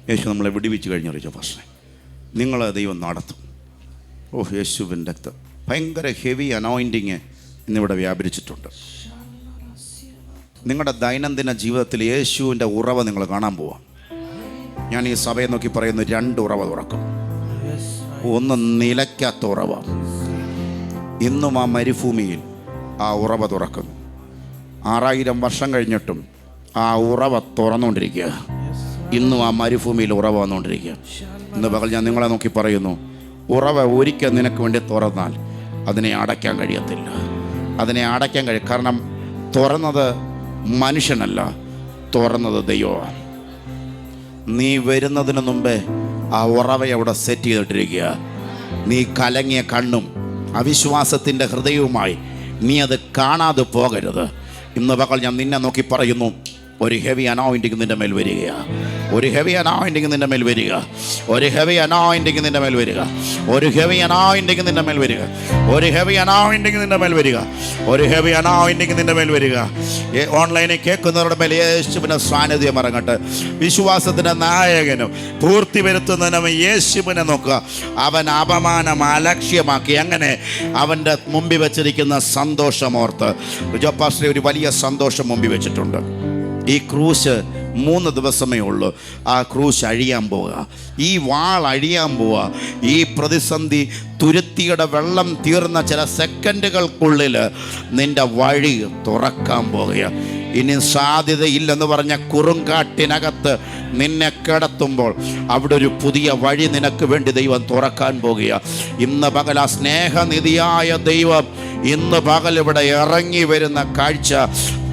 യേശു നമ്മളെ വിടുവിച്ച് കഴിഞ്ഞു. അറിയിച്ചോ പക്ഷേ നിങ്ങളെ ദൈവം നടത്തും. യേശുവിൻ്റെ രക്തം ഭയങ്കര ഹെവി അനോയിൻറ്റിങ് ഇന്നിവിടെ വ്യാപരിച്ചിട്ടുണ്ട്. നിങ്ങളുടെ ദൈനംദിന ജീവിതത്തിൽ യേശുവിൻ്റെ ഉറവ നിങ്ങൾ കാണാൻ പോവാം. ഞാൻ ഈ സഭയെ നോക്കി പറയുന്നു, 2 ഉറവ തുറക്കും. ഒന്ന് നിലയ്ക്കാത്ത ഉറവ. ഇന്നും ആ മരുഭൂമിയിൽ ആ ഉറവ തുറക്കുന്നു. 6000 വർഷം കഴിഞ്ഞിട്ടും ആ ഉറവ തുറന്നുകൊണ്ടിരിക്കുക. ഇന്നും ആ മരുഭൂമിയിൽ ഉറവ വന്നുകൊണ്ടിരിക്കുക. ഇന്ന് പകൽ ഞാൻ നിങ്ങളെ നോക്കി പറയുന്നു, ഉറവ ഒരിക്കൽ നിനക്ക് വേണ്ടി തുറന്നാൽ അതിനെ അടയ്ക്കാൻ കഴിയത്തില്ല. അതിനെ അടയ്ക്കാൻ കഴിയും. കാരണം തുറന്നത് മനുഷ്യനല്ല, തുറന്നത് ദൈവമാണ്. നീ വരുന്നതിന് മുമ്പേ ആ ഉറവയെ അവിടെ സെറ്റ് ചെയ്തിട്ടിരിക്കുക. നീ കലങ്ങിയ കണ്ണും അവിശ്വാസത്തിൻ്റെ ഹൃദയവുമായി നീ അത് കാണാതെ പോകരുത്. ഇന്ന് പകൽ ഞാൻ നിന്നെ നോക്കി പറയുന്നു, ഒരു ഹെവി അനോയിൻറ്റിങ് നിൻ്റെ മേൽ വരിക. ഒരു ഹെവി അനോയിൻറ്റിങ് നിൻ്റെ മേൽ വരിക. ഒരു ഹെവി അനോയിൻറ്റിങ് നിൻ്റെ മേൽ വരിക. ഒരു ഹെവി അനോയിൻറ്റിങ് നിൻ്റെ മേൽ വരിക. ഒരു ഹെവി അനോയിൻറ്റിങ് നിൻ്റെ മേൽ വരിക. ഒരു ഹെവി അനോയിൻറ്റിങ് നിൻ്റെ മേൽ വരിക. ഓൺലൈനിൽ കേൾക്കുന്നവരുടെ മേൽ യേശുവിൻ്റെ സാന്നിധ്യം ഇറങ്ങട്ടെ. വിശ്വാസത്തിൻ്റെ നായകനും പൂർത്തി വരുത്തുന്നതിനും യേശുവിനെ നോക്കുക. അവൻ അപമാനം അലക്ഷ്യമാക്കി. അങ്ങനെ അവൻ്റെ മുമ്പിൽ വെച്ചിരിക്കുന്ന സന്തോഷമോർത്ത് ജോപ്പാശ്രീ ഒരു വലിയ സന്തോഷം മുമ്പിൽ വെച്ചിട്ടുണ്ട്. ഈ ക്രൂശ് 3 ദിവസമേ ഉള്ളൂ. ആ ക്രൂശ് അഴിയാൻ പോവുക. ഈ വാൾ അഴിയാൻ പോവുക. ഈ പ്രതിസന്ധി തുരുത്തിയുടെ വെള്ളം തീർന്ന ചില സെക്കൻഡുകൾക്കുള്ളിൽ നിൻ്റെ വഴി തുറക്കാൻ പോവുക. ഇനി സാധ്യതയില്ലെന്ന് പറഞ്ഞ കുറുങ്കാട്ടിനകത്ത് നിന്നെ കിടത്തുമ്പോൾ അവിടെ ഒരു പുതിയ വഴി നിനക്ക് വേണ്ടി ദൈവം തുറക്കാൻ പോകുക. ഇന്ന് പകൽ ആ സ്നേഹനിധിയായ ദൈവം ഇന്ന് പകൽ ഇവിടെ ഇറങ്ങി വരുന്ന കാഴ്ച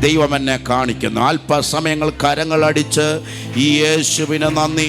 ദൈവം എന്നെ കാണിക്കുന്നു. അല്പസമയങ്ങൾ കരങ്ങളടിച്ച് ഈ യേശുവിന് നന്ദി.